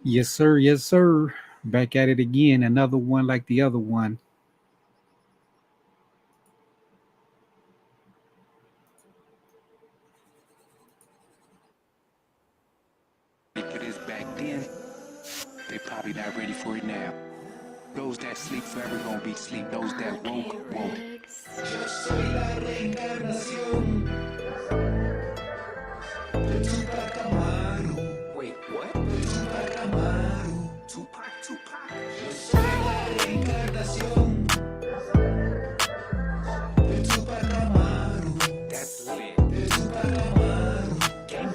Yes, sir. Yes, sir. Back at it again. Another one like the other one. For this back then, they probably not ready for it now. Those that sleep forever gonna be sleep. Those that woke, woke. Yo soy la reencarnación de Tupac Amaru. Wait, what? De Tupac Amaru. Tupac. Yo soy la reencarnación de Tupac Amaru. That's lit. De Tupac Amaru. Gang.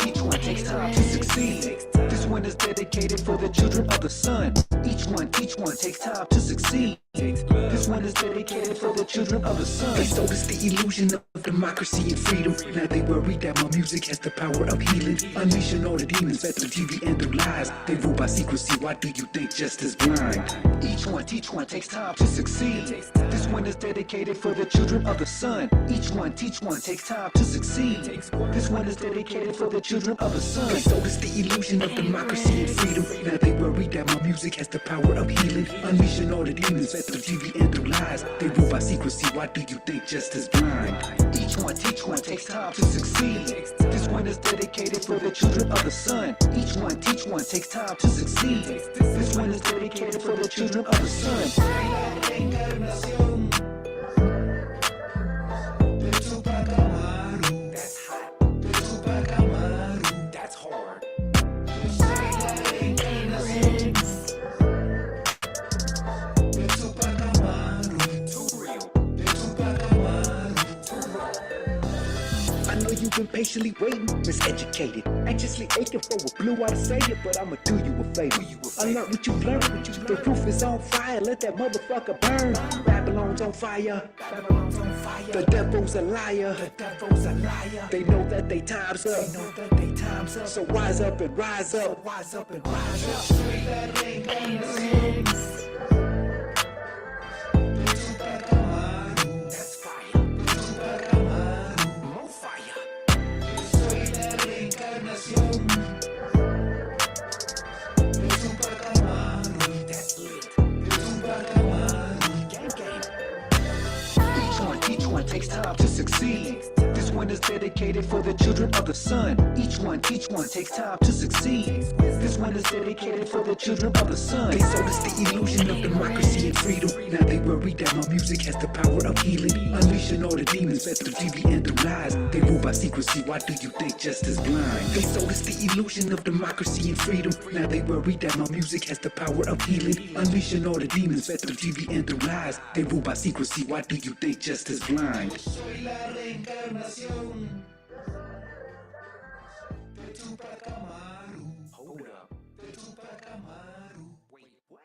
Each one takes time to succeed. This one is dedicated for the children of the sun. Each one takes time to succeed. This one is dedicated for the children of the sun. They sold us the illusion of democracy and freedom. Now they worry that my music has the power of healing. Unleashing all the demons fed through TV and through lies. They rule by secrecy, why do you think justice blind? Each one takes time to succeed. This one is dedicated for the children of the sun. Each one takes time to succeed. This one is dedicated for the children of the sun. They sold us the illusion of democracy and freedom. Now they worry that my music has the power of healing. Unleashing all the demons fed through TV and through lies. They rule by secrecy, why do you think justice blind? Each one takes time to succeed. This one is dedicated for the children of the sun. Each one takes time to succeed. This one is dedicated for the children of the sun. That's hot. That's hard. I know you've been patiently waiting, miseducated, anxiously aching for a blue eye to say it, but I'ma do you a favor. Unlearn what you've learned. The roof is on fire, let that motherfucker burn. Babylon's on fire. The devil's a liar. They know that they time's up. So rise up and rise up. Each one takes time to succeed. This one is dedicated for the children of the sun. Each one takes time to succeed. This one is dedicated for the children of the sun. They sold us the illusion of democracy and freedom. Now they worry that my music has the power of healing. Unleashing all the demons fed through TV and through lies. They rule by secrecy, why do you think justice blind? They sold us the illusion of democracy and freedom. Now they worry that my music has the power of healing. Unleashing all the demons fed through TV and through lies. They rule by secrecy, why do you think justice blind? Soy la reencarnación de Tupac Amaru. Hold up. De Tupac Amaru. Wait, what?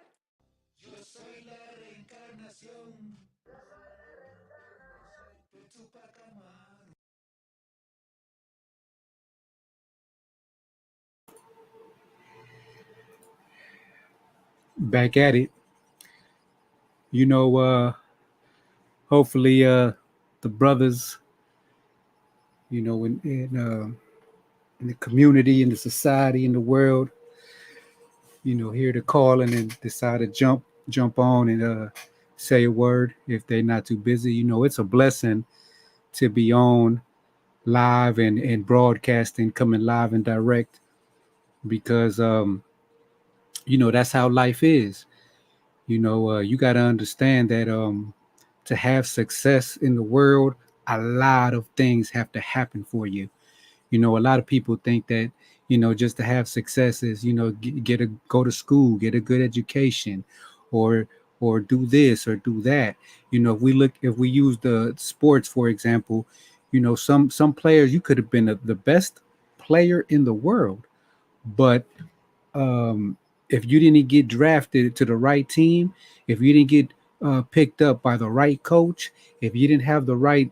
Yo soy la reencarnación de Tupac Amaru. Back at it. You know, hopefully the brothers, in the community, in the society, in the world, hear the call and then decide to jump on and say a word if they're not too busy. It's a blessing to be on live and broadcasting, coming live and direct because that's how life is. You got to understand that to have success in the world, a lot of things have to happen for you. A lot of people think that just to have success is go to school, get a good education, or do this or do that. If we use the sports for example, some players, you could have been the best player in the world, but if you didn't get drafted to the right team, if you didn't get picked up by the right coach, if you didn't have the right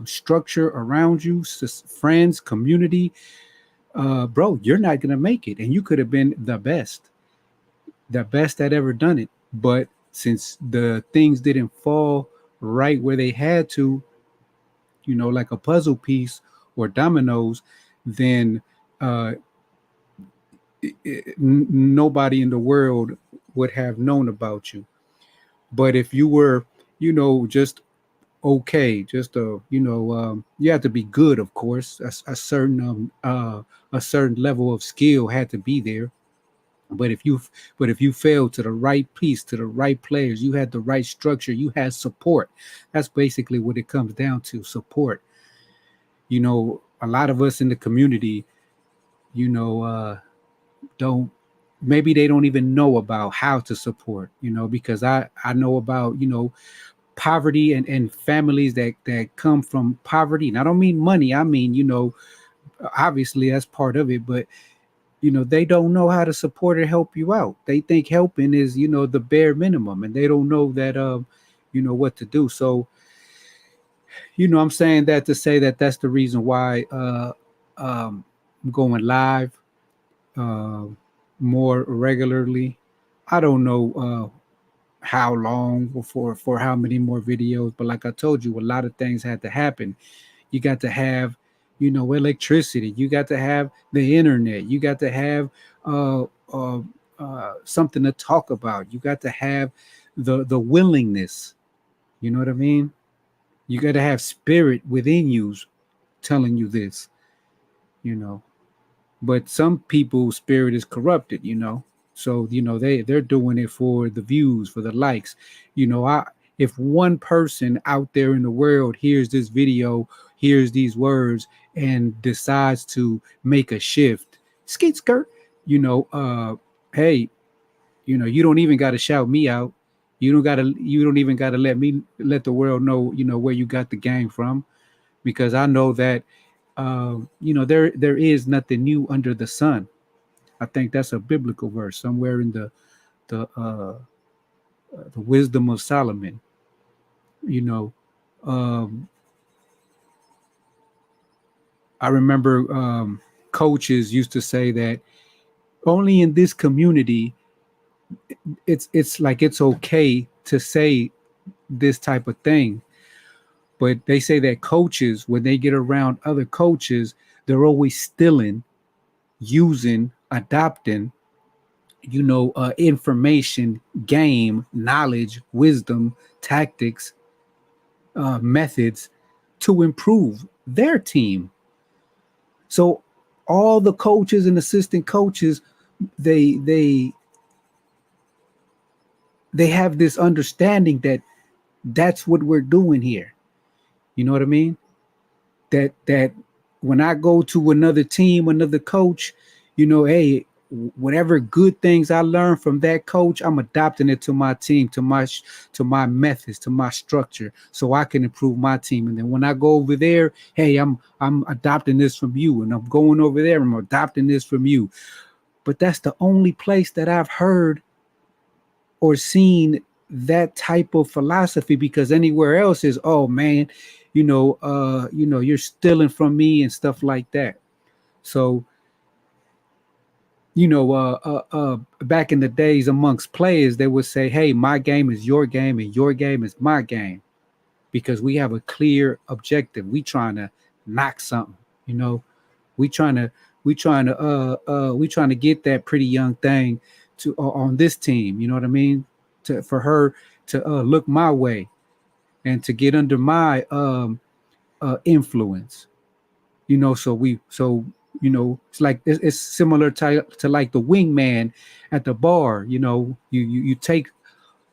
structure around you, friends, community, bro, you're not gonna make it. And you could have been the best that ever done it. But since the things didn't fall right where they had to, like a puzzle piece or dominoes, then nobody in the world would have known about you. But if you were, just okay, just you have to be good, of course. A certain level of skill had to be there. But if you failed to the right piece, to the right players, you had the right structure, you had support. That's basically what it comes down to, support. A lot of us in the community, don't maybe they don't even know about how to support, because I know about, poverty and families that come from poverty. And I don't mean money. I mean, obviously that's part of it, but they don't know how to support or help you out. They think helping is, the bare minimum, and they don't know that, what to do. So, I'm saying that to say that that's the reason why I'm going live uh, more regularly. I don't know how long for how many more videos, but like I told you, a lot of things had to happen. You got to have, electricity. You got to have the internet. You got to have uh, uh, something to talk about. You got to have the willingness. You know what I mean? You got to have spirit within you telling you this. You know, but some people's spirit is corrupted. So they're doing it for the views, for the likes. I If one person out there in the world hears this video, hears these words, and decides to make a shift, skeet skirt, hey, you don't even got to shout me out. You don't even got to let the world know, where you got the game from, because I know that there is nothing new under the sun. I think that's a biblical verse somewhere in the wisdom of Solomon. You know, um, I remember coaches used to say that only in this community it's like it's okay to say this type of thing. But they say that coaches, when they get around other coaches, they're always stealing, using, adopting, information, game, knowledge, wisdom, tactics, methods to improve their team. So all the coaches and assistant coaches, they they they have this understanding that that's what we're doing here. You know what I mean? That when I go to another team, another coach, hey, whatever good things I learn from that coach, I'm adopting it to my team, to my methods, to my structure, so I can improve my team. And then when I go over there, hey, I'm adopting this from you, and I'm going over there, I'm adopting this from you. But that's the only place that I've heard or seen that type of philosophy, because anywhere else is, oh man, you're stealing from me and stuff like that. So back in the days amongst players, they would say, hey, my game is your game and your game is my game, because we have a clear objective. We trying to knock something. We trying to we trying to get that pretty young thing to on this team. You know what I mean? For her to look my way and to get under my influence. It's like it's similar to like the wingman at the bar. You take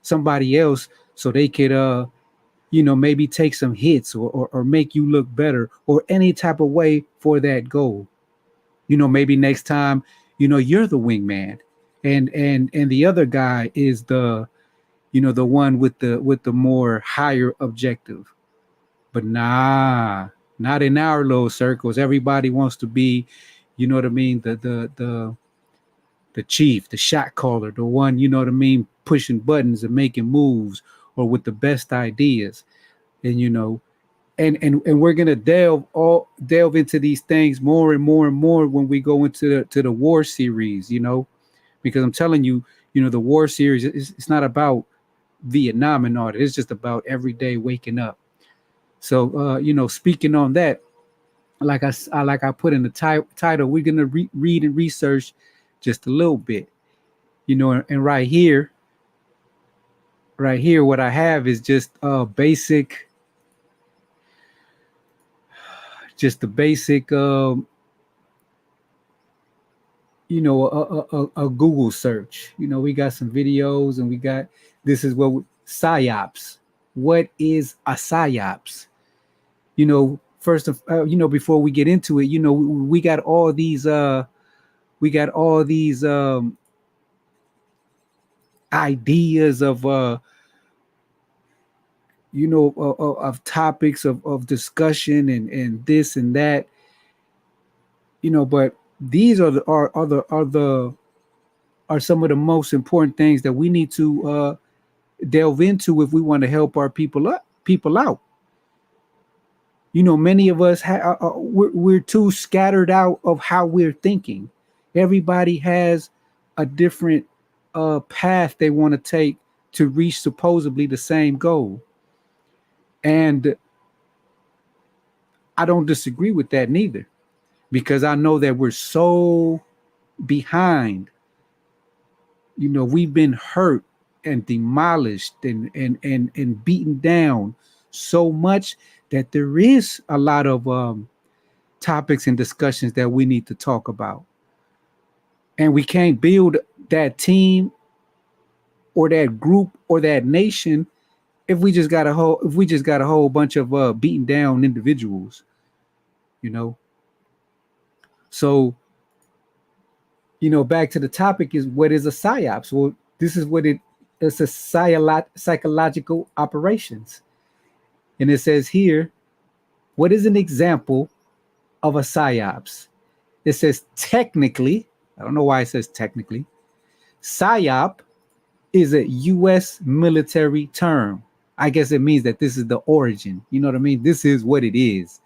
somebody else so they could maybe take some hits, or make you look better, or any type of way for that goal. Maybe next time, you're the wingman, and the other guy is the one with the more higher objective. But not in our little circles. Everybody wants to be, you know what I mean, the chief, the shot caller, the one, you know what I mean, pushing buttons and making moves, or with the best ideas. And and we're gonna delve into these things more and more and more when we go into the war series, because I'm telling you, the war series, it's not about Vietnam and all that. It's just about every day waking up. So speaking on that, like I put in the title, we're gonna read and research just a little bit, you know, and right here, what I have is just basic, just the basic, you know, a Google search. You know, we got some videos, and we got, this is what PSYOPS. What is a PSYOPS? You know, first of you know, before we get into it, you know, we got all these ideas of you know, of topics of discussion and this and that, you know, but these are are some of the most important things that we need to delve into if we want to help our people out. You know, many of us we're too scattered out of how we're thinking. Everybody has a different path they want to take to reach supposedly the same goal, and I don't disagree with that neither, because I know that we're so behind. You know, we've been hurt and demolished and beaten down so much that there is a lot of topics and discussions that we need to talk about. And we can't build that team or that group or that nation if we just got a whole bunch of beaten down individuals, you know. So, you know, back to the topic is, what is a PSYOPS? Well, this is what it's a psychological operations. And it says here, what is an example of a PSYOPS? It says technically, I don't know why it says technically, PSYOP is a U.S. military term. I guess it means that this is the origin. You know what I mean? This is what it is.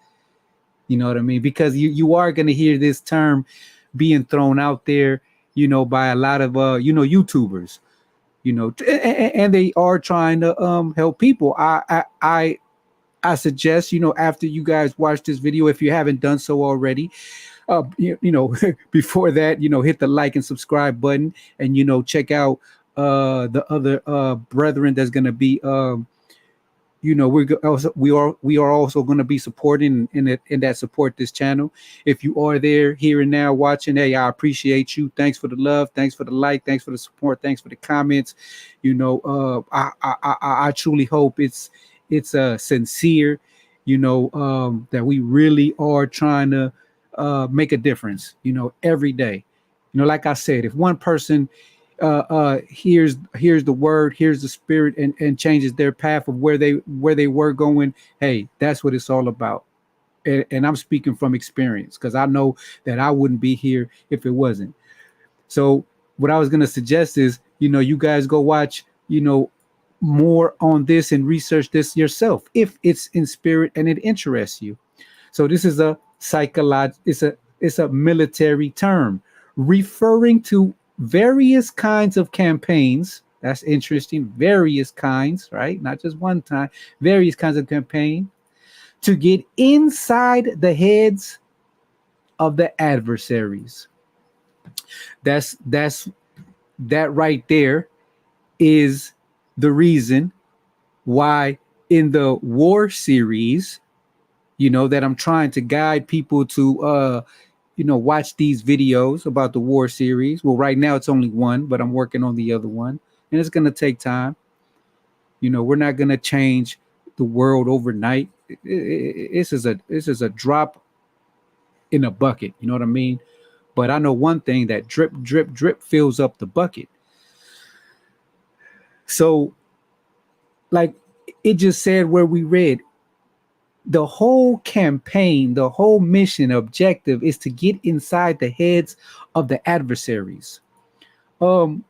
You know what I mean? Because you are going to hear this term being thrown out there, you know, by a lot of you know, YouTubers, you know, and they are trying to help people. I suggest, you know, after you guys watch this video, if you haven't done so already, you know, before that, you know, hit the like and subscribe button, and, you know, check out the other brethren that's going to be you know, we are also going to be supporting in that support this channel. If you are there here and now watching, hey, I appreciate you. Thanks for the love, thanks for the like, thanks for the support, thanks for the comments. You know, I truly hope it's sincere, you know, that we really are trying to make a difference, you know, every day. You know, like I said, if one person hears the word, hears the spirit, and changes their path of where they were going, hey, that's what it's all about. And I'm speaking from experience, because I know that I wouldn't be here if it wasn't. So what I was going to suggest is, you know, you guys go watch, you know, more on this and research this yourself if it's in spirit and it interests you. So this is a it's a military term referring to various kinds of campaigns. That's interesting. Various kinds, right? Not just one time. Various kinds of campaign to get inside the heads of the adversaries. That right there is the reason why in the war series, you know, that I'm trying to guide people to you know, watch these videos about the war series. Well, right now it's only one, but I'm working on the other one, and it's going to take time. You know, we're not going to change the world overnight. This is a drop in a bucket. You know what I mean? But I know one thing, that drip, drip, drip fills up the bucket. So, like it just said where we read, the whole campaign, the whole mission objective is to get inside the heads of the adversaries. And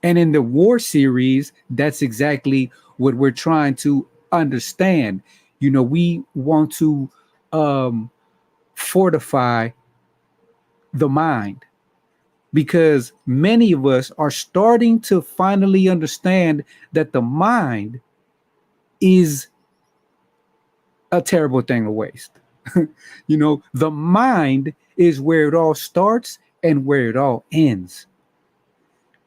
in the war series, that's exactly what we're trying to understand. You know, we want to fortify the mind, because many of us are starting to finally understand that the mind is a terrible thing to waste. You know, the mind is where it all starts and where it all ends.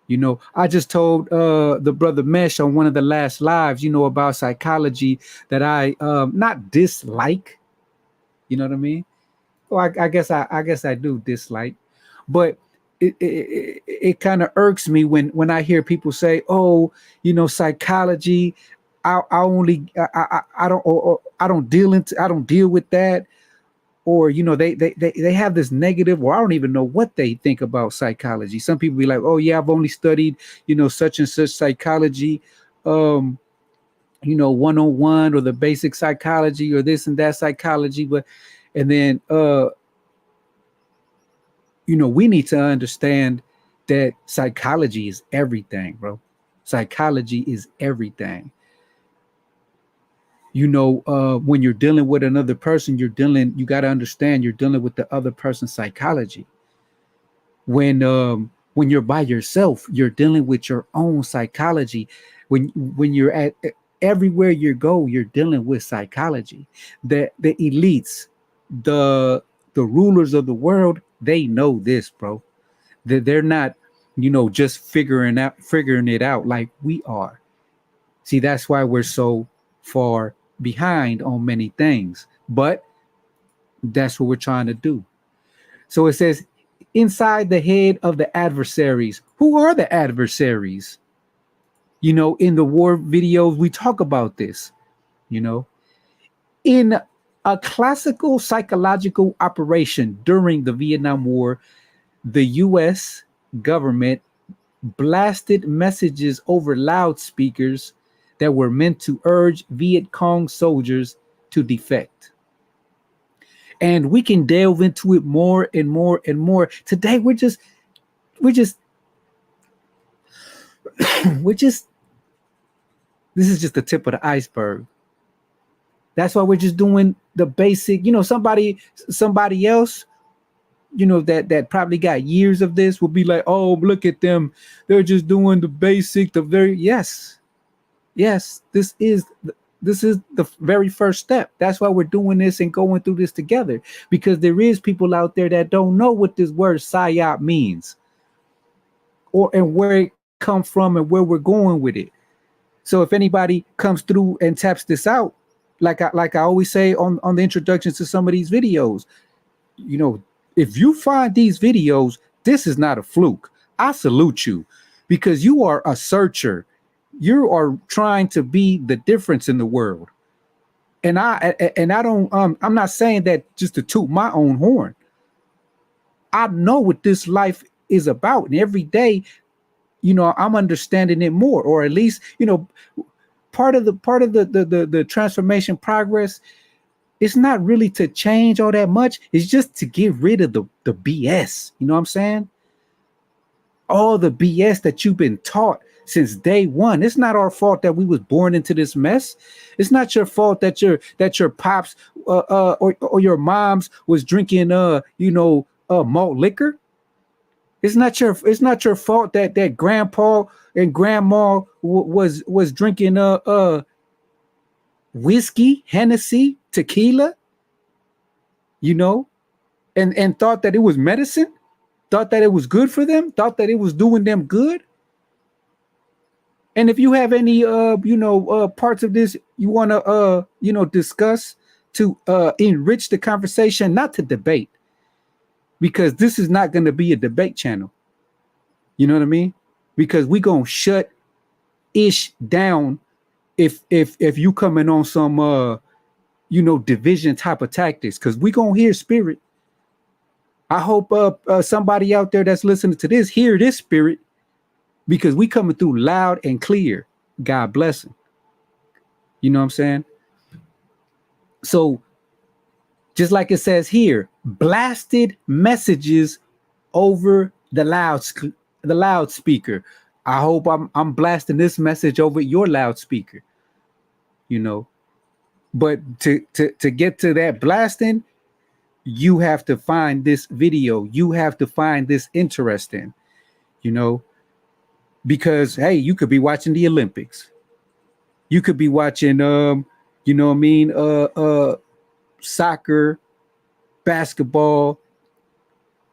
You know, I just told the brother Mesh on one of the last lives, you know, about psychology that I not dislike. You know what I mean? Well, I guess I do dislike, but it kind of irks me when I hear people say, "Oh, you know, psychology. I only I don't or I don't deal with that." Or you know they have this negative, or I don't even know what they think about psychology. Some people be like, oh yeah, I've only studied, you know, such and such psychology, um you know, 101 or the basic psychology or this and that psychology. But and then you know, we need to understand that psychology is everything, bro. Psychology is everything. You know, when you're dealing with another person, you got to understand you're dealing with the other person's psychology. When you're by yourself, you're dealing with your own psychology. When you're at everywhere you go, you're dealing with psychology. The elites, the rulers of the world, they know this, bro. They're not, you know, just figuring it out like we are. See, that's why we're so far behind on many things. But that's what we're trying to do. So it says, inside the head of the adversaries. Who are the adversaries? You know, in the war videos, we talk about this. You know, in a classical psychological operation during the Vietnam War, the US government blasted messages over loudspeakers that were meant to urge Viet Cong soldiers to defect. And we can delve into it more and more and more. Today we're just we're just this is just the tip of the iceberg. That's why we're just doing the basic, you know, somebody else, you know, that probably got years of this will be like, oh, look at them. They're just doing the basic, the very yes, this is the very first step. That's why we're doing this and going through this together, because there is people out there that don't know what this word PSYOP means, or and where it comes from and where we're going with it. So if anybody comes through and taps this out, like I always say on the introductions to some of these videos, you know, if you find these videos, this is not a fluke. I salute you, because you are a searcher. You are trying to be the difference in the world. And I don't I'm not saying that just to toot my own horn. I know what this life is about, and every day, you know, I'm understanding it more, or at least, you know, part of the transformation progress. It's not really to change all that much. It's just to get rid of the BS. You know what I'm saying? All the BS that you've been taught since day one. It's not our fault that we was born into this mess. It's not your fault that your pops or your moms was drinking malt liquor. It's not your fault that grandpa and grandma was drinking whiskey, Hennessy, tequila, you know, and thought that it was medicine, thought that it was good for them, thought that it was doing them good. And if you have any parts of this you want to discuss to enrich the conversation, not to debate, because this is not going to be a debate channel. You know what I mean? Because we gonna shut ish down if you coming on some division type of tactics, because we gonna hear spirit. I hope somebody out there that's listening to this hear this spirit, because we coming through loud and clear. God bless him. You know what I'm saying? So just like it says here, blasted messages over the loudspeaker. I hope I'm blasting this message over your loudspeaker, you know. But to get to that blasting, you have to find this video. You have to find this interesting, you know, because hey, you could be watching the Olympics. You could be watching soccer, basketball,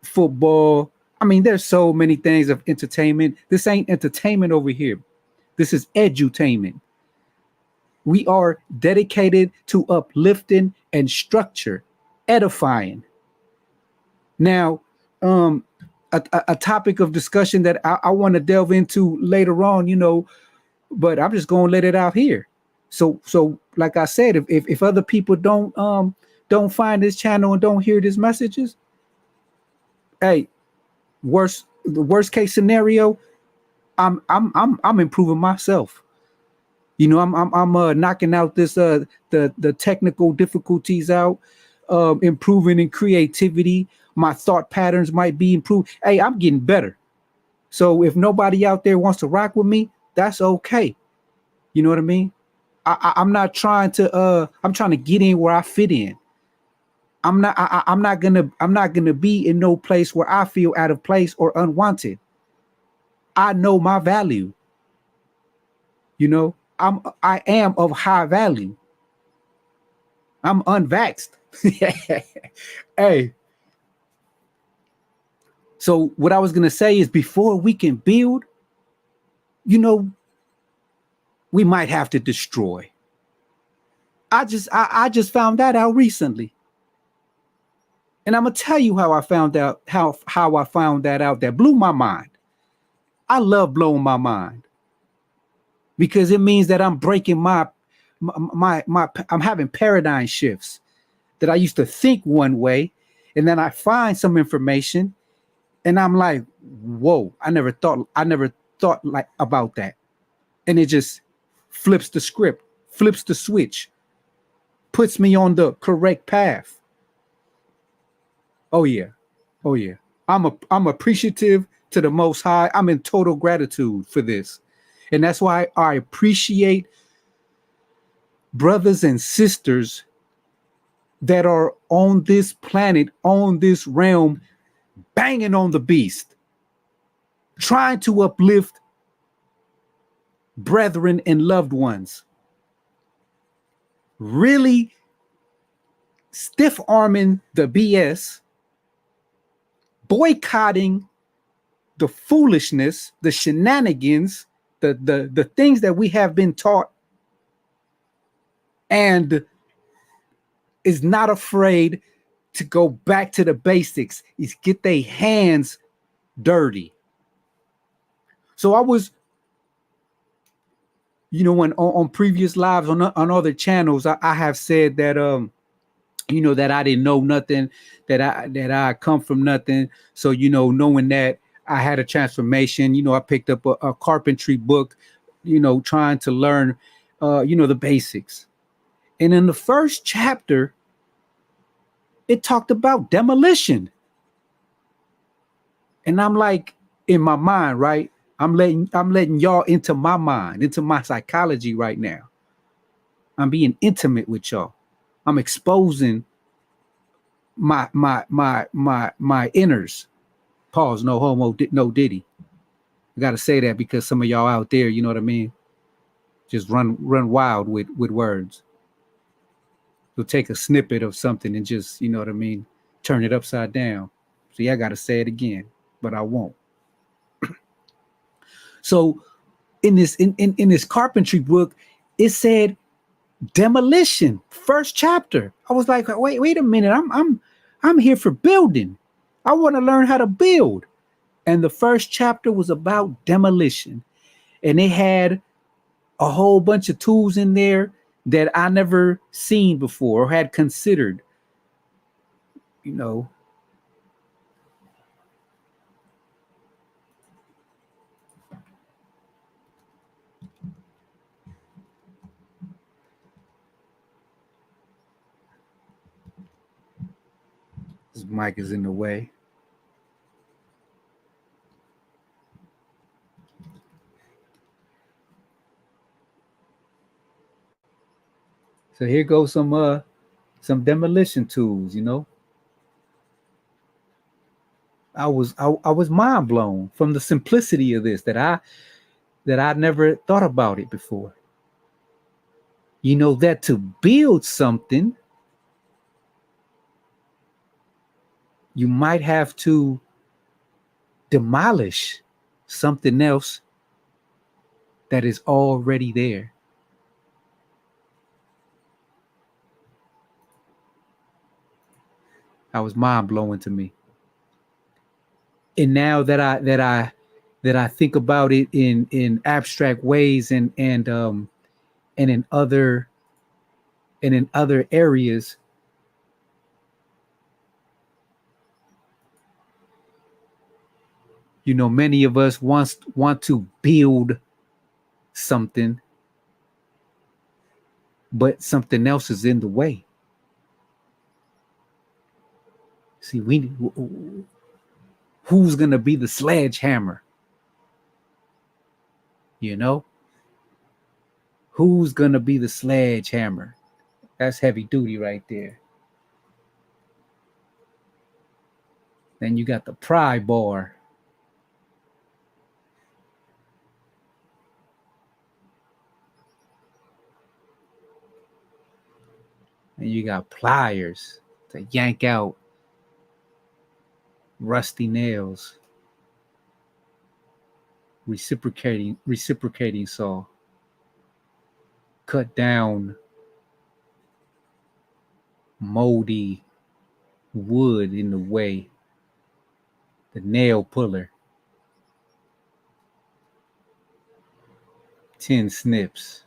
football, I mean, there's so many things of entertainment. This ain't entertainment over here. This is edutainment. We are dedicated to uplifting and structure, edifying. Now, a topic of discussion that I want to delve into later on, but I'm just gonna let it out here. So like I said, if other people don't find this channel and don't hear these messages, hey, the worst case scenario, I'm improving myself. I'm knocking out this the technical difficulties out, improving in creativity. My thought patterns might be improved. Hey, I'm getting better. So if nobody out there wants to rock with me, that's okay. You know what I mean? I'm not trying to I'm trying to get in where I fit in. I'm not gonna be in no place where I feel out of place or unwanted. I know my value. I am of high value. I'm unvaxxed. Hey. So what I was gonna say is before we can build, we might have to destroy. I just found that out recently. And I'm gonna tell you how I found out how I found that out. That blew my mind. I love blowing my mind because it means that I'm breaking my I'm having paradigm shifts that I used to think one way, and then I find some information and I'm like, whoa, I never thought like about that. And it just flips the script, flips the switch, puts me on the correct path. Oh yeah. I'm appreciative to the Most High. I'm in total gratitude for this. And that's why I appreciate brothers and sisters that are on this planet, on this realm, banging on the beast, trying to uplift brethren and loved ones, really stiff arming the BS, boycotting the foolishness, the shenanigans, the things that we have been taught, and is not afraid to go back to the basics, is get their hands dirty. So I was, when on previous lives on other channels, I have said that that I didn't know nothing, that I come from nothing. So knowing that I had a transformation, I picked up a carpentry book, trying to learn the basics. And in the first chapter, it talked about demolition. And I'm like, in my mind, right? I'm letting y'all into my mind, into my psychology right now. I'm being intimate with y'all. I'm exposing my inners. Pause. No homo. No diddy. I gotta say that because some of y'all out there, you know what I mean, just run wild with words. You'll take a snippet of something and just, you know what I mean, turn it upside down. See, I gotta say it again, but I won't. So in this carpentry book, it said demolition, first chapter. I was like, wait a minute, I'm here for building. I want to learn how to build. And the first chapter was about demolition. And they had a whole bunch of tools in there that I never seen before or had considered. This mic is in the way. So here goes some demolition tools, I was mind blown from the simplicity of this, that I never thought about it before. That to build something, you might have to demolish something else that is already there. That was mind blowing to me. And now that I think about it in abstract ways and in other areas, you know, many of us want to build something, but something else is in the way. See, who's gonna be the sledgehammer? You know, who's gonna be the sledgehammer? That's heavy duty right there. Then you got the pry bar. And you got pliers to yank out rusty nails. Reciprocating saw. Cut down moldy wood in the way. The nail puller. 10 snips.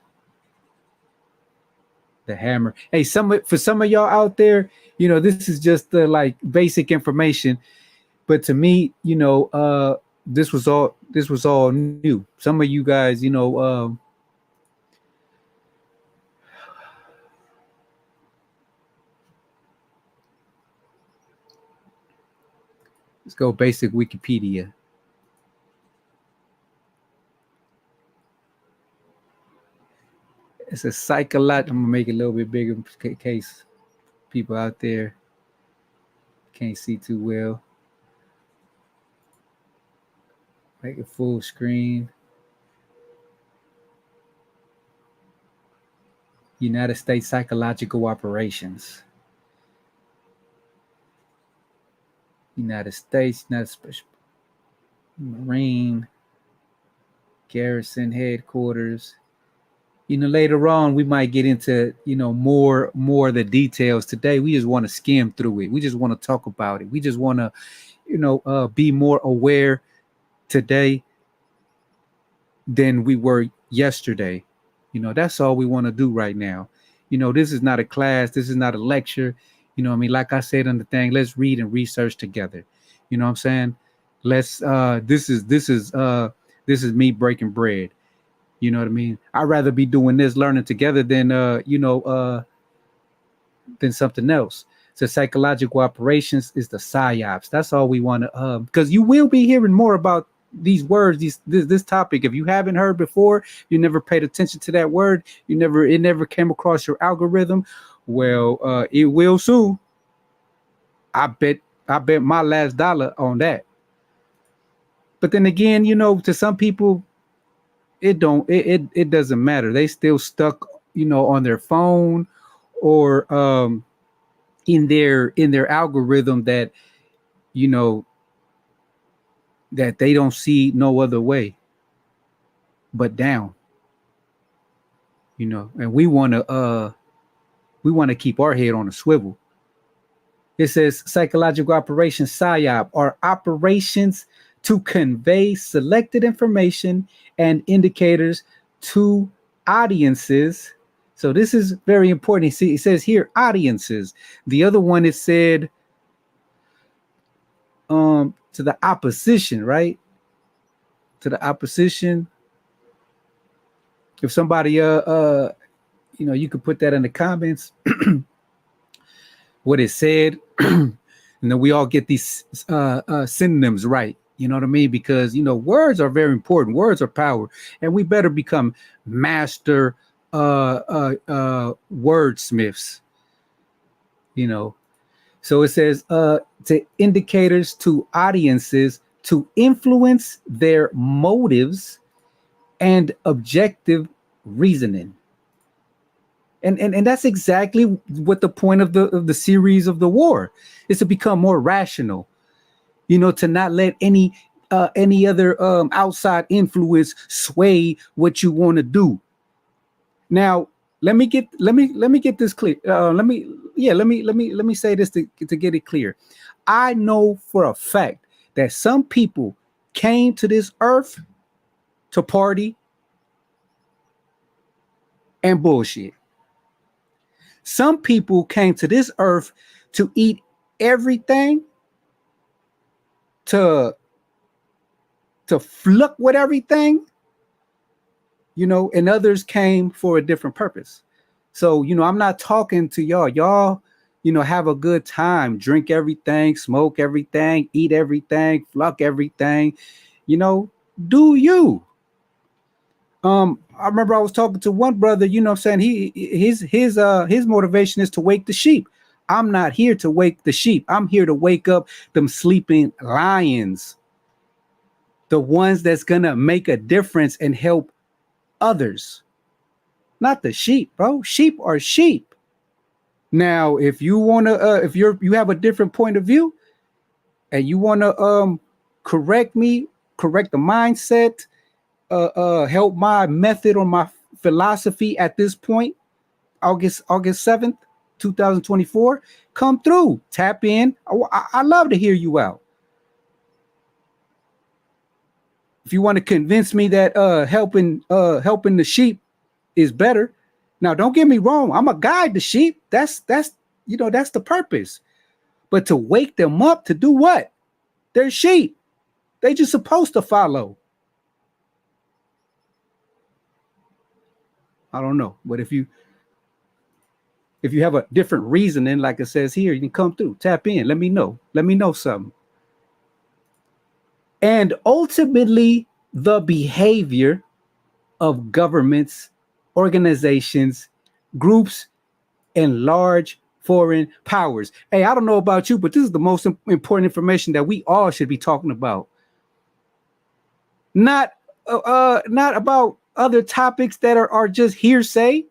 The hammer. Hey, for some of y'all out there, you know, this is just the like basic information, but to me, you know, this was all new. Some of you guys, you know, let's go basic Wikipedia. It's a psychological. I'm gonna make it a little bit bigger in case people out there can't see too well. Make it full screen. United States Psychological Operations. United States, United Special Marine Garrison Headquarters. You know, later on we might get into, you know, more of the details. Today we just want to skim through it. We just want to talk about it. We just want to, you know, be more aware today than we were yesterday. You know, that's all we want to do right now. You know, this is not a class. This is not a lecture. You know what I mean? Like I said on the thing, let's read and research together. You know what I'm saying? Let's this is me breaking bread. You know what I mean? I'd rather be doing this, learning together than than something else. So psychological operations is the PSYOPS. That's all we want to because you will be hearing more about these words, this topic. If you haven't heard before, you never paid attention to that word, it never came across your algorithm. Well, it will soon. I bet my last dollar on that. But then again, you know, to some people, it doesn't matter. They still stuck, you know, on their phone or in their algorithm that, you know, that they don't see no other way but down. You know, and we want to keep our head on a swivel. It says psychological operations, PSYOP, are operations to convey selected information and indicators to audiences. So this is very important. See, it says here audiences. The other one, it said to the opposition, right? To the opposition. If somebody you know, you could put that in the comments what it said. And then we all get these synonyms right. You know what I mean? Because, you know, words are very important. Words are power. And we better become master wordsmiths. You know, so it says to indicators to audiences to influence their motives and objective reasoning. And that's exactly what the point of the series of the war is, to become more rational. You know, to not let any any other outside influence sway what you want to do. Now, let me get this clear. Let me say this to get it clear. I know for a fact that some people came to this earth to party and bullshit. Some people came to this earth to eat everything, to fluck with everything, you know, and others came for a different purpose. So, you know, I'm not talking to y'all. Y'all, you know, have a good time, drink everything, smoke everything, eat everything, fluck everything, you know, do you. I remember I was talking to one brother, you know what I'm saying? His motivation is to wake the sheep. I'm not here to wake the sheep. I'm here to wake up them sleeping lions. The ones that's gonna make a difference and help others. Not the sheep, bro. Sheep are sheep. Now, if you wanna if you have a different point of view and you wanna correct me, correct the mindset, help my method or my philosophy at this point, August 7th, 2024, come through, tap in. I love to hear you out. If you want to convince me that helping the sheep is better, now don't get me wrong, I'm a guide the sheep. That's you know, that's the purpose. But to wake them up to do what? They're sheep. They just supposed to follow. I don't know, but if you have a different reasoning, like it says here, you can come through, tap in, let me know something. And ultimately, the behavior of governments, organizations, groups, and large foreign powers. Hey, I don't know about you, but this is the most important information that we all should be talking about. Not about other topics that are just hearsay.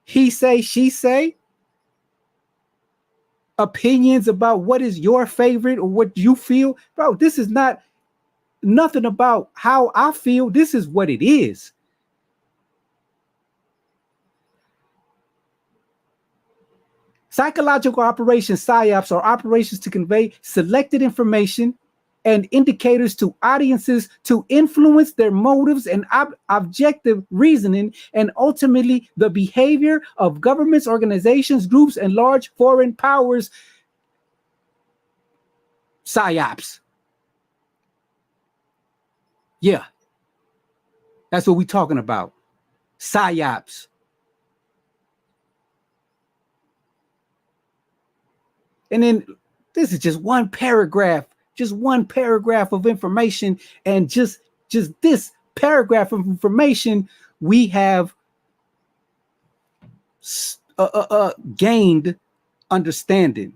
He say, she say. Opinions about what is your favorite or what you feel. Bro, this is not nothing about how I feel. This is what it is. Psychological operations, PSYOPs, are operations to convey selected information and indicators to audiences to influence their motives and objective reasoning, and ultimately the behavior of governments, organizations, groups, and large foreign powers. PSYOPs. Yeah, that's what we're talking about. PSYOPs. And then this is just one paragraph of information, and just this paragraph of information we have gained understanding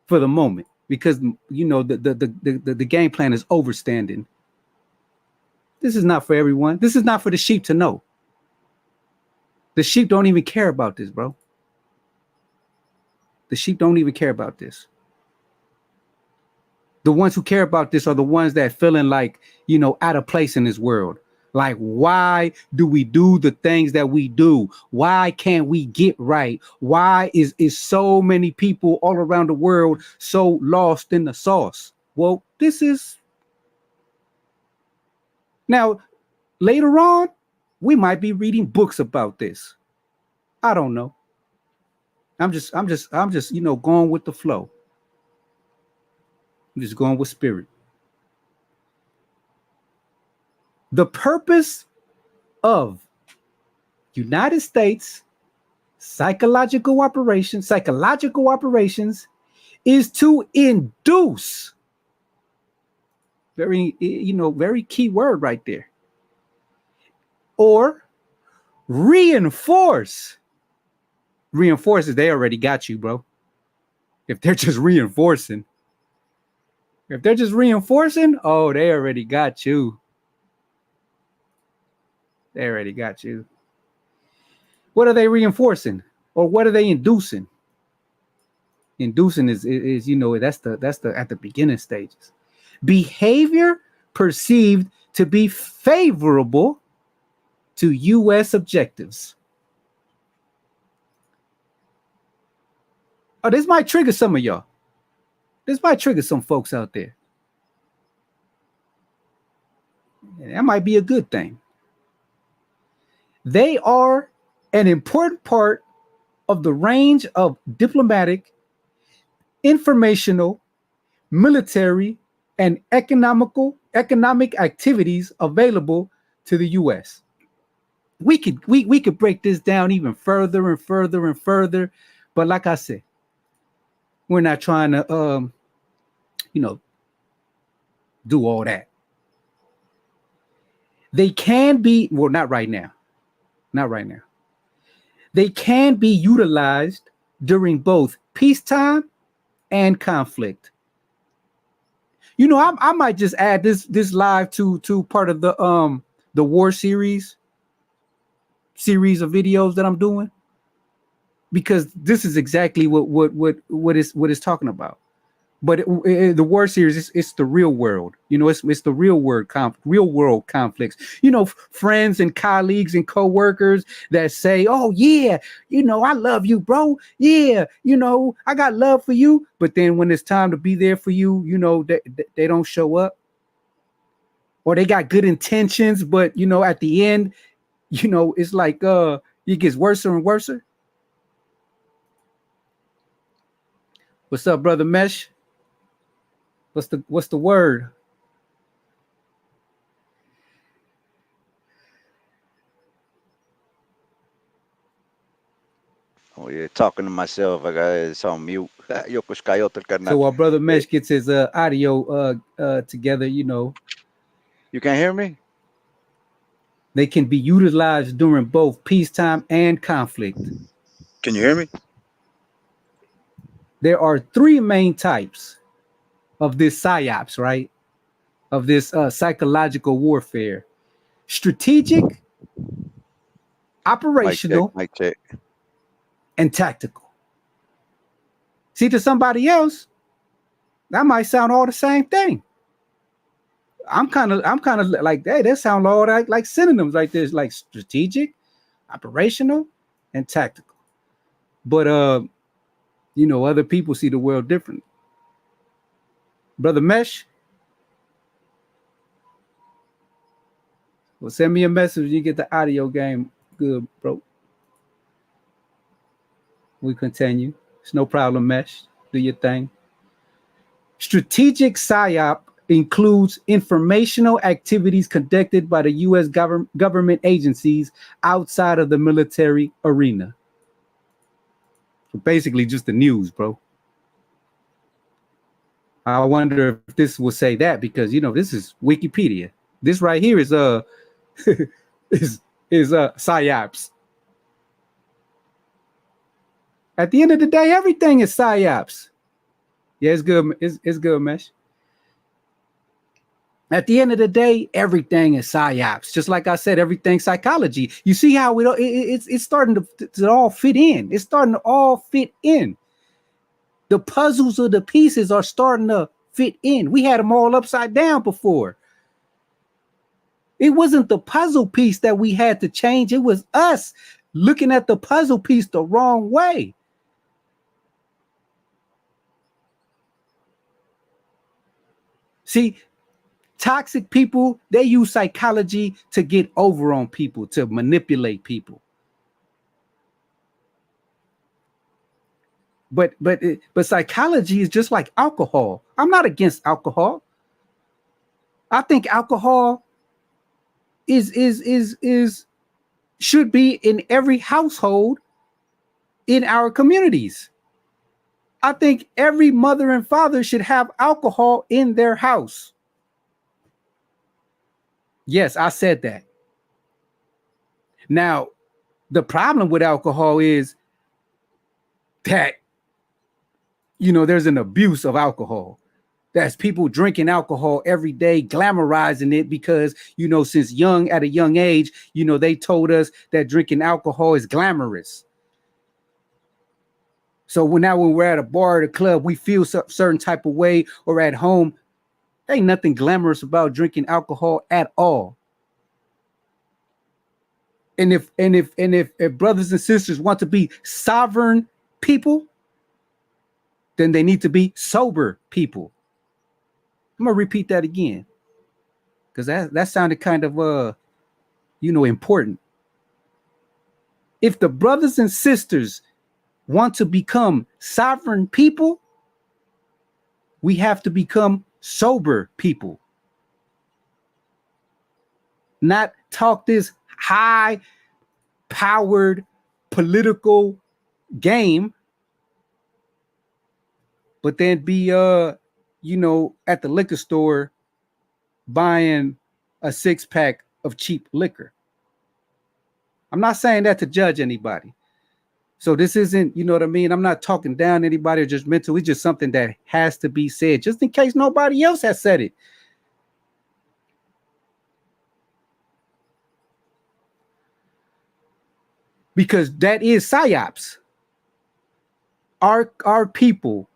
for the moment, because you know the game plan is overstanding. This is not for everyone. This is not for the sheep to know. The sheep don't even care about this, bro. The sheep don't even care about this. The ones who care about this are the ones that feeling like, you know, out of place in this world. Like, why do we do the things that we do? Why can't we get right? Why is so many people all around the world so lost in the sauce? Well, this is now later on, we might be reading books about this. I don't know. I'm just, you know, going with the flow. I'm just going with spirit. The purpose of United States psychological operations is to induce. Very, you know, very key word right there. Or reinforce. Reinforces, they already got you, bro. If they're just reinforcing. Oh, they already got you. They already got you. What are they reinforcing? Or what are they inducing? Inducing is you know, that's the at the beginning stages. Behavior perceived to be favorable to U.S. objectives. Oh, this might trigger some of y'all. This might trigger some folks out there. That might be a good thing. They are an important part of the range of diplomatic, informational, military, and economic activities available to the U.S. We could break this down even further and further and further, but like I said, we're not trying to you know, do all that. They can be, well, not right now. Not right now. They can be utilized during both peacetime and conflict. You know, I might just add this live to part of the war series of videos that I'm doing, because this is exactly what it's talking about. But the war series, it's the real world. You know, it's the real world conflicts. You know, friends and colleagues and co-workers that say, "Oh yeah, you know, I love you, bro. Yeah, you know, I got love for you." But then when it's time to be there for you, you know, they don't show up, or they got good intentions, but you know, at the end, you know, it's like it gets worse and worse. What's up, brother Mesh? What's the word? Oh yeah, talking to myself. I got it's on mute. So while brother Mesh gets his audio together, you know, you can't hear me? They can be utilized during both peacetime and conflict. Can you hear me? There are three main types of this PSYOPS, right? Of this psychological warfare: strategic, operational, mic check. And tactical. See, to somebody else, that might sound all the same thing. I'm kind of like, hey, that sound all like synonyms like this, like strategic, operational, and tactical. But you know, other people see the world differently. Brother Mesh, well, send me a message when you get the audio game good, bro. We continue. It's no problem, Mesh. Do your thing. Strategic PSYOP includes informational activities conducted by the U.S. government agencies outside of the military arena. So basically just the news, bro. I wonder if this will say that, because, you know, this is Wikipedia. This right here is is PSYOPS. At the end of the day, everything is PSYOPS. Yeah, it's good. It's good, Mesh. At the end of the day, everything is PSYOPS. Just like I said, everything's psychology. You see how it's starting to all fit in. It's starting to all fit in. The puzzles of the pieces are starting to fit in. We had them all upside down before. It wasn't the puzzle piece that we had to change. It was us looking at the puzzle piece the wrong way. See, toxic people, they use psychology to get over on people, to manipulate people. But psychology is just like alcohol. I'm not against alcohol. I think alcohol should be in every household in our communities. I think every mother and father should have alcohol in their house. Yes, I said that. Now, the problem with alcohol is that, you know, there's an abuse of alcohol. That's people drinking alcohol every day, glamorizing it, because, you know, since at a young age, you know, they told us that drinking alcohol is glamorous. So when we're at a bar or a club, we feel certain type of way, or at home, ain't nothing glamorous about drinking alcohol at all. And if brothers and sisters want to be sovereign people, then they need to be sober people. I'm gonna repeat that again, because that sounded kind of important. If the brothers and sisters want to become sovereign people, we have to become sober people. Not talk this high-powered political game, but then be at the liquor store buying a 6-pack of cheap liquor. I'm not saying that to judge anybody. So this isn't, you know what I mean? I'm not talking down anybody or judgmental. It's just something that has to be said, just in case nobody else has said it. Because that is PSYOPs. Our people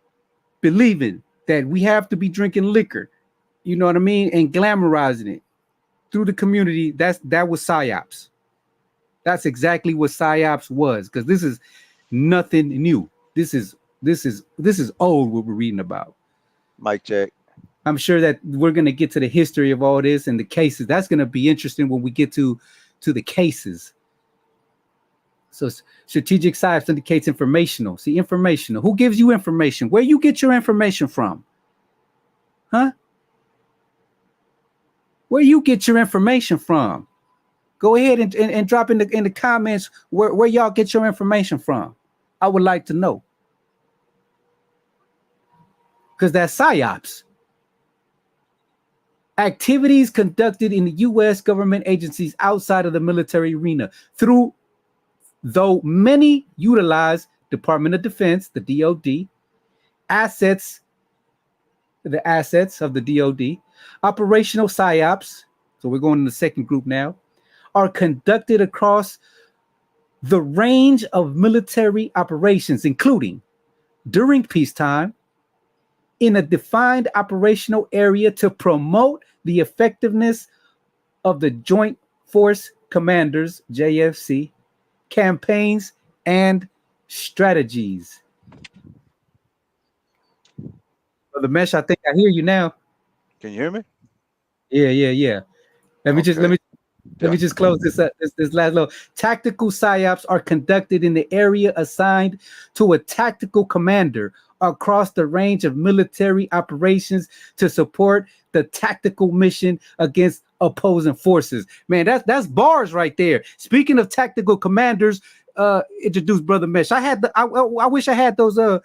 believing that we have to be drinking liquor, you know what I mean, and glamorizing it through the community. That was PSYOPs. That's exactly what PSYOPs was, because this is nothing new. This is old, what we're reading about. Mic check. I'm sure that we're going to get to the history of all this and the cases. That's going to be interesting when we get to the cases. So strategic PSYOPs indicates informational. See, informational. Who gives you information? Where you get your information from? Huh? Where you get your information from? Go ahead and drop in the comments where y'all get your information from. I would like to know. Because that's PSYOPs. Activities conducted in the U.S. government agencies outside of the military arena, though many utilize Department of Defense, the DoD, the assets of the DoD, operational PSYOPs, so we're going in the second group now, are conducted across the range of military operations, including during peacetime, in a defined operational area to promote the effectiveness of the Joint Force Commanders, JFC, campaigns and strategies. Brother Mesh, I think I hear you now. Can you hear me? Yeah. Let me just close this up. This last little. Tactical PSYOPs are conducted in the area assigned to a tactical commander across the range of military operations to support the tactical mission against opposing forces. Man, that's bars right there. Speaking of tactical commanders, introduce Brother Mesh. I wish I had those the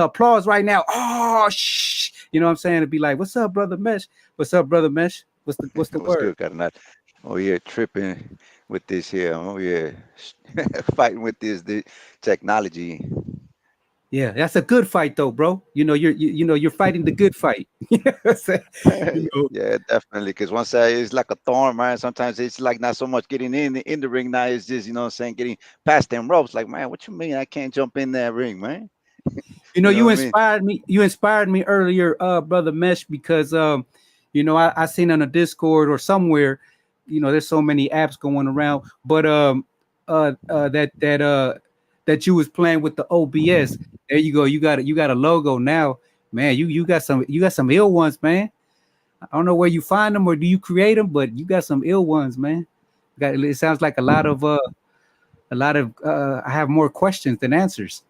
applause right now. Oh shh. You know what I'm saying? It'd be like, what's up, Brother Mesh? What's up, Brother Mesh? What's the What's word? good, Carnal? Oh yeah, tripping with this here. Oh yeah, fighting with this technology. Yeah, that's a good fight though, bro. You're fighting the good fight. Yeah, definitely. Because once it's like a thorn, man. Sometimes it's like not so much getting in the ring. Now it's just getting past them ropes. Like, man, what you mean I can't jump in that ring, man? You inspired me. You inspired me earlier, Brother Mesh, because I seen on a Discord or somewhere, there's so many apps going around, but that you was playing with the OBS. There you go. You got a logo now, man. You got some ill ones, man. I don't know where you find them or do you create them, but you got some ill ones, man. It sounds like a lot of I have more questions than answers.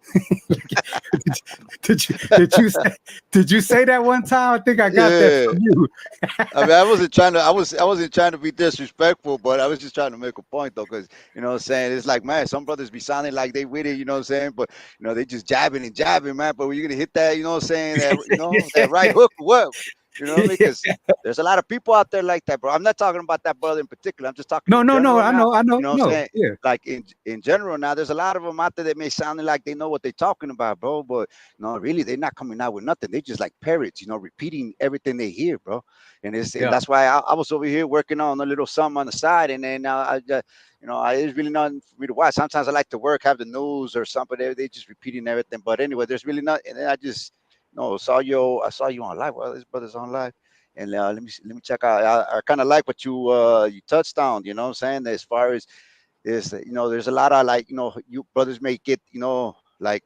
Did you say that one time? I think I got that from you. I mean, I wasn't trying to be disrespectful, but I was just trying to make a point though, because it's like, man, some brothers be sounding like they with it, but they just jabbing and jabbing, man. But when you're gonna hit that, that right hook, what? You know what I mean? Because there's a lot of people out there like that, bro. I'm not talking about that brother in particular. I'm just talking No, in no, no. general I now. know, I know. You know what I'm No, saying? yeah, Like in general now, there's a lot of them out there that may sound like they know what they're talking about, bro. But no, really, they're not coming out with nothing. They're just like parrots, you know, repeating everything they hear, bro. And yeah, that's why I was over here working on a little something on the side, and then I just, you know, it's really nothing for me to watch. Sometimes I like to work, have the news or something. They just repeating everything. But anyway, there's really not. And then I just no I saw you on live. Well, this brother's on live. And let me check out. I kind of like what you touched on. You know what I'm saying? As far as is, you know, there's a lot of like, you know, you brothers may get, you know, like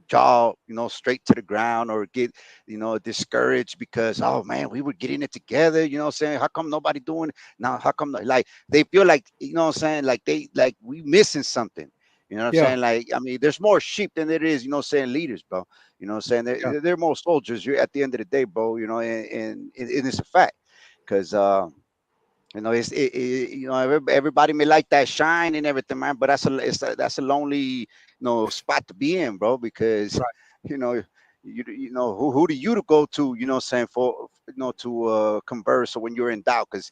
jaw, you know, straight to the ground, or get, you know, discouraged because, oh man, we were getting it together. You know what I'm saying? How come nobody doing it now? How come like they feel like, you know what I'm saying? Like they like we missing something. You know what I'm yeah, saying? Like, I mean, there's more sheep than there is, you know, saying leaders, bro. You know what I'm saying? yeah. They're more soldiers. You're at the end of the day, bro. You know, and it's a fact because you know, you know, everybody may like that shine and everything, man. But that's a lonely, you know, spot to be in, bro. Because, Right. you know, you know who do you to go to, you know, saying for, you know, to converse or when you're in doubt, because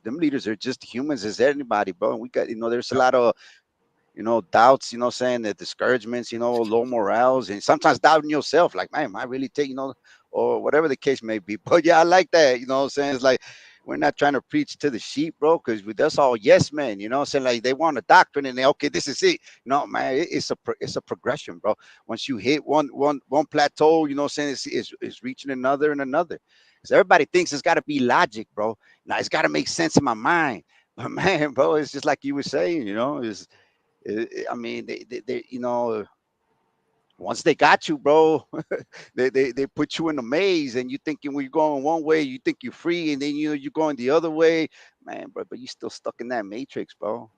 them leaders are just humans as anybody, bro. And we got, you know, there's a lot of, you know, doubts, you know, saying the discouragements, you know, low morals, and sometimes doubting yourself, like, man, am I really taking, you know, or whatever the case may be. But yeah, I like that, you know what I'm saying? It's like, we're not trying to preach to the sheep, bro, because that's all yes men, you know what I'm saying? Like, they want a doctrine and they, okay, this is it. No, man, it's a progression, bro. Once you hit one plateau, you know what I'm saying, it's reaching another and another. Because everybody thinks it's got to be logic, bro. Now, it's got to make sense in my mind. But man, bro, it's just like you were saying, you know, I mean, they, you know, once they got you, bro, they put you in a maze, and you thinking when you're going one way, you think you're free, and then, you know, you're going the other way, man, bro. But you still stuck in that matrix, bro.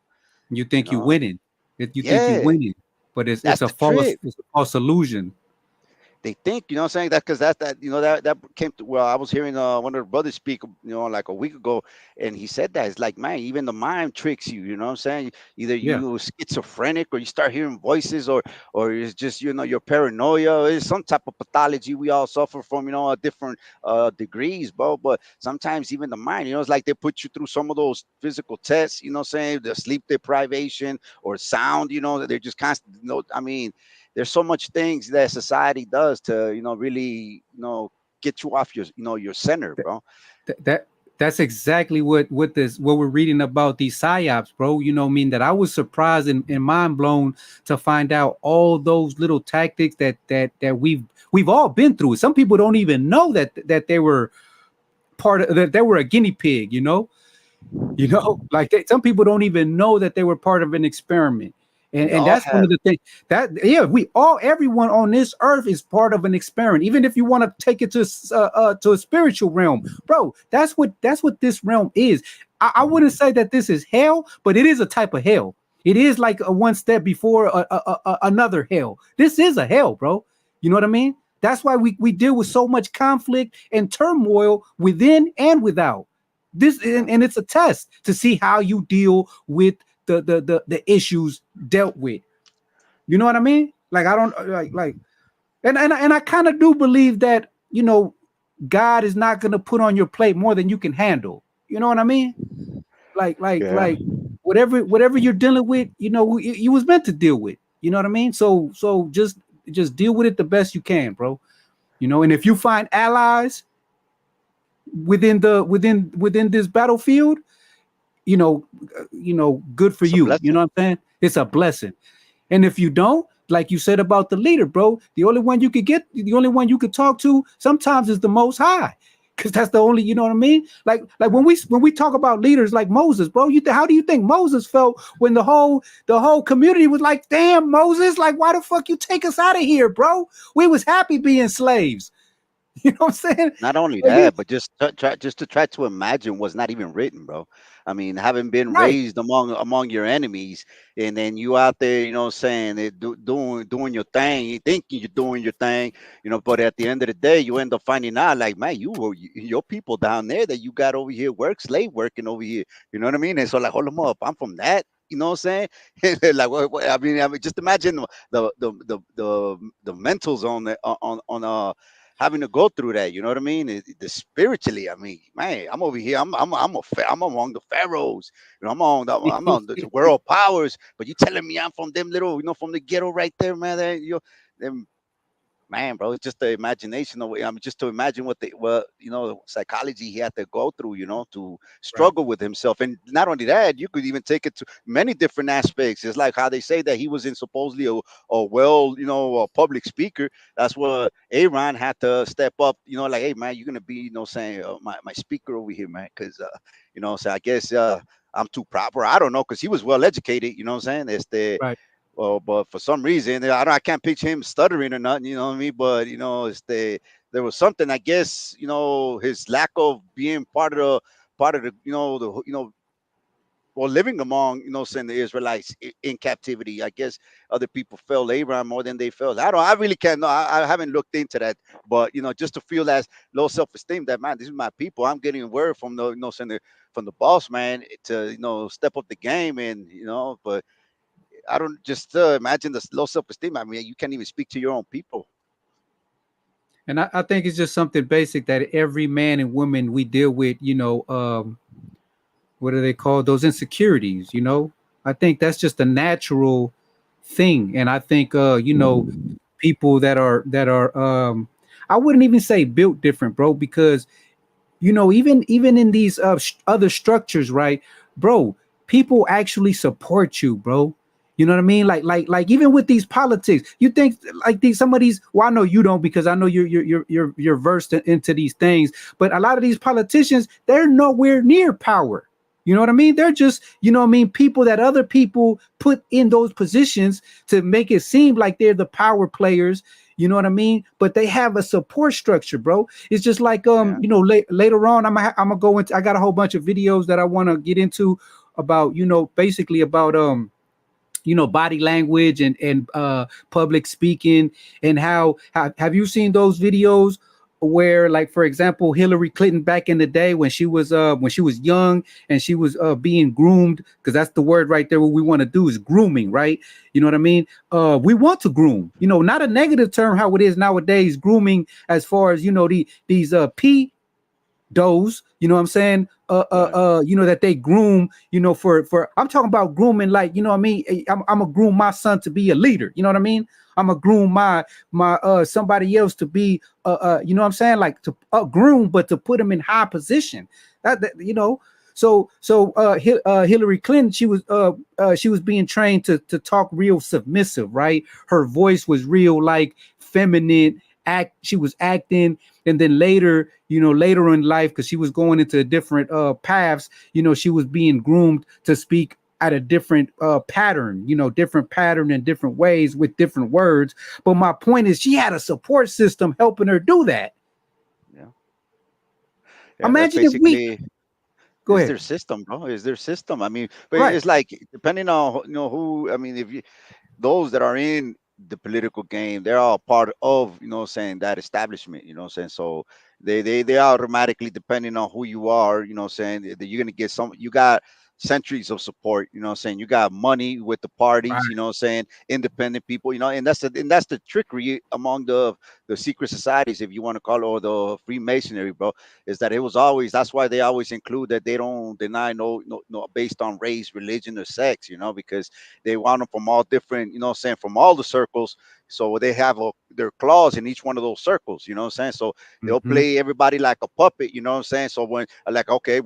You You think you're know, winning. You think you're yeah, winning, but that's the trick. it's a false illusion. They think, you know what I'm saying? That because that you know that came to, well, I was hearing one of the brothers speak, you know, like a week ago, and he said that it's like, man, even the mind tricks you. You know what I'm saying? Either Yeah, you schizophrenic, or you start hearing voices, or it's just, you know, your paranoia. It's some type of pathology we all suffer from, you know, at different degrees, bro. But sometimes even the mind, you know, it's like they put you through some of those physical tests, you know what I'm saying? The sleep deprivation or sound, you know, that they're just constant, you know, I mean, there's so much things that society does to, you know, really, you know, get you off your, you know, your center, that, bro. that that's exactly what we're reading about these psyops, bro. You know what I mean? That I was surprised and mind blown to find out all those little tactics that we've all been through. Some people don't even know that they were part of that they were a guinea pig, like some people don't even know that they were part of an experiment. and We and all that's one have of the things that, yeah, everyone on this earth is part of an experiment, even if you want to take it to a spiritual realm, bro. That's what this realm is. I wouldn't say that this is hell, but it is a type of hell. It is like a one step before another hell. This is a hell, bro. You know what I mean? That's why we deal with so much conflict and turmoil within and without. This yeah. and it's a test to see how you deal with the issues dealt with. You know what I mean? Like, I don't like and I kind of do believe that, God is not going to put on your plate more than you can handle. You know what I mean? Like like Yeah. like whatever you're dealing with, you was meant to deal with. You know what I mean? So just deal with it the best you can, bro. And if you find allies within this battlefield, good for It's a you. You blessing. know what I'm saying? It's a blessing. And if you don't, like you said about the leader, bro, the only one you could talk to sometimes is the Most High, because that's the only, you know what I mean? Like when we talk about leaders like Moses, bro, how do you think Moses felt when the whole community was like, "Damn, Moses, like, why the fuck you take us out of here, bro? We was happy being slaves." You know what I'm saying? Not only Like, that, but just to try to imagine what's not even written, bro. I mean, having been right. raised among your enemies, and then you out there, you know, saying it, doing your thing, you thinking you're doing your thing, you know, but at the end of the day, you end up finding out, like, man, your people down there that you got over here slave working over here. You know what I mean? And so, like, hold them up, I'm from that. You know what I'm saying? Like, I mean, just imagine the mentals on the on having to go through that. You know what I mean? The spiritually, I mean, man, I'm over here. I'm among the pharaohs. You know, I'm on the world powers. But you telling me I'm from them little, from the ghetto right there, man. Them man, bro, it's just the imagination of I mean, just to imagine what psychology he had to go through, to Right. struggle with himself. And not only that, you could even take it to many different aspects. It's like how they say that he was in supposedly a well, a public speaker. That's what Aaron had to step up, like, hey man, you're gonna be, saying my speaker over here, man, because so I guess I'm too proper. I don't know, because he was well educated, you know what I'm saying? It's the Right. well, but for some reason, I can't picture him stuttering or nothing. You know what I mean? But it's there was something. I guess his lack of being part of the well, living among saying the Israelites in captivity. I guess other people felt Abraham more than they felt. I really can't know. I haven't looked into that, but just to feel that low self esteem, that man, this is my people. I'm getting word from the saying from the boss man to step up the game, and but I don't just imagine the low self esteem. I mean, you can't even speak to your own people. And I think it's just something basic that every man and woman we deal with, what are they called? Those insecurities, I think that's just a natural thing. And I think people that are I wouldn't even say built different, bro, because even in these other structures, right, bro, people actually support you, bro. You know what I mean? Like even with these politics, you think like some of these. Well, I know you don't, because I know you're versed into these things. But a lot of these politicians, they're nowhere near power. You know what I mean? They're just, people that other people put in those positions to make it seem like they're the power players. You know what I mean? But they have a support structure, bro. It's just like Yeah. later on, I'm gonna go into. I got a whole bunch of videos that I want to get into about basically about body language and public speaking, and how have you seen those videos where, like, for example, Hillary Clinton back in the day when she was young and she was being groomed, because that's the word right there. What we want to do is grooming, right? You know what I mean? We want to groom, not a negative term how it is nowadays, grooming, as far as these does, you know what I'm saying? Right. That they groom, for I'm talking about grooming, like, what I mean? I'm gonna groom my son to be a leader, you know what I mean? I'm gonna groom my somebody else to be what I'm saying? Like, to groom, but to put him in high position. That. Hillary Clinton, she was being trained to talk real submissive, right? Her voice was real, like, feminine. She was acting, and then later in life, because she was going into different paths, she was being groomed to speak at a different pattern, different pattern in different ways with different words. But my point is, she had a support system helping her do that. Yeah. Yeah. That's Imagine if we basically go is ahead. their system, bro. Is their system. I mean, but Right. it's like depending on who. I mean, if you those that are in the political game, they're all part of saying that establishment. Saying so they automatically, depending on who you are, saying that you're gonna get some. You got centuries of support. Saying you got money with the parties. Right. Saying independent people. And that's the trickery among the secret societies, if you want to call it, or the Freemasonry, bro, is that it was always that's why they always include that they don't deny no based on race, religion, or sex, because they want them from all different, saying from all the circles. So they have their claws in each one of those circles, saying. So they'll Mm-hmm. play everybody like a puppet, saying. So when like, okay,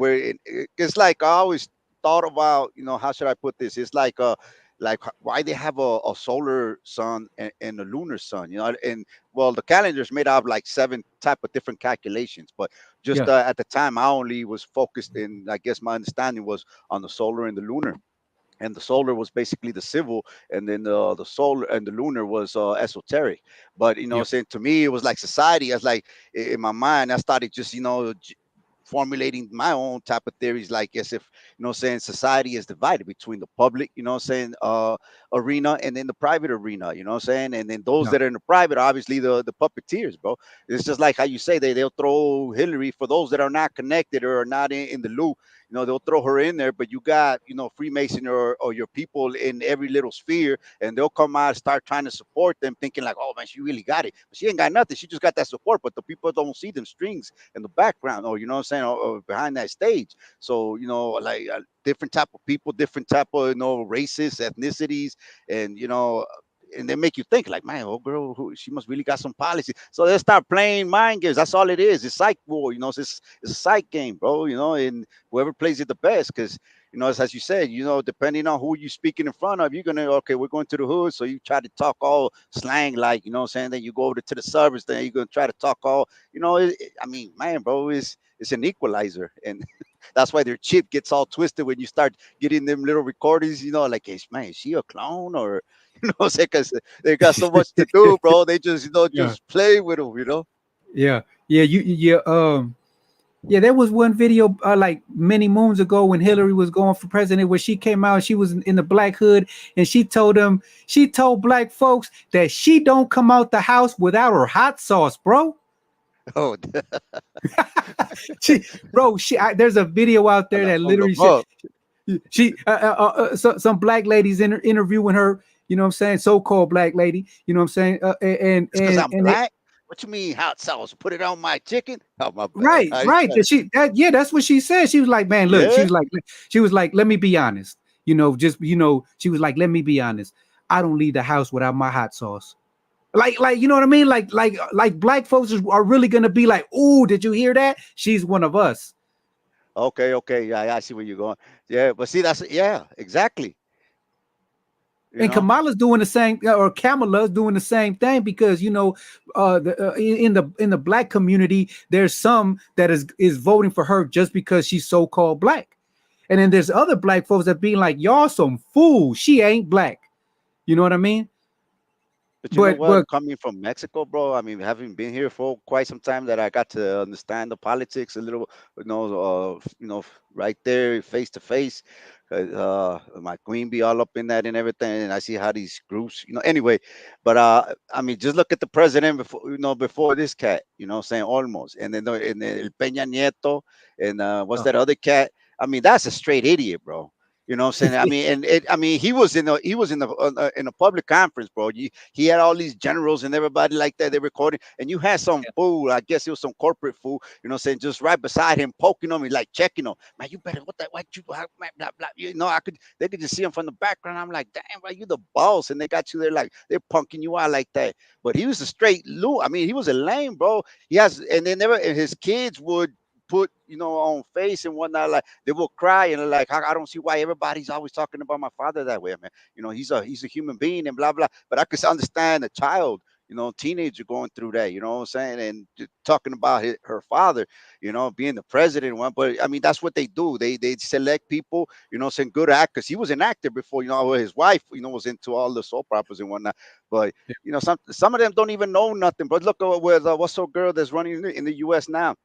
it's like I always thought about, how should I put this? It's like why they have a solar sun and a lunar sun, and well, the calendar is made out of like 7 type of different calculations, but just Yeah. at the time I only was focused in, I guess my understanding was on the solar and the lunar. And the solar was basically the civil, and then the solar and the lunar was esoteric. But Yeah. saying to me, it was like society. I was like, in my mind, I started just formulating my own type of theories, like as if saying society is divided between the public, arena, and then the private arena, saying. And then those Yeah. that are in the private, obviously the puppeteers, bro. It's just like how you say they'll throw Hillary for those that are not connected or are not in the loop. you know, they'll throw her in there, but you got, you know, Freemason or your people in every little sphere, and they'll come out and start trying to support them, thinking like, oh man, she really got it. But she ain't got nothing. She just got that support, but the people don't see them strings in the background, or you know what I'm saying, or behind that stage. So, you know, like different type of people, different type of, you know, races, ethnicities, and you know, and they make you think like, man, oh girl, she must really got some policy. So they start playing mind games. That's all it is. It's psych war, you know. It's a psych game, bro. You know, and whoever plays it the best, because you know, as you said, you know, depending on who you speaking in front of, you're gonna, okay, we're going to the hood, so you try to talk all slang, like, you know what I'm saying. Then you go over to the suburbs, then you're gonna try to talk all, you know. I mean, man, bro, it's an equalizer, and that's why their chip gets all twisted when you start getting them little recordings, you know, like, hey, man, is she a clone or, you know, because they got so much to do, bro. They just, you know, Yeah. just play with them, you know. Yeah, yeah, yeah. There was one video like many moons ago when Hillary was going for president, where she came out. She was in the black hood, and she told black folks that she don't come out the house without her hot sauce, bro. Oh, There's a video out there la that pongo literally up. some black ladies interviewing her. You know what I'm saying? So-called black lady. You know what I'm saying? It's because I'm And they, black. What you mean hot sauce? Put it on my chicken? Oh, my bad. right, right. That's what she said. She was like, man, look, Yeah. she was like, let me be honest. You know, she was like, let me be honest. I don't leave the house without my hot sauce. Like, you know what I mean? Like black folks are really gonna be like, ooh, did you hear that? She's one of us. Okay. Yeah, I see where you're going. Yeah, but see, that's, yeah, exactly. You And know. Kamala's doing the same, or Kamala's doing the same thing, because you know, in the black community, there's some that is voting for her just because she's so-called black, and then there's other black folks that being like, y'all some fools. She ain't black. You know what I mean? But you know what? But Coming from Mexico, bro. I mean, having been here for quite some time, that I got to understand the politics a little. You know, right there, face to face. My queen be all up in that and everything, and I see how these groups, you know. Anyway, but I mean, just look at the president before, you know, before this cat, you know, saying almost, and then El Peña Nieto, and what's that other cat? I mean, that's a straight idiot, bro. You know what I'm saying? I mean, I mean, in a public conference, bro. He had all these generals and everybody like that. They recording, and you had some fool. I guess it was some corporate fool. You know what I'm saying? Just right beside him, poking him and like checking him. Man, you better what that? What you? Blah, blah, blah. You know, they could just see him from the background. I'm like, damn, bro, you the boss, and they got you there like they're punking you out like that. But he was a straight loot. I mean, he was a lame, bro. He has, and and his kids would put, you know, on face and whatnot, like they will cry and they're like, I don't see why everybody's always talking about my father that way, man. You know, he's a human being and blah blah. But I could understand a child, you know, teenager going through that, you know what I'm saying, and talking about her father, you know, being the president one. But I mean, that's what they do. They select people, you know, saying good actors. He was an actor before, you know, his wife, you know, was into all the soap operas and whatnot. But you know, some of them don't even know nothing. But look at with what's the girl that's running in the U.S. now.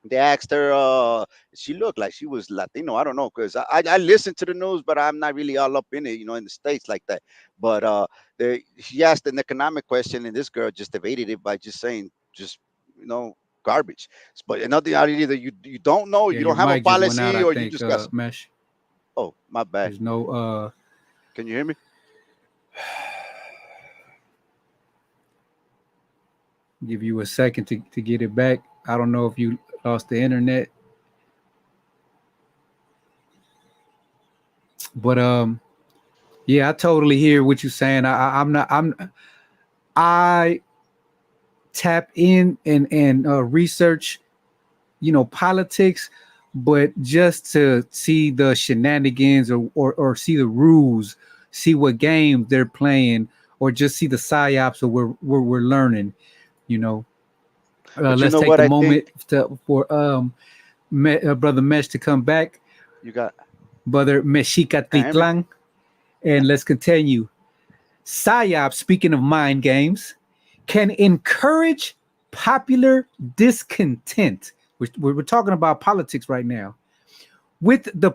They asked her, she looked like she was Latino. I don't know, because I listen to the news, but I'm not really all up in it, you know, in the States like that. But she asked an economic question, and this girl just evaded it by just saying, just, you know, garbage. But another either you don't know, yeah, you your don't have a mic just went out, policy, I or you think, just got. Mesh. Oh, my bad. There's no Can you hear me? give you a second to get it back. I don't know if you lost the internet. But yeah, I totally hear what you're saying. I tap in and research, you know, politics, but just to see the shenanigans or see the rules, see what games they're playing, or just see the psyops that we're learning, you know. But you Let's know take what the I moment think for brother Mesh to come back, you got. brother Can you hear me? MeChicaTitlan, and let's continue. PSYOPs, speaking of mind games, can encourage popular discontent. We're talking about politics right now. With the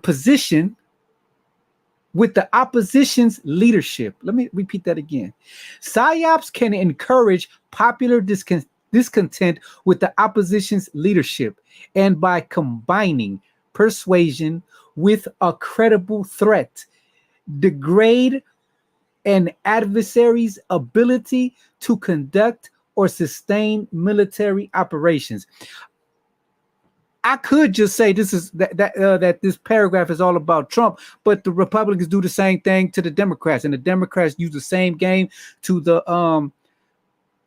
opposition's leadership. Let me repeat that again. PSYOPs can encourage popular discontent with the opposition's leadership, and by combining persuasion with a credible threat, degrade an adversary's ability to conduct or sustain military operations. I could just say this is that this paragraph is all about Trump, but the Republicans do the same thing to the Democrats, and the Democrats use the same game to the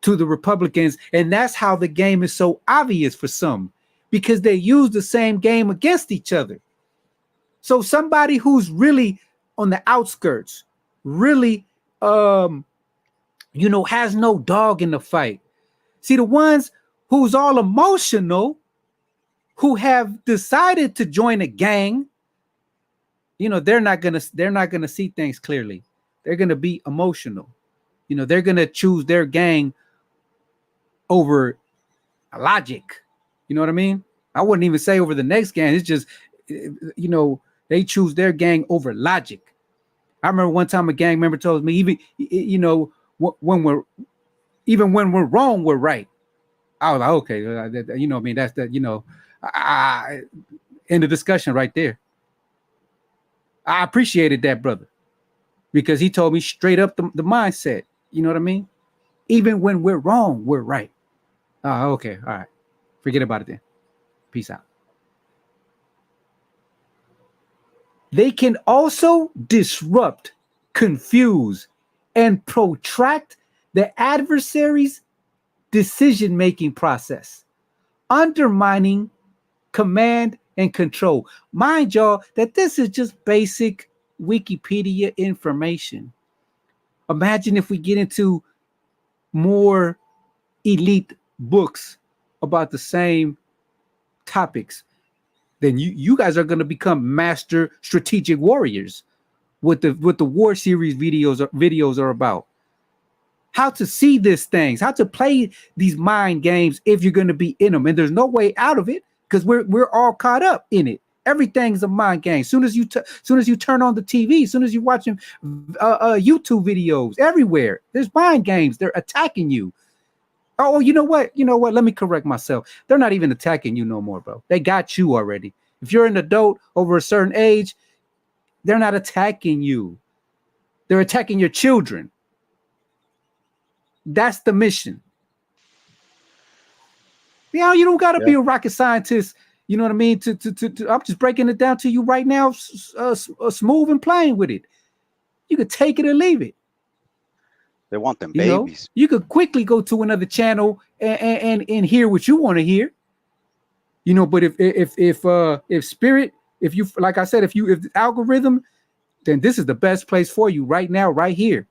Republicans, and that's how the game is so obvious for some, because they use the same game against each other. So somebody who's really on the outskirts, really has no dog in the fight. See, the ones who's all emotional, who have decided to join a gang, they're not gonna see things clearly. They're gonna be emotional. They're gonna choose their gang over logic. You know what I mean? I wouldn't even say over the next gang. It's just, they choose their gang over logic. I remember one time a gang member told me, when we're wrong, we're right. I was like, okay, that's that, end of discussion right there. I appreciated that, brother, because he told me straight up the mindset. You know what I mean? Even when we're wrong, we're right. Oh, okay. All right. Forget about it then. Peace out. They can also disrupt, confuse, and protract the adversary's decision-making process, undermining command and control. Mind y'all that this is just basic Wikipedia information. Imagine if we get into more elite books about the same topics, then you guys are going to become master strategic warriors. What the war series videos are about. How to see these things, how to play these mind games if you're going to be in them, and there's no way out of it because we're all caught up in it. Everything's a mind game. Soon as you turn on the TV, soon as you're watching YouTube videos, everywhere there's mind games. They're attacking you. Oh, you know what? Let me correct myself. They're not even attacking you no more, bro. They got you already. If you're an adult over a certain age, they're not attacking you. They're attacking your children. That's the mission. You don't got to be a rocket scientist. You know what I mean? To I'm just breaking it down to you right now, smooth and plain with it. You could take it or leave it. They want them babies. You could quickly go to another channel and hear what you want to hear. But if spirit, if you, like I said, if the algorithm, then this is the best place for you right now, right here.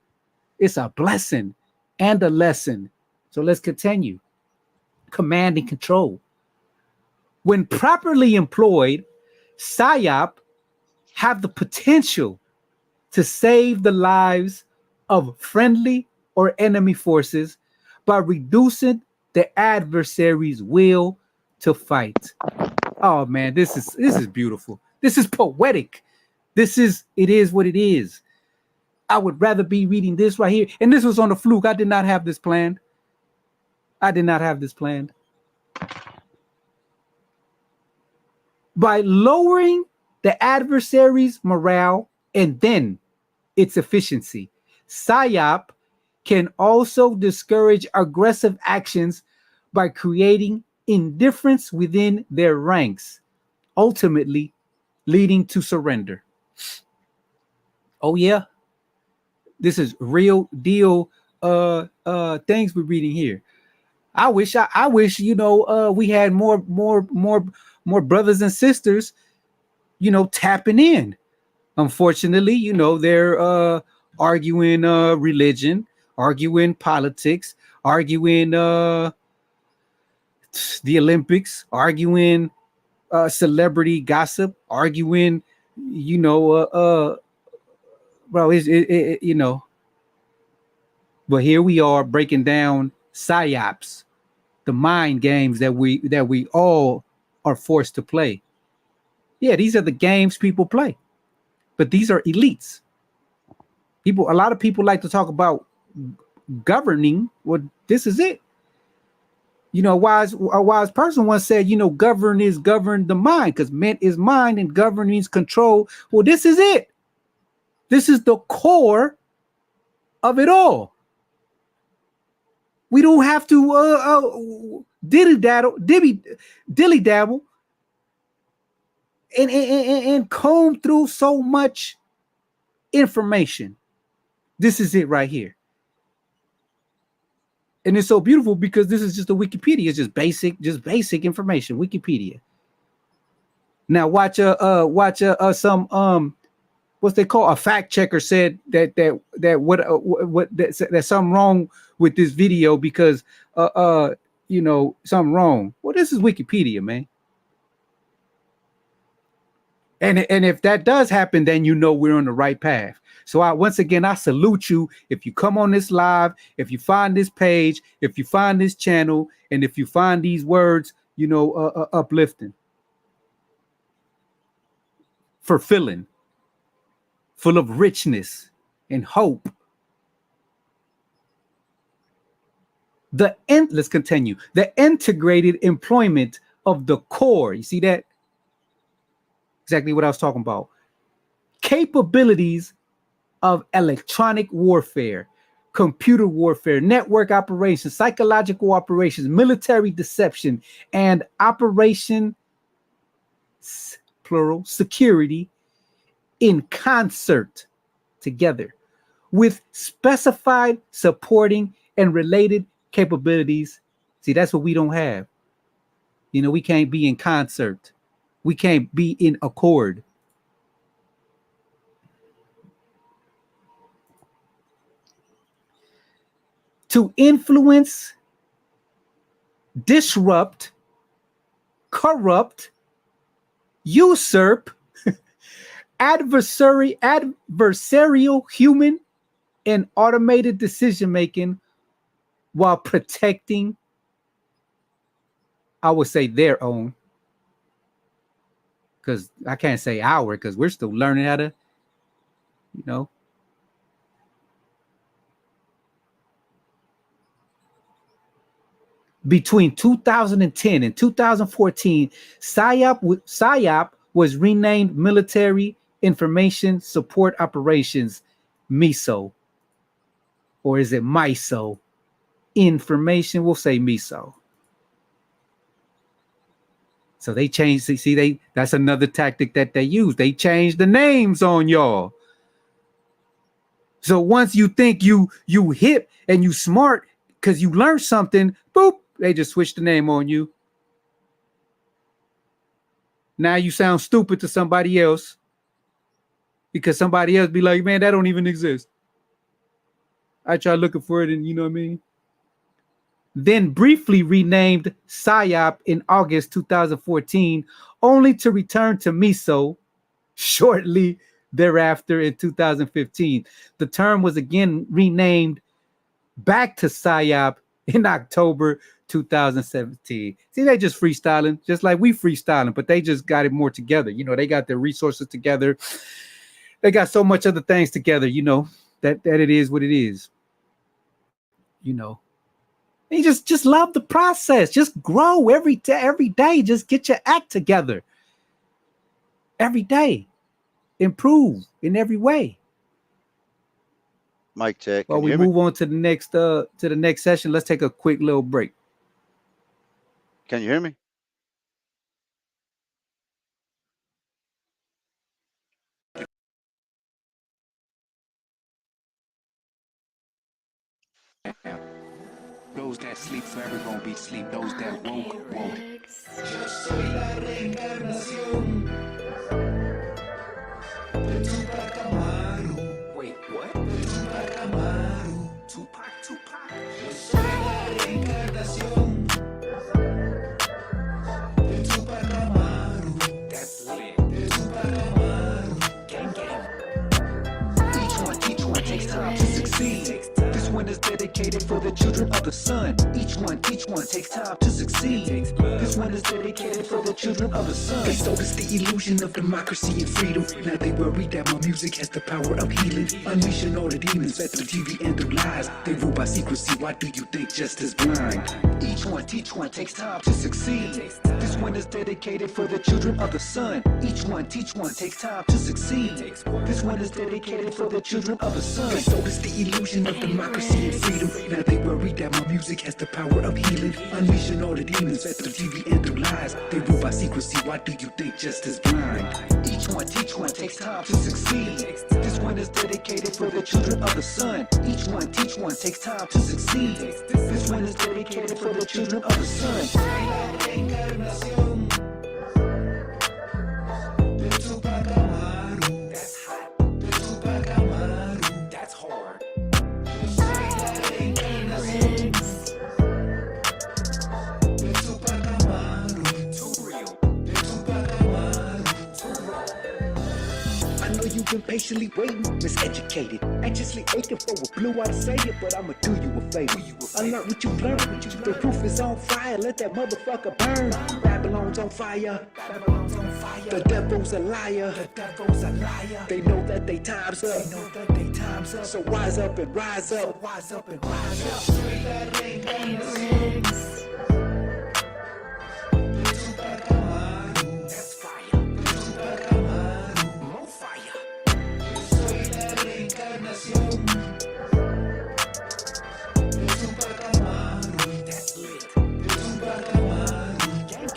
It's a blessing and a lesson. So let's continue. Command and control. When properly employed, PSYOP have the potential to save the lives of friendly or enemy forces by reducing the adversary's will to fight. Oh man, this is beautiful. This is poetic. It is what it is. I would rather be reading this right here. And this was on the fluke. I did not have this planned. By lowering the adversary's morale and then its efficiency, PSYOP can also discourage aggressive actions by creating indifference within their ranks, ultimately leading to surrender. Oh yeah, this is real deal things we're reading here. I wish we had more brothers and sisters, tapping in. Unfortunately, they're arguing religion, arguing politics, arguing the Olympics, arguing celebrity gossip, arguing, but here we are breaking down PSYOPs, the mind games that we all are forced to play. Yeah, these are the games people play, but these are elites. A lot of people like to talk about governing. Well, this is it. You know, a wise person once said, you know, govern the mind, because ment is mind and govern means control. Well, this is it. This is the core of it all. We don't have to dilly dabble and comb through so much information. This is it right here. And it's so beautiful because this is just a Wikipedia. It's just basic information. Wikipedia. Now watch some what's they call a fact checker said that that's something wrong with this video because you know, something wrong. Well, this is Wikipedia, man. And if that does happen, then you know we're on the right path. So once again, I salute you. If you come on this live, if you find this page, if you find this channel, and if you find these words, you know, uplifting, fulfilling, full of richness and hope. Let's continue. The integrated employment of the core. You see that? Exactly what I was talking about. Capabilities of electronic warfare, computer warfare, network operations, psychological operations, military deception, and operation, plural, security in concert together with specified supporting and related capabilities. See, that's what we don't have. You know, we can't be in concert. We can't be in accord. To influence, disrupt, corrupt, usurp, adversarial human and automated decision making while protecting, I would say, their own. Because I can't say our, because we're still learning how to, you know. Between 2010 and 2014, PSYOP was renamed Military Information Support Operations, MISO. Or is it MISO? Information, we'll say MISO. So they changed, see, that's another tactic that they use. They changed the names on y'all. So once you think you hip and you smart because you learned something, boop, they just switch the name on you. Now you sound stupid to somebody else because somebody else be like, man, that don't even exist. I try looking for it and you know what I mean? Then briefly renamed PSYOP in August 2014, only to return to MISO shortly thereafter in 2015. The term was again renamed back to PSYOP in October 2017. See, they just freestyling, just like we freestyling, but they just got it more together. You know, they got their resources together. They got so much other things together, you know, that it is what it is. You know, and you just love the process. Just grow every day. Just get your act together. Every day. Improve in every way. Mic check. While we move on to the next session, let's take a quick little break. Can you hear me? Those that sleep forever gonna be sleep. Those that woke. Yo soy la reencarnación de Tupac Amaru. Wait, what? De Tupac Amaru. Tupac. Yo soy la reencarnación de Tupac Amaru. That's lit. De Tupac Amaru. Gang. Each one takes time to succeed. This one is dedicated for the children of the sun. Each one each one takes time to succeed. This one is dedicated for the children of the sun. They sold us the illusion of democracy and freedom. Now they worry that my music has the power of healing. Unleashing all the demons fed through TV and through lies. They rule by secrecy, why do you think justice blind? Each one takes time to succeed. This one is dedicated for the children of the sun. Each one takes time to succeed. This one is dedicated for the children of the sun. They sold us the illusion of democracy and freedom. Now they worry that my music has the power of healing. Unleashing all the demons fed through TV and through lies. They rule by secrecy, why do you think justice blind? Each one takes time to succeed. This one is dedicated for the children of the sun. Each one takes time to succeed. This one is dedicated for the children of the sun. Reencarnación de Tupac Amaru. That's hot. De Tupac Amaru. That's hard. Yo soy la reencarnación de Tupac Amaru. Too real. De Tupac Amaru. I know you've been patiently waiting, miseducated, anxiously aching for a blue eye to say it, but I'ma do you a favor. Unlearn what you've learned. The proof is on fire. Let that motherfucker burn. Babylon's on fire. Babylon's on fire. The devil's a liar. The devil's a liar. They know that they time's up. They know that they time's up. So wise up and rise up. Wise up and rise up. Soy la reencarnación de Tupac Amaru. That's fire. De Tupac Amaru. More fire. Soy la reencarnación de Tupac Amaru. That's lit. De Tupac Amaru. Gang.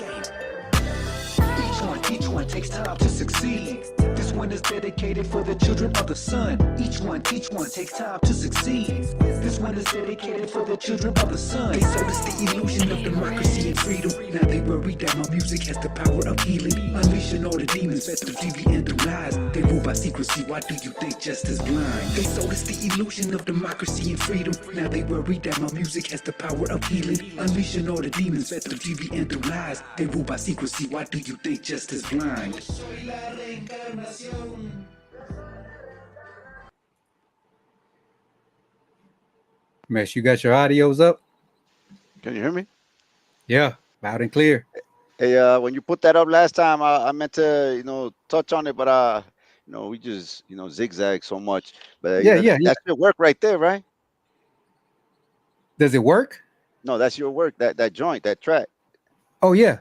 Each one takes time to succeed. This one is dedicated for the children of the sun. Each one takes time to succeed. This one is dedicated for the children of the sun. They sold us the illusion of democracy and freedom. Now they worry that my music has the power of healing. Unleashing all the demons fed through TV and through lies. They rule by secrecy, why do you think justice blind? They sold us the illusion of democracy and freedom. Now they worry that my music has the power of healing. Unleashing all the demons fed through TV and through lies. They rule by secrecy, why do you think justice blind? Soy la reencarnación. Mesh, you got your audios up? Can you hear me? Yeah, loud and clear. Hey, when you put that up last time, I meant to, touch on it, but we just, zigzag so much. But Yeah. That's your work right there, right? Does it work? No, that's your work. That joint, that track. Oh yeah.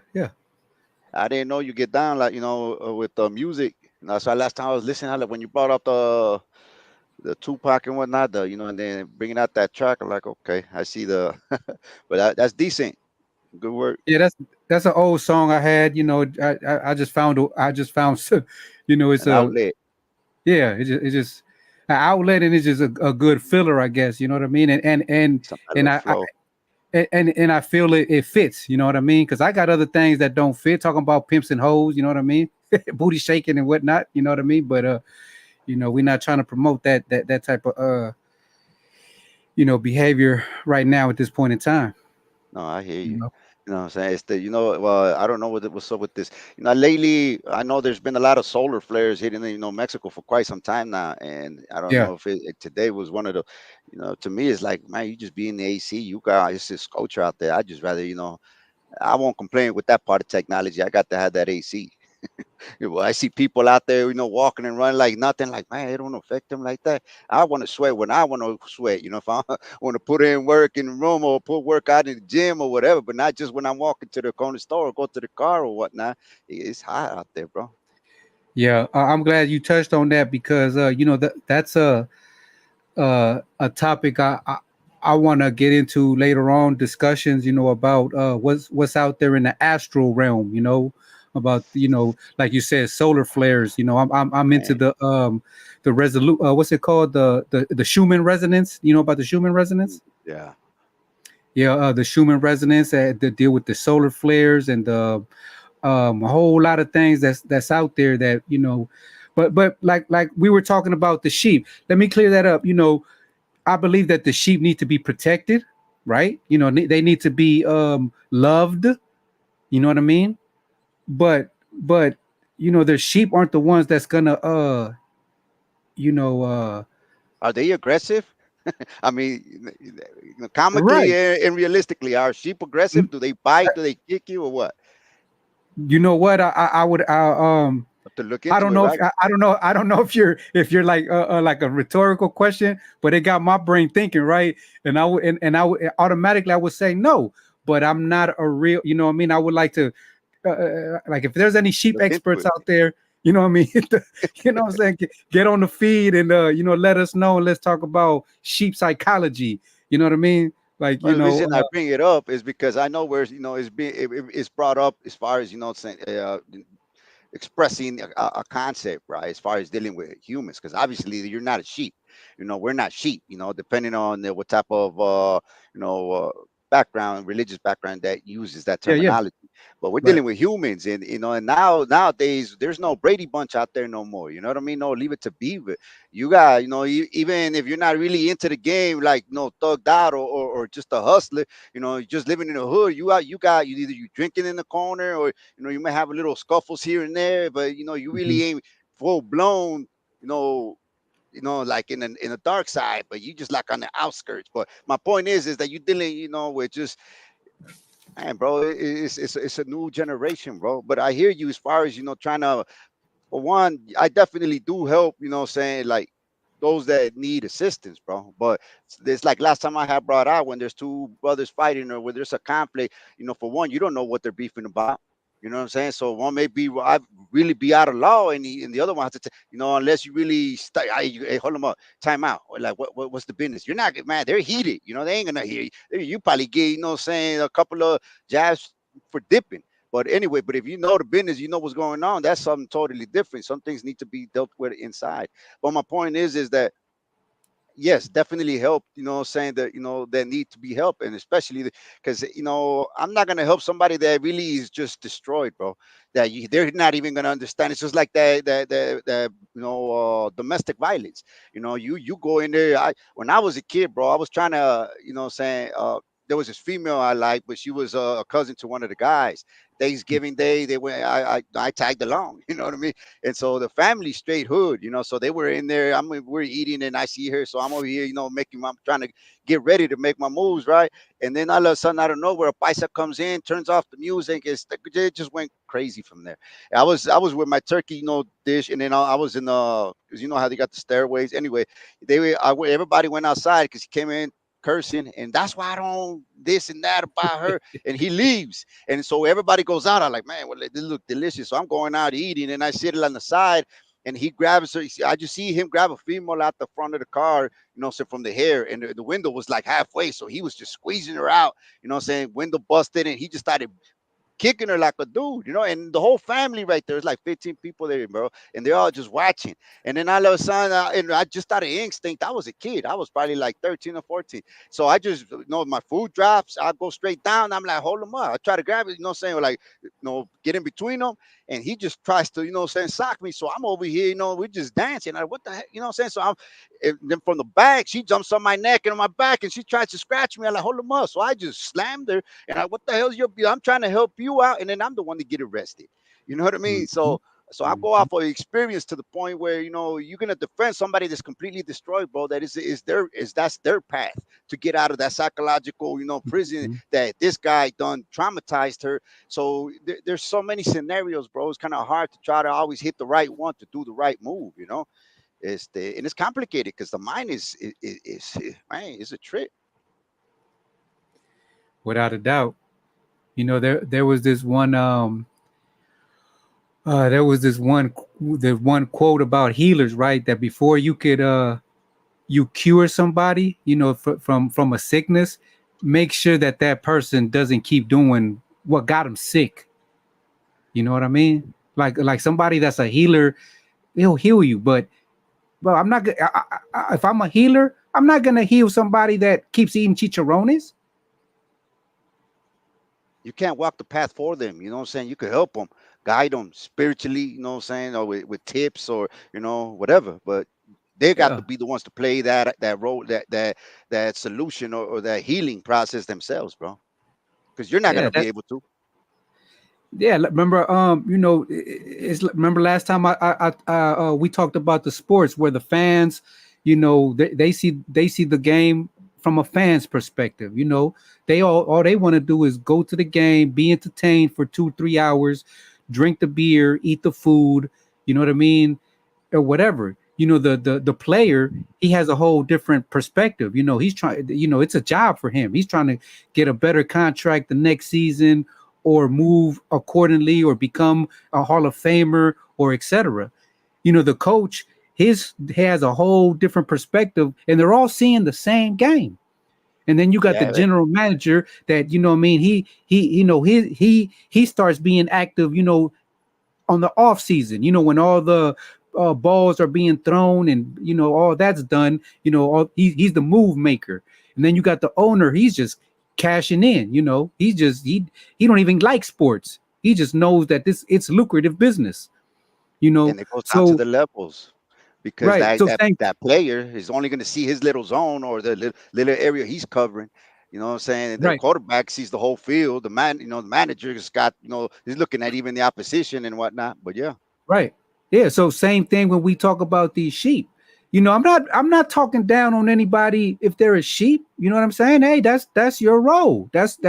I didn't know you get down like with the music. So last time I was listening, when you brought up the Tupac and whatnot, and then bringing out that track, I'm like, okay, I see the, but that's decent. Good work. Yeah, that's an old song I had. I just found it's An outlet. Yeah, it's just an outlet, and it's just a good filler, I guess. You know what I mean? And I feel it fits. You know what I mean? Because I got other things that don't fit. Talking about pimps and hoes. You know what I mean? Booty shaking and whatnot. You know what I mean? But we're not trying to promote that type of behavior right now at this point in time. No, I hear you. You know? You know what I'm saying? Well, I don't know what's up with this. Lately, I know there's been a lot of solar flares hitting, Mexico for quite some time now. And I don't know if today was one of the, to me, it's like, man, you just be in the AC. You got, it's this culture out there. I just rather, I won't complain with that part of technology. I got to have that AC. Well, I see people out there, walking and running like nothing. Like, man, it don't affect them like that. I want to sweat when I want to sweat. If I want to put in work in the room or put work out in the gym or whatever, but not just when I'm walking to the corner store or go to the car or whatnot. It's hot out there, bro. Yeah, I'm glad you touched on that because that's a topic I want to get into later on. Discussions, about what's out there in the astral realm. About like you said, solar flares. I'm into the resolute. What's it called? The Schumann resonance. About the Schumann resonance? Yeah. The Schumann resonance that deal with the solar flares and a whole lot of things that's out there that but like we were talking about the sheep. Let me clear that up. I believe that the sheep need to be protected, right? They need to be loved. You know what I mean? But the sheep aren't the ones that's gonna Are they aggressive? I mean, comically Right. and realistically, are sheep aggressive? Do they bite? Do they kick you or what? You know what? I would Have to look I into don't it, know if right? I don't know if you're like a rhetorical question, but it got my brain thinking, right? And I would automatically I would say no, but I'm not a real, you know what I mean? I would like to like if there's any sheep Look into experts it. out there, you know what I mean? You know what I'm saying? Get on the feed and you know, let us know and let's talk about sheep psychology. You know what I mean? Like, Well, you the know, reason I bring it up is because I know where it's being it's brought up as far as saying expressing a concept, right? As far as dealing with humans, because obviously you're not a sheep. We're not sheep. Depending on what type of background, religious background that uses that yeah, yeah, terminology. But we're right. dealing with humans, and and nowadays there's no Brady Bunch out there no more. You know what I mean? No, leave it to Beaver. You got, even if you're not really into the game, like thugged out or just a hustler, just living in the hood, you either you drinking in the corner or you may have a little scuffles here and there, but you Mhm. really ain't full blown, you know, like in a dark side, but you just like on the outskirts. But my point is that you dealing, with just man, bro, it's a new generation, bro. But I hear you as far as trying to for one, I definitely do help, saying like those that need assistance, bro. But it's like last time I had brought out when there's two brothers fighting or where there's a conflict, for one, you don't know what they're beefing about. You know what I'm saying? So one may be I really be out of law, and the other one has to, unless you really hey, hold them up, time out, or like what's the business? You're not man. They're heated. They ain't gonna hear you. You probably get, saying a couple of jabs for dipping. But anyway, but if you know the business, you know what's going on. That's something totally different. Some things need to be dealt with inside. But my point is that yes, definitely help. Saying that that need to be helped, and especially because I'm not gonna help somebody that really is just destroyed, bro. That they're not even gonna understand. It's just like that domestic violence. You go in there. When I was a kid, bro, I was trying to saying there was this female I liked, but she was a cousin to one of the guys. Thanksgiving Day, they went. I tagged along. You know what I mean? And so the family straight hood, so they were in there. We're eating, and I see her, so I'm over here, I'm trying to get ready to make my moves, right? And then all of a sudden, out of nowhere, a paisa comes in, turns off the music. It just went crazy from there. I was with my turkey, dish, and then I was in because you know how they got the stairways. Anyway, everybody went outside because he came in cursing, and that's why I don't this and that about her. And he leaves. And so everybody goes out. I'm like, man, well, this look delicious. So I'm going out eating, and I sit it on the side, and he grabs her. I just see him grab a female out the front of the car, so from the hair, and the window was like halfway, so he was just squeezing her out. Saying window busted, and he just started kicking her like a dude, and the whole family right there. There's like 15 people there, bro, and they're all just watching. And then all of a sudden, and I just out of instinct, I was a kid. I was probably like 13 or 14. So I just, my food drops. I go straight down. I'm like, hold him up. I try to grab it, saying, like, get in between them. And he just tries to, saying, sock me. So I'm over here, we're just dancing. Like, what the heck, saying? So and then from the back, she jumps on my neck and on my back, and she tries to scratch me. I'm like, hold him up. So I just slammed her. And what the hell is I'm trying to help you out, and then I'm the one to get arrested. You know what I mean? Mhm. So I go Mhm. off of experience to the point where you're gonna defend somebody that's completely destroyed, bro. That that's their path to get out of that psychological prison Mhm. that this guy done traumatized her. So there's so many scenarios, bro. It's kind of hard to try to always hit the right one to do the right move. And it's complicated because the mind man, it's a trip. Without a doubt. There was this one the one quote about healers, right? That before you could you cure somebody, from a sickness, make sure that that person doesn't keep doing what got them sick. You know what I mean? Like somebody that's a healer, he'll heal you, but I'm not gonna. If I'm a healer, I'm not gonna heal somebody that keeps eating chicharrones. You can't walk the path for them. You know what I'm saying? You could help them, guide them spiritually, what I'm saying, or with tips or, whatever. But they got Yeah, to be the ones to play that role, that solution or that healing process themselves, bro. Because you're not yeah, gonna be able to. yeah. Remember, it's remember last time we talked about the sports where the fans, you know, they see the game from a fan's perspective. You know, they all they want to do is go to the game, be entertained for 2-3 hours, drink the beer, eat the food, you know what I mean, or whatever. You know, the player, he has a whole different perspective. You know, he's trying, you know, it's a job for him. He's trying to get a better contract the next season, or move accordingly, or become a Hall of Famer, or etc. You know, the coach, his has a whole different perspective, and they're all seeing the same game. And then you got the Yeah, general manager that, you know what I mean, he you know, he starts being active, you know, on the off season, you know, when all the balls are being thrown, and you know all that's done, you know, he's the move maker. And then you got the owner, he's just cashing in, you know, he don't even like sports. He just knows that it's lucrative business, you know. and it goes down to So the levels, because right, that so that thank that player is only going to see his little zone or the little area he's covering. You know what I'm saying? And the right. quarterback sees the whole field. The man, you know, the manager's got, you know, he's looking at even the opposition and whatnot. But yeah, Right. Yeah. So same thing when we talk about these sheep. You know, I'm not talking down on anybody if they're a sheep. You know what I'm saying? Hey, that's your role. That's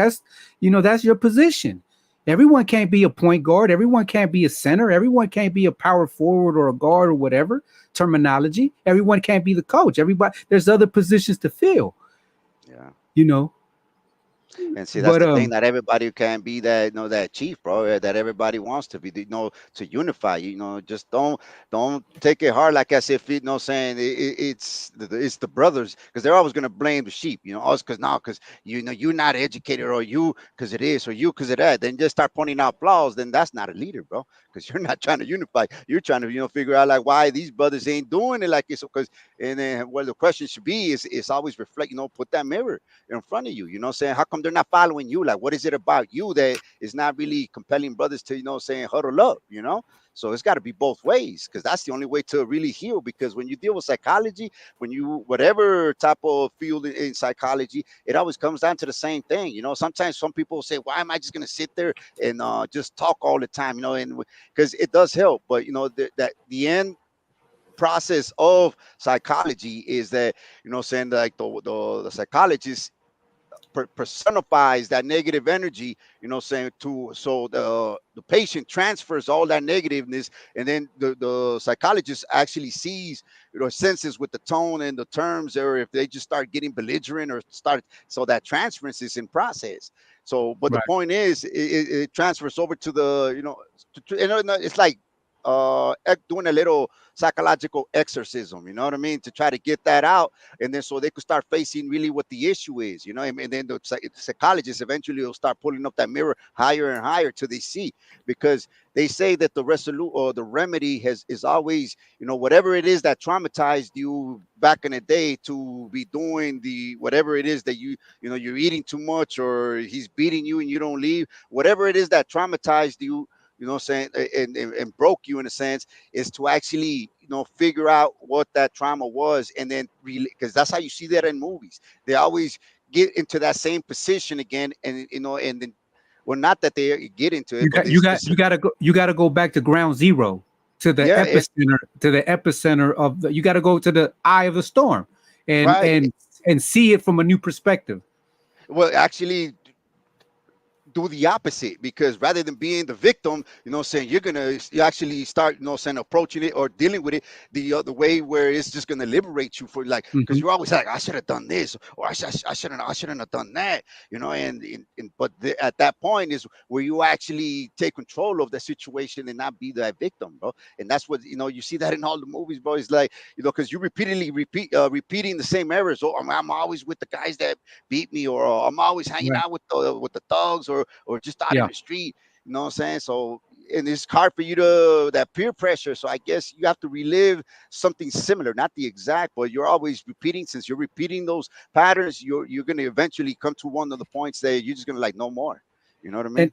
you know, that's your position. Everyone can't be a point guard. Everyone can't be a center. Everyone can't be a power forward or a guard or whatever terminology. Everyone can't be the coach. Everybody, there's other positions to fill, yeah. you know. And see, that's But the thing, that everybody can be that, you know, that chief, bro. That everybody wants to be, you know, to unify. You know, just don't take it hard, like as if, you know, saying it's the brothers, because they're always gonna blame the sheep. You know, us because now, because you know you're not educated, or you because it is, or you because of that. Then just start pointing out flaws. Then that's not a leader, bro. Because you're not trying to unify. You're trying to, you know, figure out like why these brothers ain't doing it like this. Because, and then what the question should be is always reflect. You know, put that mirror in front of you. You know, saying how come they're not following you? Like, what is it about you that is not really compelling brothers to, you know, saying huddle up? You know, so it's got to be both ways, because that's the only way to really heal. Because when you deal with psychology, when you whatever type of field in psychology, it always comes down to the same thing. You know, sometimes some people say, why am I just gonna sit there and just talk all the time? You know, and because it does help, but you know that the end process of psychology is that, you know, saying like the psychologist personifies that negative energy, you know, saying to, so the patient transfers all that negativeness, and then the psychologist actually sees, you know, senses with the tone and the terms, or if they just start getting belligerent or start, so that transference is in process. So but the right. point is, it transfers over to the, you know, you know, it's like doing a little psychological exorcism, you know what I mean, to try to get that out, and then so they could start facing really what the issue is, you know. And then the psychologist eventually will start pulling up that mirror higher and higher till they see, because they say that the resolute or the remedy is always, you know, whatever it is that traumatized you back in the day to be doing the whatever it is that you know, you're eating too much, or he's beating you and you don't leave, whatever it is that traumatized you, you know, saying, and broke you in a sense, is to actually, you know, figure out what that trauma was, and then really, because that's how you see that in movies. They always get into that same position again, and you know, and then, well, not that they get into it, You but got they, you got you got to go back to ground zero, to the yeah, epicenter of the, you got to go to the eye of the storm, and right. and see it from a new perspective. Well, actually, do the opposite, because rather than being the victim, you know, saying you actually start, you know, saying approaching it or dealing with it the other way, where it's just gonna liberate you for, like, because Mhm. you're always like, I should have done this, or I shouldn't have done that, you know. And but at that point is where you actually take control of the situation and not be that victim, bro. And that's what, you know, you see that in all the movies, bro. It's like, you know, because you repeatedly repeating the same errors. Oh, I'm always with the guys that beat me, or I'm always hanging Right. out with the thugs, or just out in Yeah. the street. You know what I'm saying? So, and it's hard for you to, that peer pressure. So I guess you have to relive something similar, not the exact, but you're always repeating. Since you're repeating those patterns, you're gonna eventually come to one of the points that you're just gonna like no more. You know what I and mean?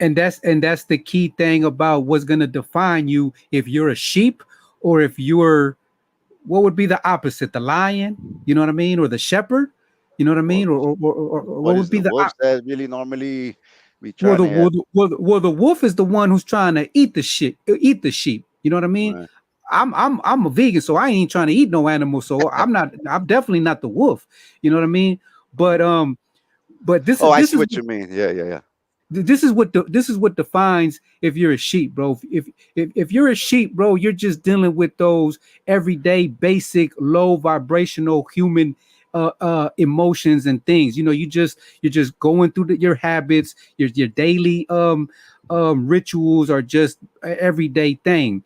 and that's the key thing about what's going to define you, if you're a sheep, or if you're, what would be the opposite, the lion, you know what I mean, or the shepherd, you know what I What mean, or what what would is be the the wolves that really normally be well, trying to the wolf is the one who's trying to eat the sheep, you know what I mean. uh, I'm a vegan, so I ain't trying to eat no animal. So I'm definitely not the wolf. You know what I mean? But Oh, I this see is what you mean. Yeah. this is what defines if you're a sheep, bro. If you're a sheep, bro, you're just dealing with those everyday basic low vibrational human emotions and things. You know, you're just going through your habits, your daily rituals are just a everyday thing.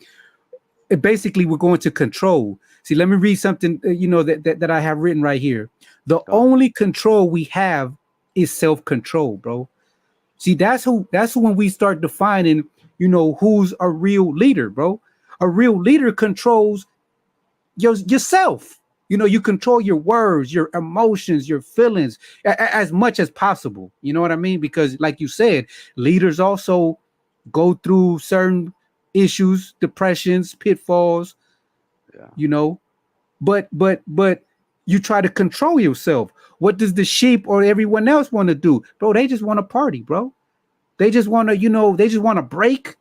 Basically, we're going to control. See, let me read something that I have written right here. The Go ahead. only control we have is self-control, bro. See, that's when we start defining, who's a real leader, bro. A real leader controls yourself. You control your words, your emotions, your feelings as much as possible. You know what I mean? Because like you said, leaders also go through certain issues, depressions, pitfalls, Yeah. but you try to control yourself. What does the sheep or everyone else want to do? Bro, they just want to party, bro. They just want to, break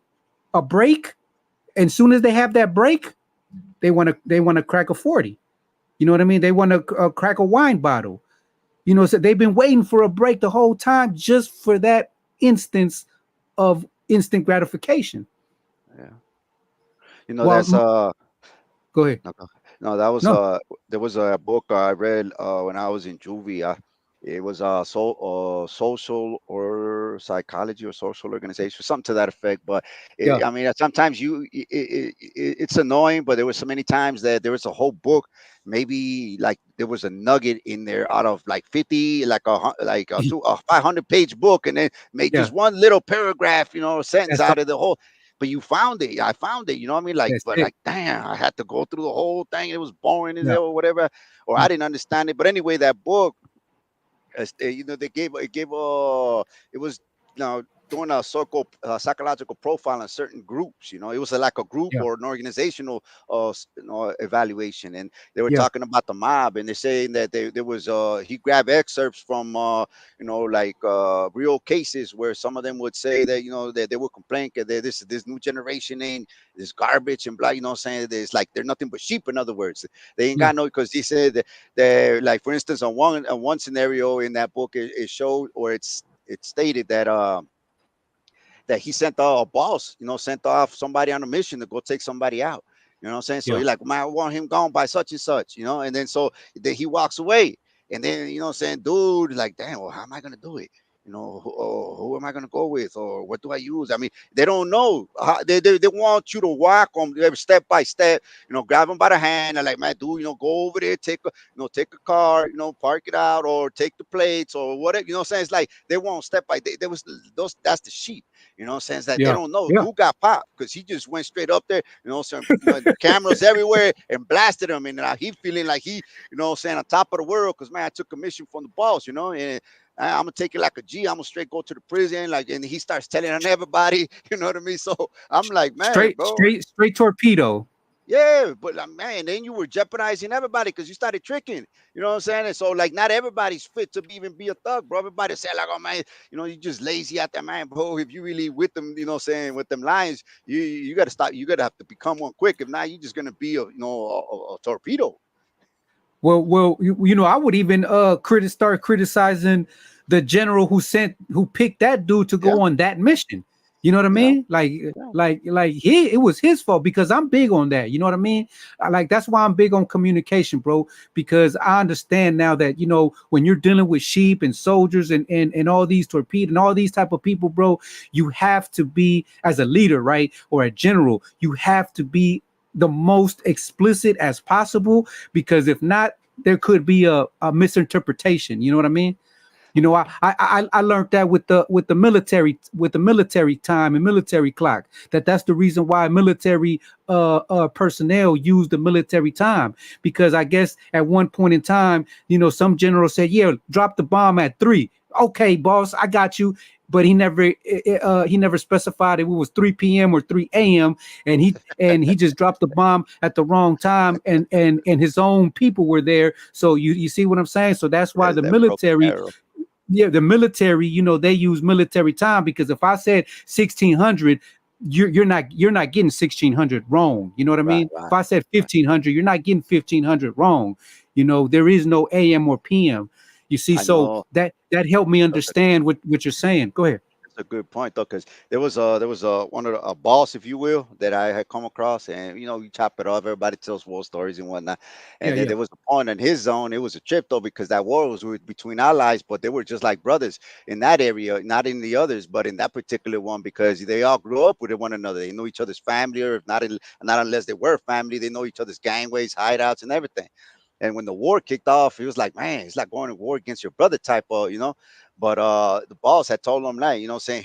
a break. And soon as they have that break, they want to crack a 40. You know what I mean? They want to crack a wine bottle. So they've been waiting for a break the whole time just for that instance of instant gratification. Yeah. You know, Well, that's go ahead. no, no, that was No, there was a book I read when I was in juvie. It was social or psychology or social organization, something to that effect. But yeah, I mean, sometimes it's annoying, but there was so many times that there was a whole book, maybe like there was a nugget in there out of like 50, like a 500-page book, and then make yeah. just one little paragraph, sentence That's all. out of the whole. But you found it. I found it. You know what I mean? Like, That's but it. like, damn, I had to go through the whole thing. It was boring as Yeah, hell or whatever, or I didn't understand it. But anyway, that book, they gave it was doing a psychological profile on certain groups. It was like a group yeah, or an organizational evaluation, and they were yeah, talking about the mob, and they're saying that there was he grabbed excerpts from like real cases where some of them would say that that they would complain that this new generation ain't this garbage and blah, saying that it's like they're nothing but sheep. In other words, they ain't yeah, got no, because he said that, like, for instance, on one scenario in that book, it showed, or it stated that he sent a boss, sent off somebody on a mission to go take somebody out. You know what I'm saying? So yeah, you're like, man, I want him gone by such and such, and then so then he walks away. And then, what I'm saying, dude, like, damn, well, how am I gonna do it? Who am I gonna go with, or what do I use? I mean, they don't know. They want you to walk on step by step, grab them by the hand and like, man, dude, go over there, take a car, park it out, or take the plates or whatever. What I'm saying? It's like they want step by there was those that's the sheep. Saying that they yeah, don't know. yeah. Dude got popped because he just went straight up there, so the cameras everywhere and blasted him, and he feeling like he, saying on top of the world, because man, I took a mission from the boss, and I'm gonna take it like a G. I'm gonna straight go to the prison, like, and he starts telling on everybody, you know what I mean? So I'm like, man, Straight, bro, straight torpedo. yeah, but man, then you were jeopardizing everybody because you started tricking. You know what I'm saying? And so, like, not everybody's fit to even be a thug, bro. Everybody say like, oh man, you just lazy out there, man, bro. If you really with them, saying with them lines, you got to stop. You got to have to become one quick. If not, you're just gonna be a torpedo. Well, I would even start criticizing the general who picked that dude to Yeah, go on that mission. You know what I yeah, mean? Like, yeah. it was his fault, because I'm big on that. You know what I mean? Like, that's why I'm big on communication, bro. Because I understand now that when you're dealing with sheep and soldiers and all these torpedoes and all these type of people, bro, you have to be, as a leader, right, or a general, you have to be the most explicit as possible, because if not, there could be a misinterpretation. You know what I mean? I learned that with the military time and military clock, that's the reason why military personnel use the military time, because I guess at one point in time, some general said, yeah, drop the bomb at 3. Okay, boss, I got you. But he never specified if it was 3 p.m. or 3 a.m. and he just dropped the bomb at the wrong time, and his own people were there. So you see what I'm saying? So that's why There's the that broken military, arrow. yeah, the military, they use military time, because if I said 1600, you're not getting 1600 wrong. You know what I Right, mean? right. If I said 1500, you're not getting 1500 wrong. You know, there is no AM or PM. You see, I so know. that helped me understand what you're saying. Go ahead. That's a good point though, because there was one of a boss, if you will, that I had come across, and you chop it off. Everybody tells war stories and whatnot, Yeah, and then yeah, there was a point in his zone. It was a trip though, because that war was between allies, but they were just like brothers in that area, not in the others, but in that particular one, because they all grew up with one another. They know each other's family, or if not, not unless they were family, they know each other's gangways, hideouts, and everything. And when the war kicked off, it was like, man, it's like going to war against your brother type of. But the boss had told him that, saying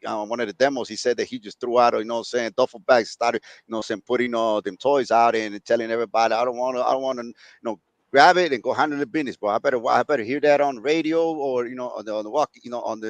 one of the demos, he said that he just threw out, saying duffel bags, started, saying putting them toys out and telling everybody, I don't want to, grab it and go handle the business, bro. I better hear that on the radio, or on the walk, on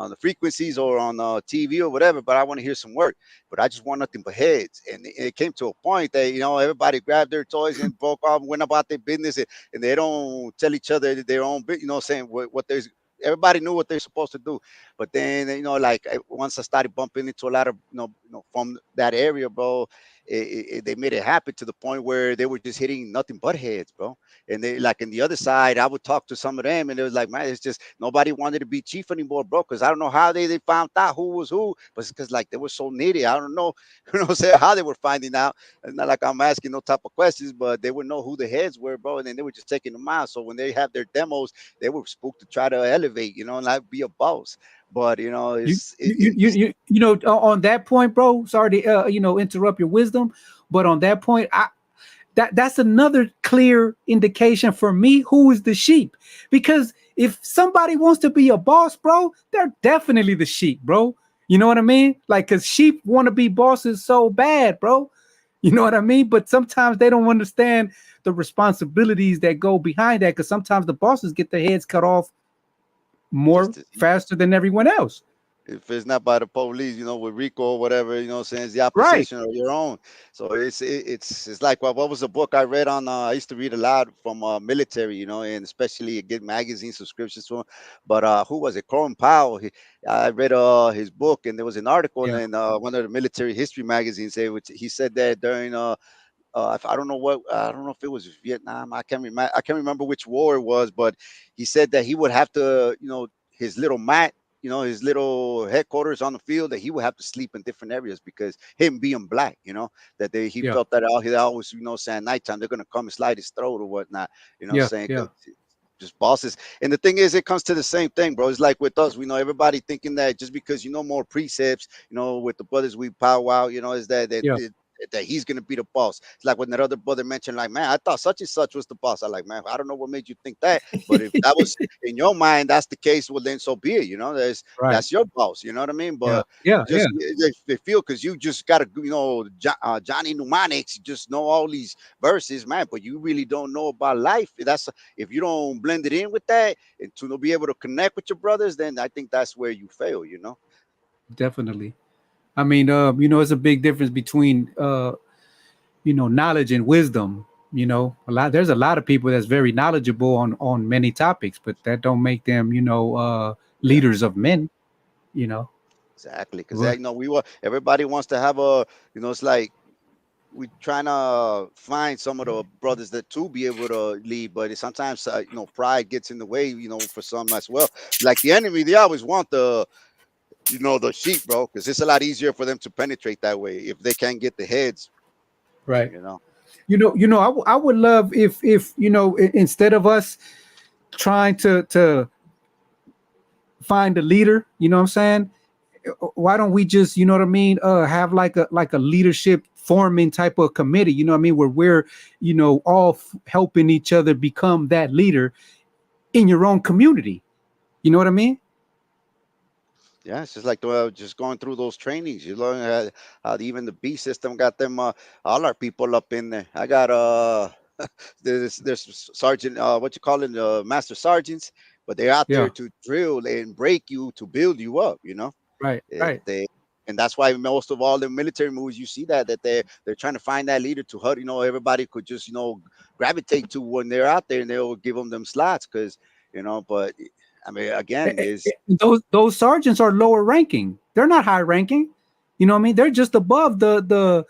the frequencies, or on TV or whatever. But I want to hear some work. But I just want nothing but heads. And it came to a point that everybody grabbed their toys and broke off, went about their business, and they don't tell each other their own bit, saying what there's. Everybody knew what they're supposed to do, but then like once I started bumping into a lot of from that area, bro, they made it happen to the point where they were just hitting nothing but heads, bro. And they, like, in the other side, I would talk to some of them, and it was like, man, it's just nobody wanted to be chief anymore, bro, because I don't know how they found out who was who, but it's because, like, they were so needy. I don't know, say how they were finding out. It's not like I'm asking no type of questions, but they would know who the heads were, bro, and then they were just taking them out. So when they have their demos, they were spooked to try to elevate, and like be a boss. But you it's you you you, you you know on that point, bro. Sorry to interrupt your wisdom, but on that point, that's another clear indication for me who is the sheep. Because if somebody wants to be a boss, bro, they're definitely the sheep, bro. You know what I mean? Like, because sheep want to be bosses so bad, bro. You know what I mean? But sometimes they don't understand the responsibilities that go behind that, because sometimes the bosses get their heads cut off more just faster than everyone else. if it's not by the police, with Rico or whatever, saying it's the Right. opposition or your own. So it's like what was the book I read on? I used to read a lot from military, and especially get magazine subscriptions to him. But who was it? Colin Powell. I read his book, and there was an article Yeah. in one of the military history magazines, which he said that during I don't know what, I don't know if it was Vietnam. I can't remember which war it was, but he said that he would have to, his little mat, his little headquarters on the field, that he would have to sleep in different areas, because him being black, that he Yeah. felt that he always, saying nighttime they're gonna come and slide his throat or whatnot, Yeah. saying Yeah. just bosses. And the thing is, it comes to the same thing, bro. It's like with us, we know everybody thinking that just because more precepts, with the brothers we powwow, is Yeah. that he's gonna be the boss. It's like when that other brother mentioned, like, man, I thought such and such was the boss. I like, man, I don't know what made you think that, but if that was in your mind, that's the case. Well, then so be it. Right. That's your boss. You know what I mean? Yeah. But Yeah. Yeah. just they feel because you just got to, Johnny Mnemonics, you just know all these verses, man, but you really don't know about life. If you don't blend it in with that and to be able to connect with your brothers, then I think that's where you fail. Definitely. I mean, it's a big difference between knowledge and wisdom. There's a lot of people that's very knowledgeable on many topics, but that don't make them, Yeah. leaders of men, you know. Exactly, because Well, everybody wants to have it's like we trying to find some of the brothers that to be able to lead, but sometimes pride gets in the way, for some as well. Like the enemy, they always want the sheep, bro, because it's a lot easier for them to penetrate that way if they can't get the heads, right. you know. I would love if instead of us trying to find a leader, you know what I'm saying? Why don't we just, you know what I mean, have like a leadership forming type of committee, you know what I mean, where we're, all helping each other become that leader in your own community. You know what I mean? Yeah, it's just like just going through those trainings. You learn how even the B system got them all our people up in there. I got there's sergeant what you call it, master sergeants, but they're out there Yeah. to drill and break you to build you up. Right. If Right. they And that's why most of all the military movies you see that they're trying to find that leader to hurt. Everybody could just gravitate to when they're out there, and they'll give them slots because but I mean, again, is Those sergeants are lower ranking. They're not high ranking. You know what I mean? They're just above the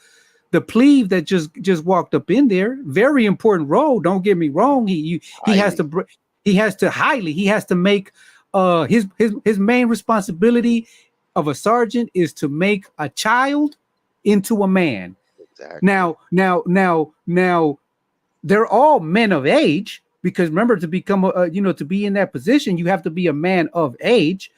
plebe that just walked up in there. Very important role. Don't get me wrong. He has Highly. to he has to make his main responsibility of a sergeant is to make a child into a man. Exactly. Now, they're all men of age, because remember, to become to be in that position, you have to be a man of age.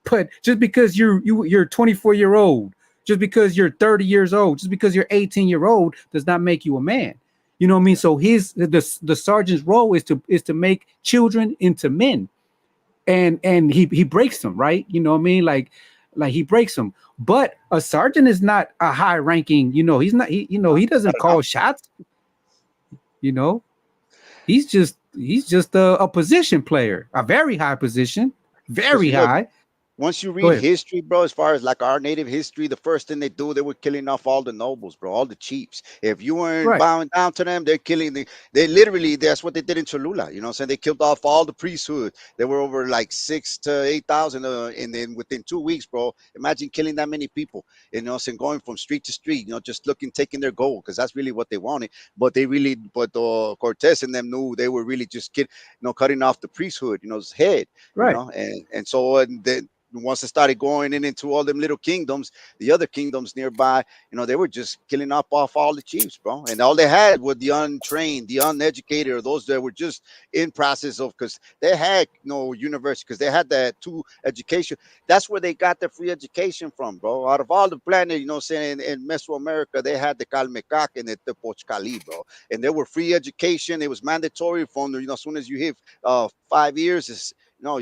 But just because you're 24-year-old, just because you're 30 years old, just because you're 18-year-old, does not make you a man. You know what I mean? So the sergeant's role is to make children into men, and he breaks them, right? You know what I mean? Like he breaks them. But a sergeant is not a high ranking. He's not. He doesn't call shots. You know, he's just a position player, a very high position, Because very you look, high. once you Go read ahead. history, bro, as far as like our native history, the first thing they were killing off all the nobles, bro, all the chiefs. If you weren't Right. bowing down to them, they're killing they literally, that's what they did in Cholula. You know what I'm saying? They killed off all the priesthood. There were over like 6 to 8,000, and then within 2 weeks, bro, imagine killing that many people. You know what I'm saying? Going from street to street, just looking, taking their gold, because that's really what they wanted. But Cortez and them knew they were really just cutting off the priesthood, his head, Right. and so and then once it started going into all them little kingdoms, the other kingdoms nearby, they were just killing off all the chiefs, bro. And all they had were the untrained, the uneducated, or those that were just in process of, because they had no university, because they had that two education. That's where they got their free education from, bro. Out of all the planet, saying in Mesoamerica, they had the Calmecac and the Tepochcali, bro. And they were free education. It was mandatory from, as soon as you hit 5 years,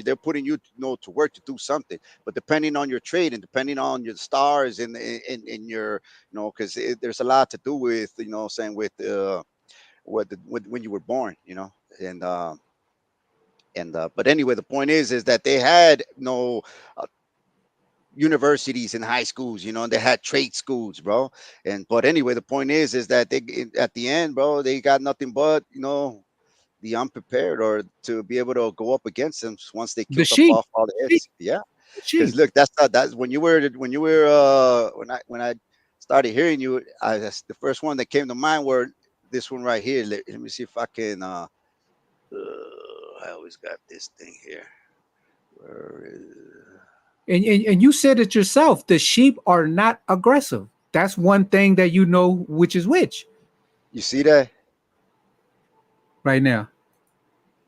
they're putting you, to work to do something. But depending on your trade and depending on your stars and in your, because there's a lot to do with, saying with when you were born, and but anyway, the point is that they had no universities and high schools, and they had trade schools, bro. But anyway, the point is that at the end, bro, they got nothing but, the unprepared, or to be able to go up against them once they The killed up sheep. off all the Sheep. heads. Yeah, because Sheep. look, that's when I started hearing you, that's the first one that came to mind were this one right here. Let me see if I can. I always got this thing here. Where is, And you said it yourself. The sheep are not aggressive. That's one thing that you know which is which you see that? right now.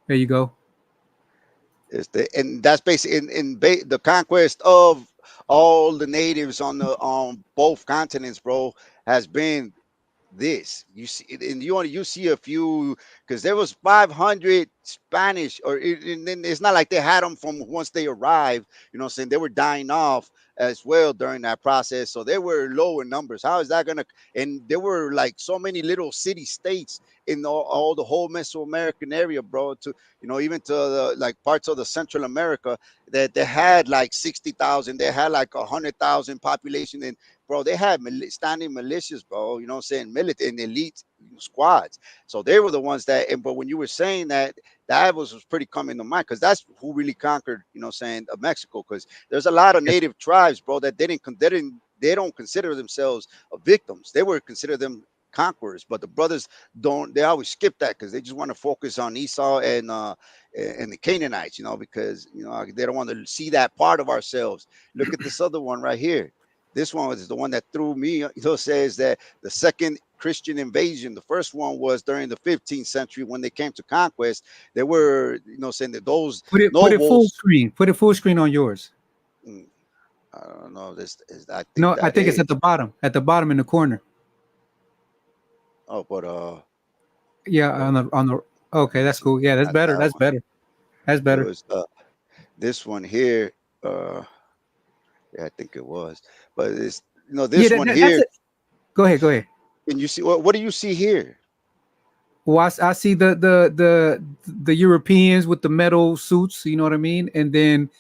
There you go. And that's basically the conquest of all the natives on both continents, bro, has been this. You see, and you see a few, because there was 500 Spanish, and then it's not like they had them from once they arrived. Saying they were dying off as well during that process, so they were low in numbers. How is that gonna? And there were like so many little city states in all the whole Mesoamerican area, bro. To even to the like parts of the Central America, that they had like 60,000, they had like 100,000 population, and bro, they had standing militias, bro. You know what I'm saying? Military and elite squads. So they were the ones but when you were saying that, that was pretty coming to mind, because that's who really conquered, saying Mexico. Because there's a lot of Yes. native tribes, bro, that they don't consider themselves victims. They were considered them conquerors, but the brothers don't. They always skip that because they just want to focus on Esau and the Canaanites, because they don't want to see that part of ourselves. Look at this other one right here. This one was the one that threw me. Says that the second Christian invasion, the first one was during the 15th century when they came to conquest. They were, saying that those Put it full nobles. screen. Put it full screen on yours. mm, I don't know. This is. I think No, I that think it's is. at the bottom. At the bottom in the corner. Oh, but Yeah, uh, on the. Okay, that's cool. Yeah, that's not better. that That's one. better. That's It better. was this one here. Uh, yeah, I think it was. But it's Yeah, this one that's here. it. Go ahead. Go ahead. And you see what do you see here? Well, I see the Europeans with the metal suits. You know what I mean? And then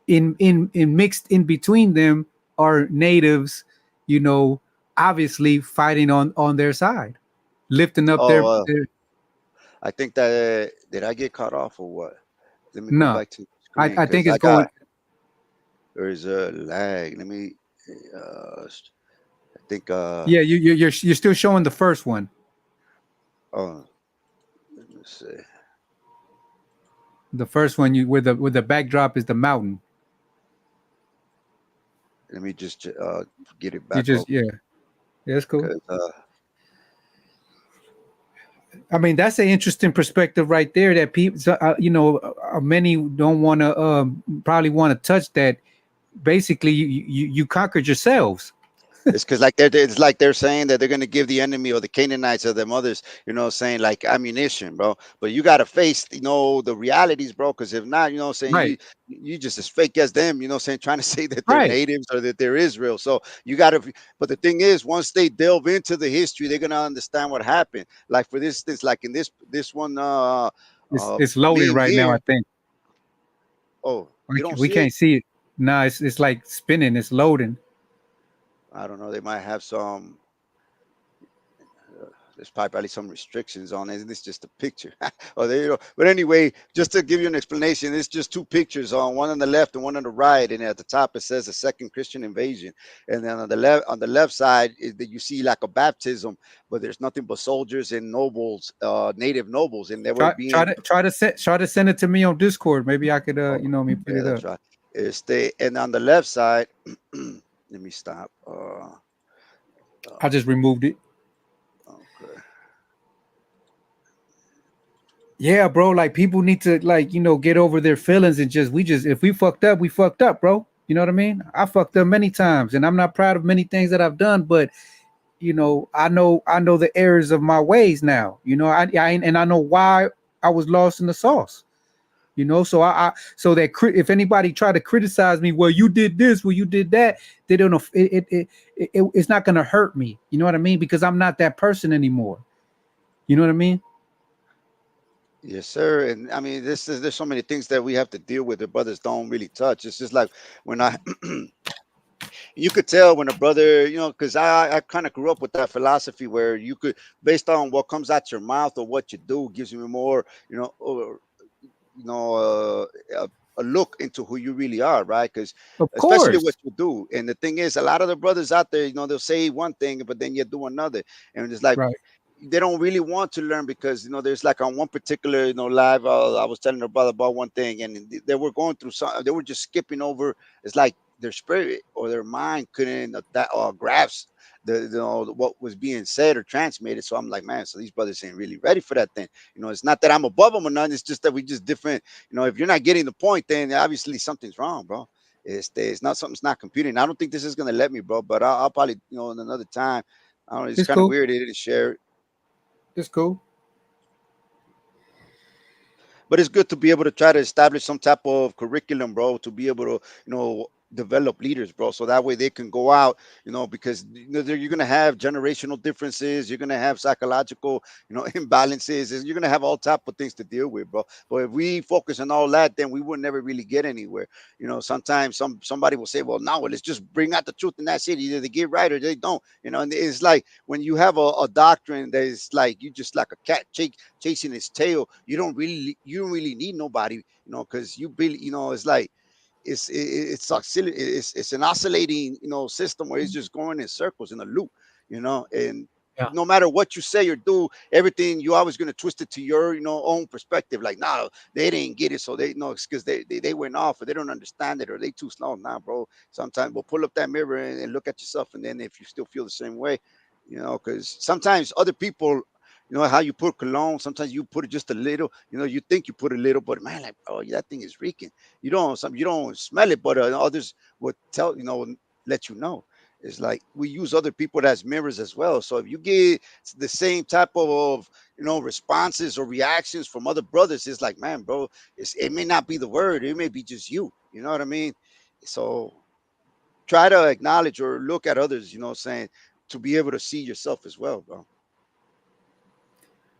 in mixed in between them are natives. You know, obviously fighting on their side, lifting up Oh, their. I think that did I get cut off or what? Let me go No, back to the I screen I think because it's I going. got there's a lag. Let me I think Yeah, you're still showing the first one. oh, let me see. The first one, you where the backdrop is the mountain. Let me just get it You back just up yeah, that's cool. because I mean, that's an interesting perspective right there. That people, many don't want to probably want to touch that. Basically, you conquered yourselves. it's because like it's like they're saying that they're gonna give the enemy or the Canaanites or their mothers, saying like ammunition, bro. But you gotta face, the realities, bro. Because if not, saying Right, you just as fake as them, saying trying to say that they're right. natives or that they're Israel. So you gotta. But the thing is, once they delve into the history, they're gonna understand what happened. Like for this, like in this one, It's loading meme right now. I here. think Oh, you don't we see it? can't see it. No, it's like spinning. It's loading. I don't know. They might have some. There's probably some restrictions on it. It's just a picture. Oh, there you go. But anyway, just to give you an explanation, it's just two pictures on one on the left and one on the right. And at the top it says the second Christian invasion. And then on the left side is that you see like a baptism, but there's nothing but soldiers and nobles, native nobles, and they were being Try to send it to me on Discord. Maybe I could oh, let me put yeah, it that's up. right. And on the left side, let me stop. I just removed it. Okay. Yeah, bro. Like people need to get over their feelings and just if we fucked up, we fucked up, bro. You know what I mean? I fucked up many times, and I'm not proud of many things that I've done, but I know the errors of my ways now. And I know why I was lost in the sauce. So so that if anybody try to criticize me, well, you did this, well, you did that, they don't know. It's not gonna hurt me. You know what I mean? Because I'm not that person anymore. You know what I mean? Yes, sir. And I mean, there's so many things that we have to deal with that brothers don't really touch. It's just like when I you could tell when a brother, because I kind of grew up with that philosophy where you could, based on what comes out your mouth or what you do, gives you more, or you know, a look into who you really are, right? Because Of especially course. what you do. And the thing is, a lot of the brothers out there, they'll say one thing, but then you do another. And it's like Right. they don't really want to learn because there's like on one particular live, I was telling a brother about one thing, and they were going through some, they were just skipping over. It's like their spirit or their mind couldn't that grasp what was being said or transmitted. So I'm like, man, so these brothers ain't really ready for that thing. It's not that I'm above them or nothing. It's just that we just different. If you're not getting the point, then obviously something's wrong, bro. It's not something's not computing. I don't think this is gonna let me, bro. But I'll probably in another time. I don't know. It's It's kind of cool. weird they didn't share it. It's cool. But it's good to be able to try to establish some type of curriculum, bro, to be able to develop leaders, bro, so that way they can go out, because you're going to have generational differences, you're going to have psychological imbalances, you're going to have all type of things to deal with, bro. But if we focus on all that, then we would never really get anywhere. Sometimes somebody will say, well, no, let's just bring out the truth, and that's it. Either they get right or they don't. And it's like when you have a doctrine that is like you just like a cat chasing its tail, you don't really need nobody, because you really, it's like it's an oscillating system where it's just going in circles in a loop, and Yeah. no matter what you say or do, everything you always going to twist it to your own perspective. Like, no, they didn't get it, so they know it's because they went off, or they don't understand it, or they too slow. Nah, bro, sometimes we'll pull up that mirror and look at yourself, and then if you still feel the same way, because sometimes other people, how you put cologne, sometimes you put it just a little, you think you put a little, but man, like, oh, that thing is reeking. You don't smell it, but others would tell, let you know. It's like we use other people as mirrors as well. So if you get the same type of responses or reactions from other brothers, it's like, man, bro, it may not be the word, it may be just you. You know what I mean? So try to acknowledge or look at others, saying, to be able to see yourself as well, bro.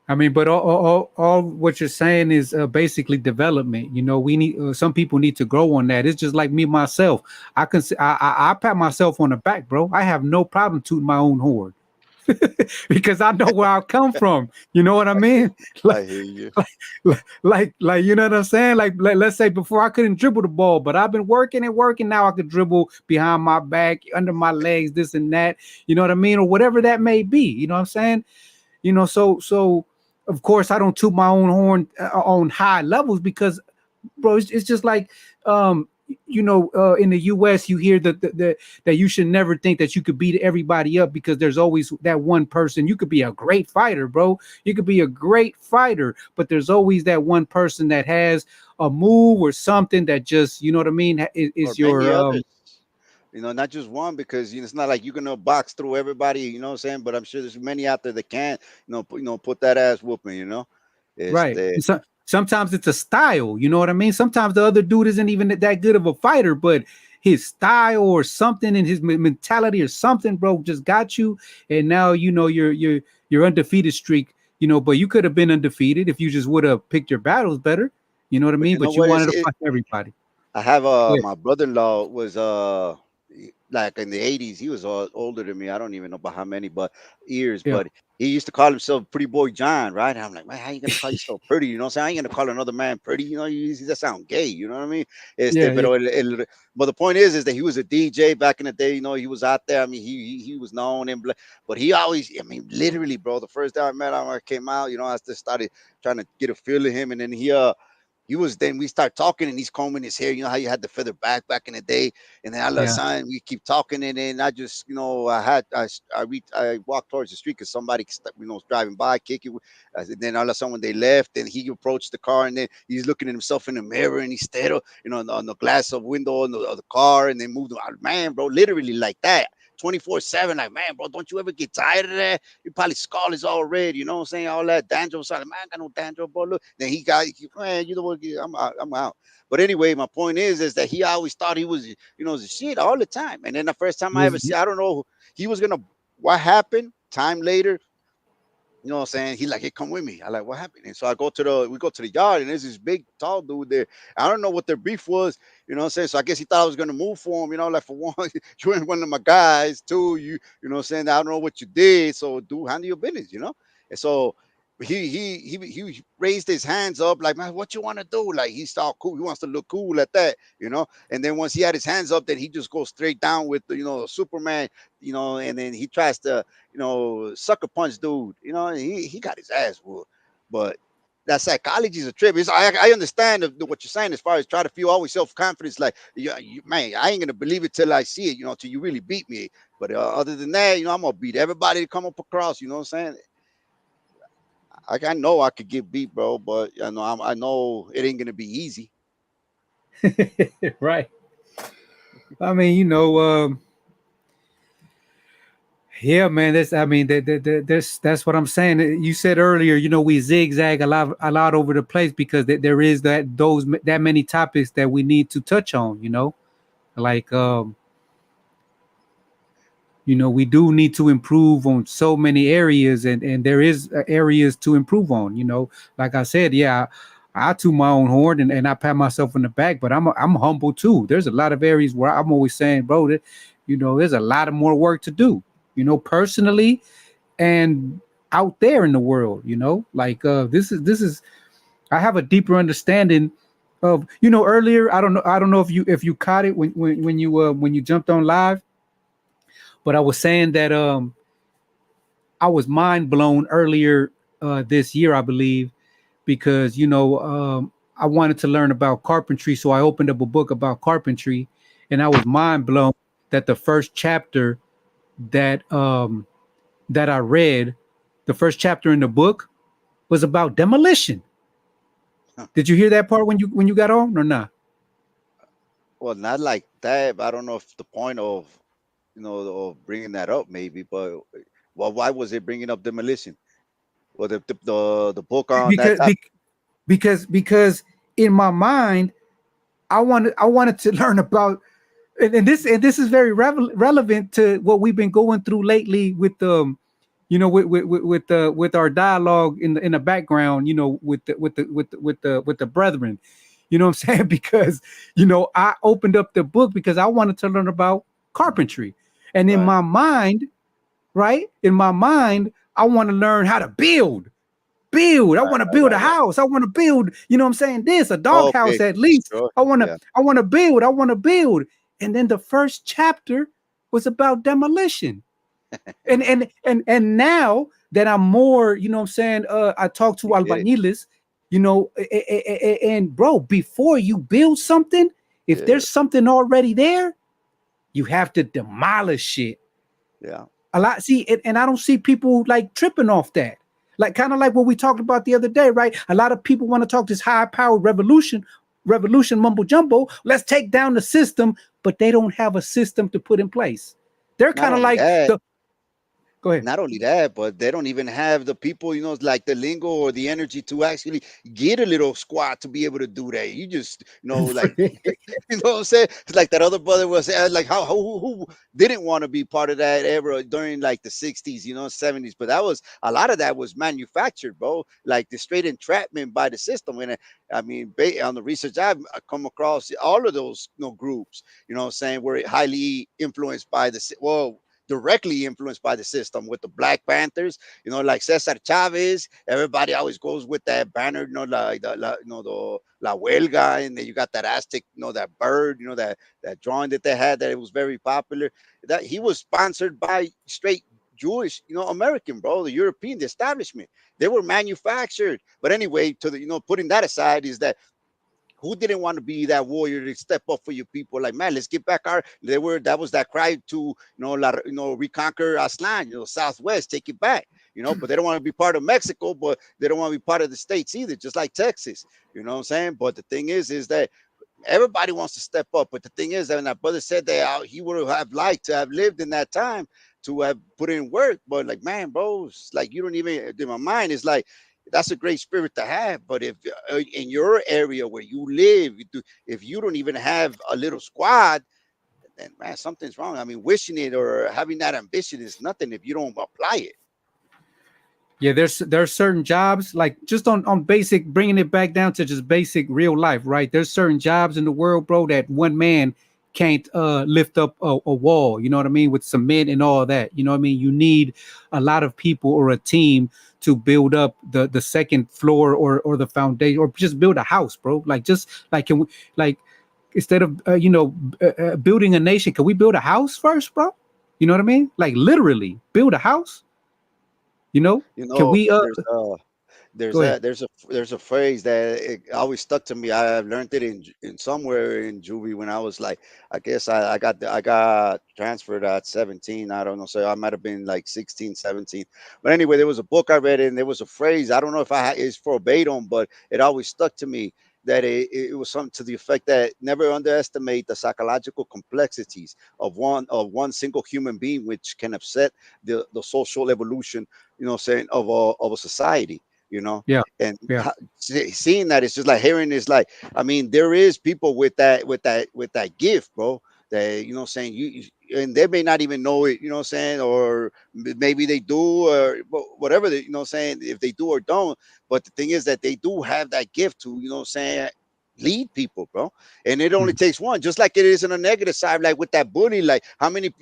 I mean, but all what you're saying is basically development. We need some people need to grow on that. It's just like me myself. I pat myself on the back, bro. I have no problem tooting my own horn. because I know where I come from. You know what I mean? I hear you. Like you know what I'm saying? Like let's say before I couldn't dribble the ball, but I've been working and working. Now I could dribble behind my back, under my legs, this and that. You know what I mean? Or whatever that may be. You know what I'm saying? You know, so of course I don't toot my own horn on high levels because, bro, it's just like you know, in the US you hear that you should never think that you could beat everybody up because there's always that one person. You could be a great fighter, bro. You could be a great fighter, but there's always that one person that has a move or something that just, you know what I mean, is Or your many others. You know, not just one, because you know, it's not like you're gonna box through everybody. You know what I'm saying? But I'm sure there's many out there that can, put that ass whooping. You know, right. este, So sometimes it's a style, you know what I mean? Sometimes the other dude isn't even that good of a fighter, but his style or something in his mentality or something, bro, just got you. And now you know your undefeated streak, you know, but you could have been undefeated if you just would have picked your battles better. You know what I but mean? you know But you what? wanted to fight everybody. I have Yeah, my brother-in-law was like in the 80s. He was older than me. I don't even know about how many but years, yeah, but he used to call himself Pretty Boy John, right? And I'm like, man, how you gonna call yourself pretty? You know what I'm saying? I ain't gonna call another man pretty. You know, that sound gay. You know what I mean? yeah, yeah, But the point is that he was a DJ back in the day. You know, he was out there. I mean, he was known but he always, I mean, literally, bro. The first time I met him, I came out. You know, I just started trying to get a feel of him, and then he was then we start talking and he's combing his hair. You know how you had the feather back in the day, and then all of a yeah, sudden we keep talking, and then I just I walked towards the street because somebody was driving by, kicking. Then all of a sudden when they left, and he approached the car, and then he's looking at himself in the mirror, and he's stared, on the glass of window of the car, and then moved. Man, bro, literally like that. 24/7, like, man, bro, don't you ever get tired of that? You probably skull is all red, you know what I'm saying? All that dandruff. So, man, I got no dandruff, bro. Look, then man, you know what? I'm out. But anyway, my point is that he always thought he was, the shit all the time. And then the first time he I was, ever see, I don't know, he was gonna. What happened? Time later, you know what I'm saying? He like, hey, come with me. I like, what happened? And so we go to the yard, and there's this big tall dude there. I don't know what their beef was, you know what I'm saying? So I guess he thought I was gonna move for him, like, for one, you ain't one of my guys. Two, you know what I'm saying? I don't know what you did. So do handle your business, you know? And so he raised his hands up like, man, what you want to do? Like, he's all cool. He wants to look cool at that, you know. And then once he had his hands up, then he just goes straight down with Superman, and then he tries to, sucker punch dude, and he got his ass whooped. But that psychology is a trip. I understand what you're saying as far as try to feel always self-confidence. Like, yeah, man, I ain't gonna believe it till I see it, till you really beat me. But other than that, I'm gonna beat everybody to come up across. You know what I'm saying? I know I could get beat, bro, but I know it ain't gonna be easy. right. I mean, yeah, man. That's what I'm saying. You said earlier, we zigzag a lot over the place because there is that many topics that we need to touch on. Like we do need to improve on so many areas, and there is areas to improve on. Like I said, yeah, I toot my own horn and I pat myself on the back, but I'm humble too. There's a lot of areas where I'm always saying, bro, that there's a lot of more work to do. Personally and out there in the world. Like this is I have a deeper understanding of earlier. I don't know if you caught it when you jumped on live, but I was saying that I was mind blown earlier this year, I believe, because I wanted to learn about carpentry, so I opened up a book about carpentry, and I was mind blown that the first chapter that I read, the first chapter in the book, was about demolition. Huh. Did you hear that part when you got on or not? Well, not like that. I don't know if the point of of bringing that up maybe, but why was it bringing up demolition? Well, the book on that Because topic. because in my mind, I wanted to learn about, and this is very relevant to what we've been going through lately with with our dialogue in the background, with the brethren. You know what I'm saying? Because I opened up the book because I wanted to learn about carpentry, and in Right. my mind, right? In my mind, I want to learn how to build. I want to build a Right. house. I want to build, you know what I'm saying? This, a dog Okay, house at least. sure. I want to, Yeah. I want to build. I want to build. And then the first chapter was about demolition. And now that I'm more, you know what I'm saying, I talk to You get it. albañiles, you know, and bro, before you build something, if Yeah. there's something already there, you have to demolish it. Yeah. A lot, see, and I don't see people like tripping off that. Like kind of like what we talked about the other day, right? A lot of people want to talk this high-powered revolution mumbo jumbo. Let's take down the system, but they don't have a system to put in place. They're Not kind of only like that, the. Go ahead. not only that, but they don't even have the people, like the lingo or the energy to actually get a little squad to be able to do that. You just, like, you know what I'm saying? It's like that other brother was like, who didn't want to be part of that era during like the 60s, 70s. But a lot of that was manufactured, bro. Like the straight entrapment by the system. And I mean, on the research I've come across, all of those groups, what I'm saying, were highly influenced by directly influenced by the system, with the Black Panthers, like Cesar Chavez. Everybody always goes with that banner, like the La Huelga, and then you got that Aztec, that bird, that drawing that they had, that it was very popular. That he was sponsored by straight Jewish, American, bro, the European, the establishment. They were manufactured. But anyway, to the, putting that aside, is that who didn't want to be that warrior to step up for your people? Like, man, let's get back that was that cry to, reconquer Aztlan, Southwest, take it back, but they don't want to be part of Mexico, but they don't want to be part of the States either, just like Texas, you know what I'm saying? But the thing is that everybody wants to step up. But the thing is that when that brother said that he would have liked to have lived in that time to have put in work. But like, man, bro, it's like you don't even, in my mind, it's like, that's a great spirit to have. But if in your area where you live, if you don't even have a little squad, then man, something's wrong. I mean, wishing it or having that ambition is nothing if you don't apply it. Yeah, there's certain jobs, like just on basic, bringing it back down to just basic real life, right? There's certain jobs in the world, bro, that one man can't lift up a wall, you know what I mean, with cement and all that. You know what I mean? You need a lot of people or a team to build up the second floor or the foundation, or just build a house, bro. Like, just like, can we, like, instead of building a nation, can we build a house first, bro? You know what I mean? Like, literally build a house. You know, You can know, we there's go ahead. a there's a phrase that it always stuck to me. I learned it in somewhere in juvie when I was like, I guess I got transferred at 17. I don't know, so I might have been like 16, 17. But anyway, there was a book I read, and there was a phrase. I don't know if it's verbatim, but it always stuck to me. That it was something to the effect that never underestimate the psychological complexities of one single human being, which can upset the social evolution, saying, of a society, Yeah, and yeah, seeing that, it's just like hearing is like, I mean, there is people with that gift, bro, that, saying and they may not even know it, saying, or maybe they do, or whatever, they, saying, if they do or don't. But the thing is that they do have that gift to, saying, lead people, bro. And it only mhm, takes one, just like it is on a negative side, like with that bully. Like, how many,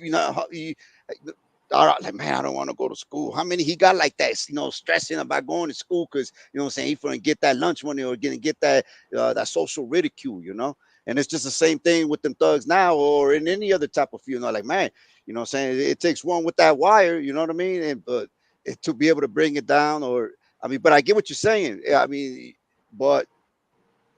all right, like, man, I don't want to go to school. How many he got like that, stressing about going to school because, what I'm saying, he couldn't get that lunch money or get that social ridicule, And it's just the same thing with them thugs now, or in any other type of field. Like, man, what I'm saying, it takes one with that wire, you know what I mean? And but to be able to bring it down, or I mean, but I get what you're saying. I mean, but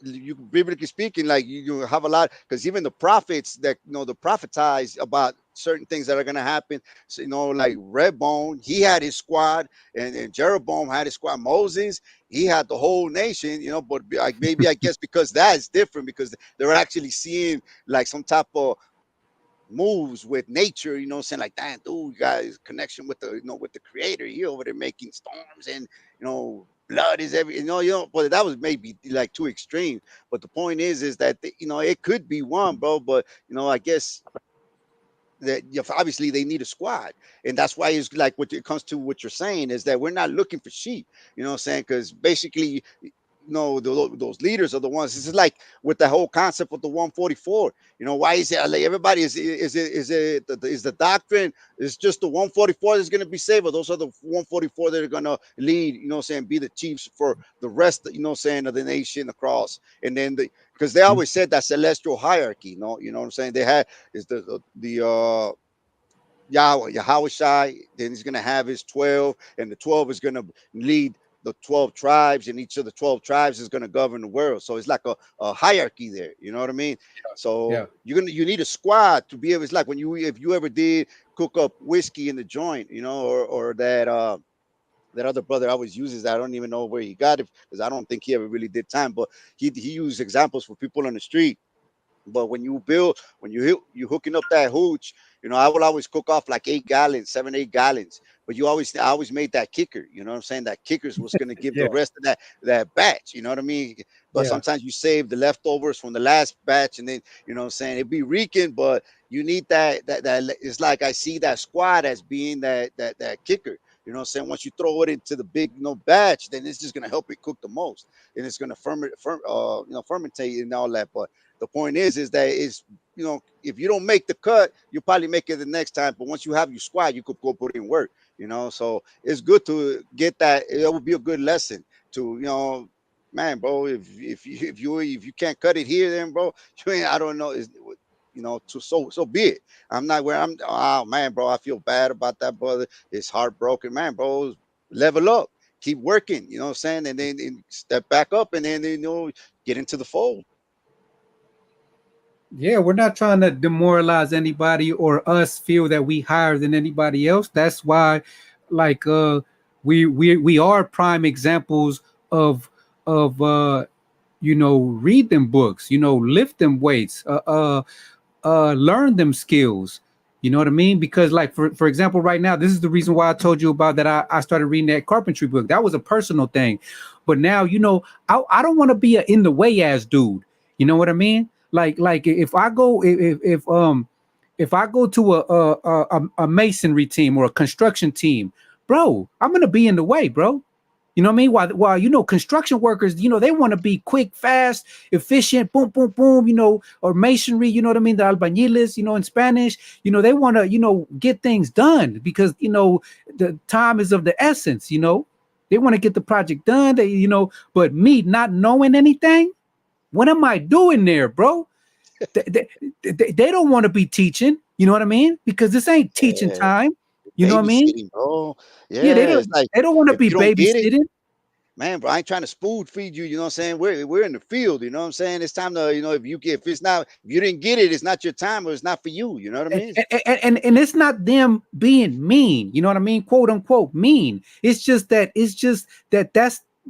you, biblically speaking, like, you have a lot, because even the prophets that, the prophetize about certain things that are going to happen. So, like Redbone, he had his squad, and Jeroboam had his squad. Moses, he had the whole nation, but like, maybe I guess because that is different, because they're actually seeing like some type of moves with nature, saying like, damn, dude, you guys connection with the, with the creator. He over there making storms, and blood is every, but that was maybe like too extreme. But the point is that it could be one, bro. But I guess that, obviously they need a squad, and that's why it's like, what it comes to what you're saying is that we're not looking for sheep, what I'm saying, because basically those leaders are the ones. This is like with the whole concept of the 144. Why is it like everybody is the doctrine is just the 144 that's going to be saved, or those are the 144 that are going to lead, be the chiefs for the rest, of the nation across. And then because they always said that celestial hierarchy, you know what I'm saying? They had is the Yahweh Shai, then he's going to have his 12, and the 12 is going to lead the 12 tribes, and each of the 12 tribes is going to govern the world. So it's like a hierarchy there. You know what I mean? So you need a squad to be able. It's like if you ever did cook up whiskey in the joint, or that other brother always uses that. I don't even know where he got it, because I don't think he ever really did time, but he used examples for people on the street. But when you hooking up that hooch, I will always cook off like 8 gallons, 7, 8 gallons. But I always made that kicker. You know what I'm saying? That kicker's was going to give the rest of that batch. You know what I mean? But sometimes you save the leftovers from the last batch, and then what I'm saying, it'd be reeking, but you need that. It's like I see that squad as being that kicker. You know what I'm saying? Once you throw it into the big batch, then it's just gonna help it cook the most, and it's gonna fermentate and all that. But the point is that if you don't make the cut, you'll probably make it the next time. But once you have your squad, you could go put in work. So it's good to get that. It would be a good lesson to man, bro. If you can't cut it here, then bro, I don't know. So be it. I'm not where I'm. Oh man, bro, I feel bad about that, brother. It's heartbroken, man, bro. Level up, keep working. You know what I'm saying, and then step back up, and then get into the fold. Yeah, we're not trying to demoralize anybody or us feel that we higher than anybody else. That's why, like, we are prime examples of read them books, lift them weights, learn them skills. You know what I mean? Because, like, for example, right now, this is the reason why I told you about that. I started reading that carpentry book. That was a personal thing. But now, I don't want to be a in the way ass dude. You know what I mean? Like if I go if I go to a masonry team or a construction team, bro, I'm gonna be in the way, bro. You know what I mean? While construction workers, they want to be quick, fast, efficient, boom, boom, boom, or masonry, you know what I mean? The albañiles, in Spanish, they want to, get things done because, the time is of the essence, they want to get the project done, but me not knowing anything, what am I doing there, bro? they don't want to be teaching, you know what I mean? Because this ain't teaching time. You know what I mean? Bro. Yeah, they don't want to be babysitting. Man, bro, I ain't trying to spoon feed you. You know what I'm saying? We're in the field. You know what I'm saying? It's time to, if you didn't get it, it's not your time or it's not for you. You know what I mean? And it's not them being mean. You know what I mean? Quote unquote mean. It's just that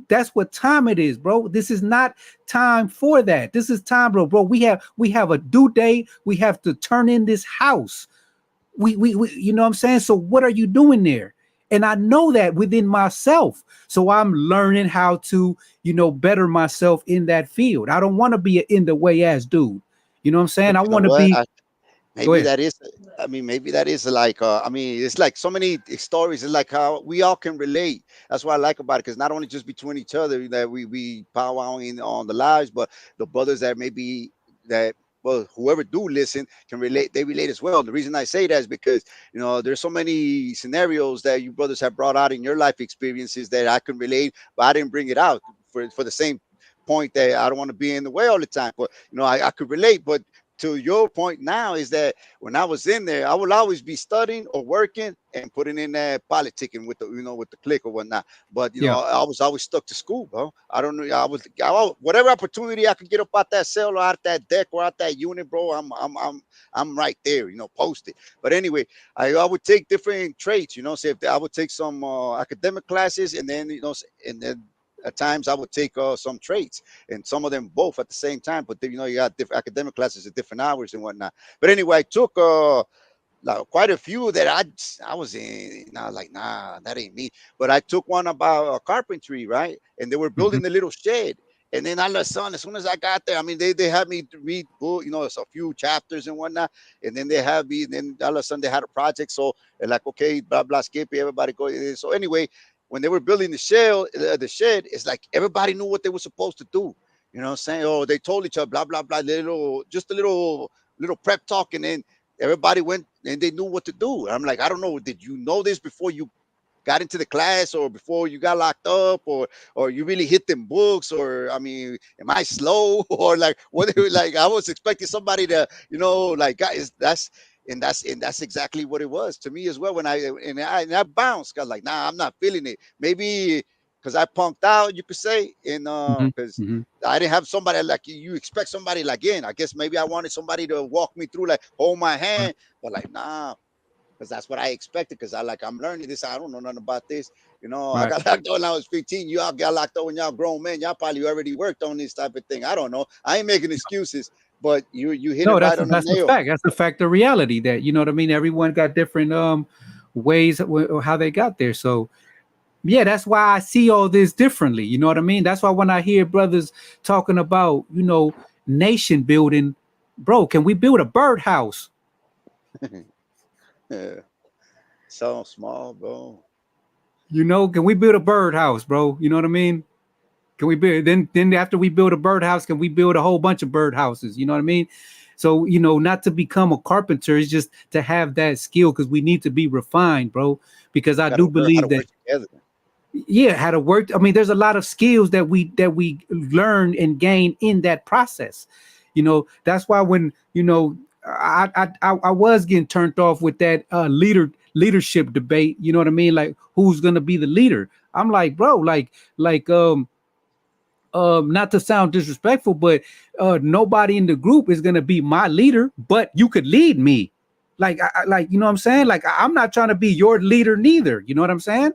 that's what time it is, bro. This is not time for that. This is time, bro. We have a due date. We have to turn in this house. We you know what I'm saying? So what are you doing there? And I know that within myself. So I'm learning how to, better myself in that field. I don't want to be an in the way ass dude. You know what I'm saying? I want to be. Maybe that is like, it's like so many stories. It's like how we all can relate. That's what I like about it. Because not only just between each other that we powwowing on the lives, but the brothers that maybe whoever do listen can relate. They relate as well. The reason I say that is because, there's so many scenarios that you brothers have brought out in your life experiences that I can relate, but I didn't bring it out for the same point that I don't want to be in the way all the time. But, I could relate. But to your point now is that when I was in there, I will always be studying or working and putting in that politicking with the clique or whatnot. But I was always stuck to school, bro. I don't know. Whatever opportunity I could get up out that cell or out that deck or out that unit, bro. I'm right there, posted. But anyway, I would take different traits, say if I would take some academic classes and then and then at times I would take some traits and some of them both at the same time. But then, you got different academic classes at different hours and whatnot. But anyway, I took quite a few that I was in. And I was like, nah, that ain't me. But I took one about carpentry, right? And they were building the little shed. And then all of a sudden, as soon as I got there, I mean, they had me read book, it's a few chapters and whatnot. And then they had me, and then all of a sudden they had a project. So they're like, okay, blah, blah, skip it, everybody go. So anyway, when they were building the shed, it's like everybody knew what they were supposed to do. You know what I'm saying? Oh, they told each other, blah, blah, blah, just a little prep talk. And then everybody went and they knew what to do. I'm like, I don't know. Did you know this before you got into the class, or before you got locked up, or you really hit them books, or I mean, am I slow, or like what? Like I was expecting somebody to, like, guys, that's exactly what it was to me as well. When I bounced, got like, nah, I'm not feeling it. Maybe because I punked out, you could say, and because I didn't have somebody like you expect somebody like in. I guess maybe I wanted somebody to walk me through, like hold my hand, but like nah. Because that's what I expected. Because I'm learning this. I don't know nothing about this. I got locked up when I was 15. Y'all got locked up when y'all grown men. Y'all probably already worked on this type of thing. I don't know. I ain't making excuses, but you hit it right on the nail. That's the fact of reality, that you know what I mean. Everyone got different ways how they got there. So yeah, that's why I see all this differently. You know what I mean? That's why when I hear brothers talking about nation building, bro, can we build a birdhouse? Yeah. So small, bro. Can we build a birdhouse, bro? You know what I mean? Can we build then after we build a birdhouse, can we build a whole bunch of birdhouses? You know what I mean? So, not to become a carpenter, is just to have that skill, because we need to be refined, bro. Because I do believe that how to work. I mean, there's a lot of skills that we learn and gain in that process. That's why when I was getting turned off with that leadership debate. You know what I mean? Like, who's gonna be the leader? I'm like, bro, not to sound disrespectful, but nobody in the group is gonna be my leader, but you could lead me. Like, you know what I'm saying? Like, I'm not trying to be your leader neither. You know what I'm saying?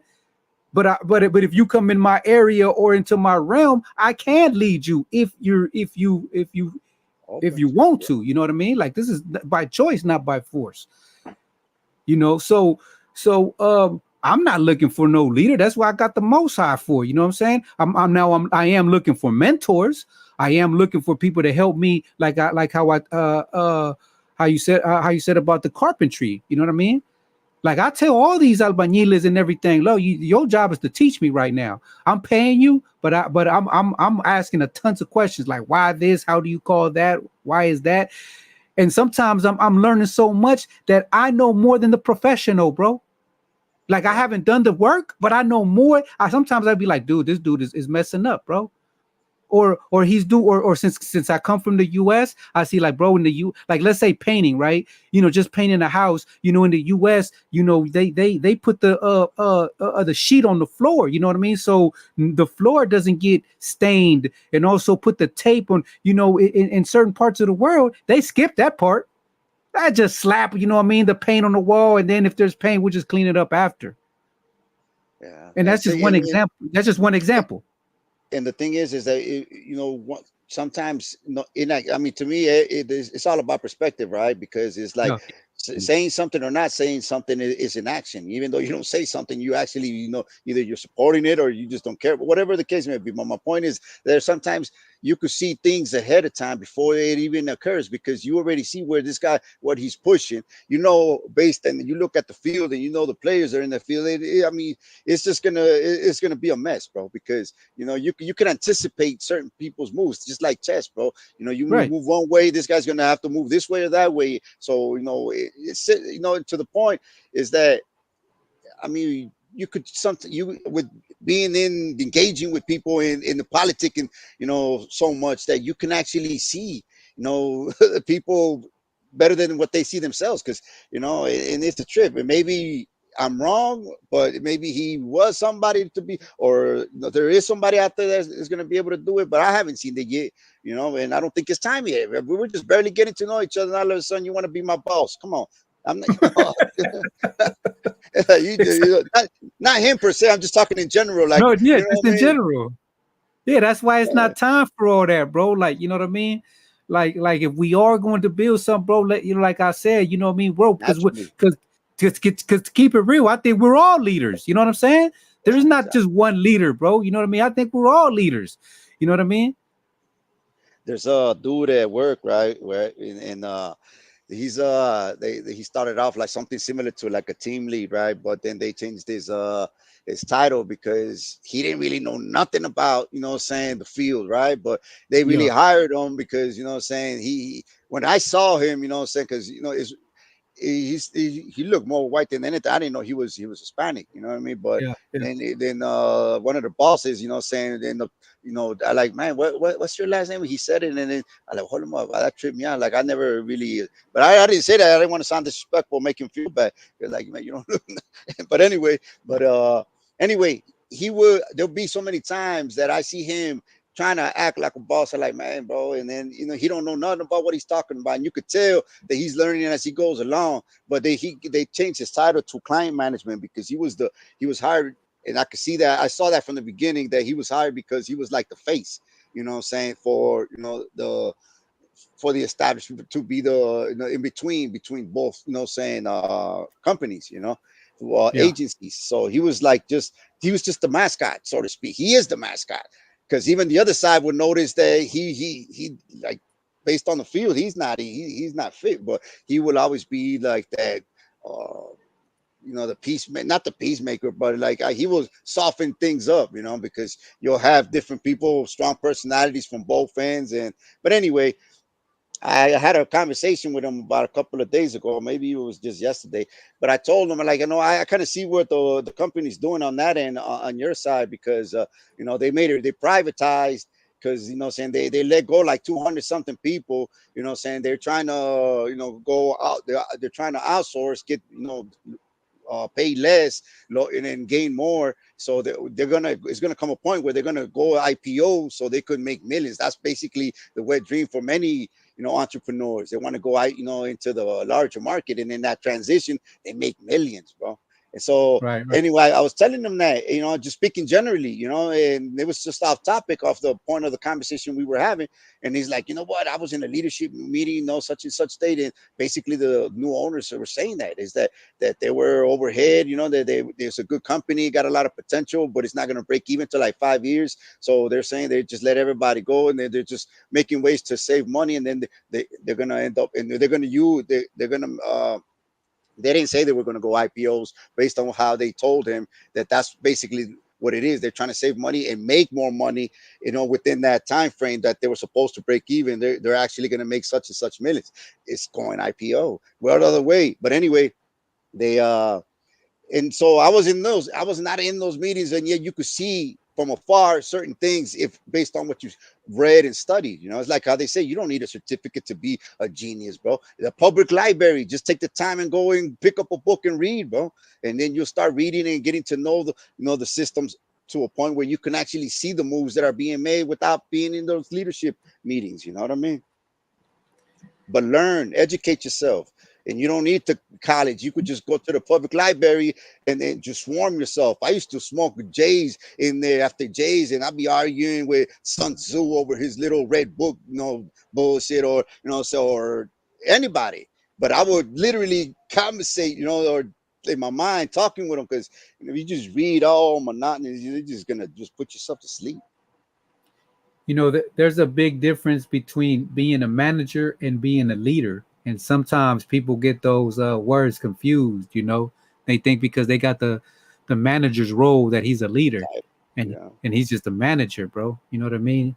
But if you come in my area or into my realm, I can lead you if you want to. You know what I mean? Like, this is by choice, not by force. So I'm not looking for no leader. That's why I got the Most High for. You know what I'm saying? I am looking for mentors. I am looking for people to help me, how you said about the carpentry. You know what I mean? Like, I tell all these albañiles and everything, look, your job is to teach me right now. I'm paying you, but I'm asking a tons of questions, like, why this? How do you call that? Why is that? And sometimes I'm learning so much that I know more than the professional, bro. Like, I haven't done the work, but I know more. Sometimes I'd be like, dude, this dude is messing up, bro. Or since I come from the US, I see, like, bro, in the like, let's say painting, right? Just painting a house, in the US, they put the sheet on the floor, you know what I mean? So the floor doesn't get stained, and also put the tape on, in certain parts of the world, they skip that part. I just slap, you know what I mean, the paint on the wall, and then if there's paint, we'll just clean it up after. Yeah. And that's just one example. That's just one example. And the thing is that sometimes I mean, to me, it's all about perspective, right? Because it's like saying something or not saying something is an action. Even though you don't say something, you actually either you're supporting it or you just don't care. But whatever the case may be, my point is that sometimes you could see things ahead of time before it even occurs, because you already see where this guy, what he's pushing, based on, you look at the field and the players are in the field. I mean, it's gonna be a mess, bro, because you can anticipate certain people's moves, just like chess, bro. You move one way, this guy's gonna have to move this way or that way. So it's to the point is that, I mean, you could with being engaging with people in the politic, and so much that you can actually see people better than what they see themselves, because and it's a trip. And maybe I'm wrong, but maybe he was somebody to be, or there is somebody out there that is going to be able to do it, but I haven't seen it yet, and I don't think it's time yet. We were just barely getting to know each other, and all of a sudden you want to be my boss. Come on. I'm not, not him per se. I'm just talking in general. Like, no, yeah, just in general. Yeah, that's why it's not time for all that, bro. Like, you know what I mean? Like if we are going to build something, bro, like I said, you know what I mean, bro, because to keep it real, I think we're all leaders. You know what I'm saying? There's not just one leader, bro. You know what I mean? I think we're all leaders. You know what I mean? There's a dude at work, right? Where he's he started off like something similar to like a team lead, right? But then they changed his title because he didn't really know nothing about, you know, saying the field, right? But they really Yeah. hired him because, you know, saying when I saw him, you know, saying because, you know, he looked more white than anything. I didn't know he was Hispanic, you know what I mean? But Yeah. Yeah. then one of the bosses, you know, saying, then you know, I like, man, what's your last name? He said it, and then I like, hold him up. That tripped me out. Like I never really, but I didn't say that. I didn't want to sound disrespectful, make him feel bad. You're like, man, you don't look. But anyway, anyway, there'll be so many times that I see him trying to act like a boss. I'm like, man, bro, and then, you know, he don't know nothing about what he's talking about, and you could tell that he's learning as he goes along. But they changed his title to client management because he was hired, and I could see that. I saw that from the beginning that he was hired because he was like the face, you know what I'm saying, for, you know, for the establishment, to be the, you know, in between both, you know, saying companies, you know, Yeah. agencies. So he was like he was just the mascot, so to speak. He is the mascot, because even the other side would notice that he like, based on the field, he's not fit, but he will always be like that. You know, the not the peacemaker, but like he will soften things up, you know, because you'll have different people, strong personalities from both ends. And but anyway, I had a conversation with him about a couple of days ago, maybe it was just yesterday. But I told him, like, you know, I kind of see what the company's doing on that end, on your side, because you know, they privatized, because, you know, saying they let go like 200 something people, you know, saying they're trying to, you know, go out, they're trying to outsource, get, you know, pay less, and then gain more. So it's gonna come a point where they're gonna go IPO so they could make millions. That's basically the wet dream for many, you know, entrepreneurs. They want to go out, you know, into the larger market, and in that transition, they make millions, bro. And so Right. Right. anyway, I was telling them that, you know, just speaking generally, you know, and it was just off topic of the point of the conversation we were having. And he's like, you know what, I was in a leadership meeting, you know, such and such state, and basically the new owners were saying that they were overhead, you know, that there's a good company, got a lot of potential, but it's not going to break even till like 5 years. So they're saying they just let everybody go, and they're just making ways to save money, and then they're going to end up, and they're going to use, they're going to, they didn't say they were going to go IPOs based on how they told him that that's basically what it is. They're trying to save money and make more money, you know, within that time frame that they were supposed to break even. They're actually going to make such and such millions. It's going IPO. Well, other way. But anyway, they and so I was not in those meetings, and yet you could see from afar certain things, if based on what you read and studied. You know, it's like how they say you don't need a certificate to be a genius, bro. The public library, just take the time and go and pick up a book and read, bro, and then you'll start reading and getting to know the, you know, the systems, to a point where you can actually see the moves that are being made without being in those leadership meetings. You know what I mean? But learn, educate yourself. And you don't need to college. You could just go to the public library and then just swarm yourself. I used to smoke J's in there after J's, and I'd be arguing with Sun Tzu over his little red book, you know, bullshit, or, you know, so, or anybody. But I would literally conversate, you know, or in my mind talking with them, because, you know, if you just read all monotonous, you're just gonna just put yourself to sleep. You know, there's a big difference between being a manager and being a leader. And sometimes people get those words confused. You know, they think because they got the manager's role that he's a leader, and Yeah, and he's just a manager, bro. You know what I mean?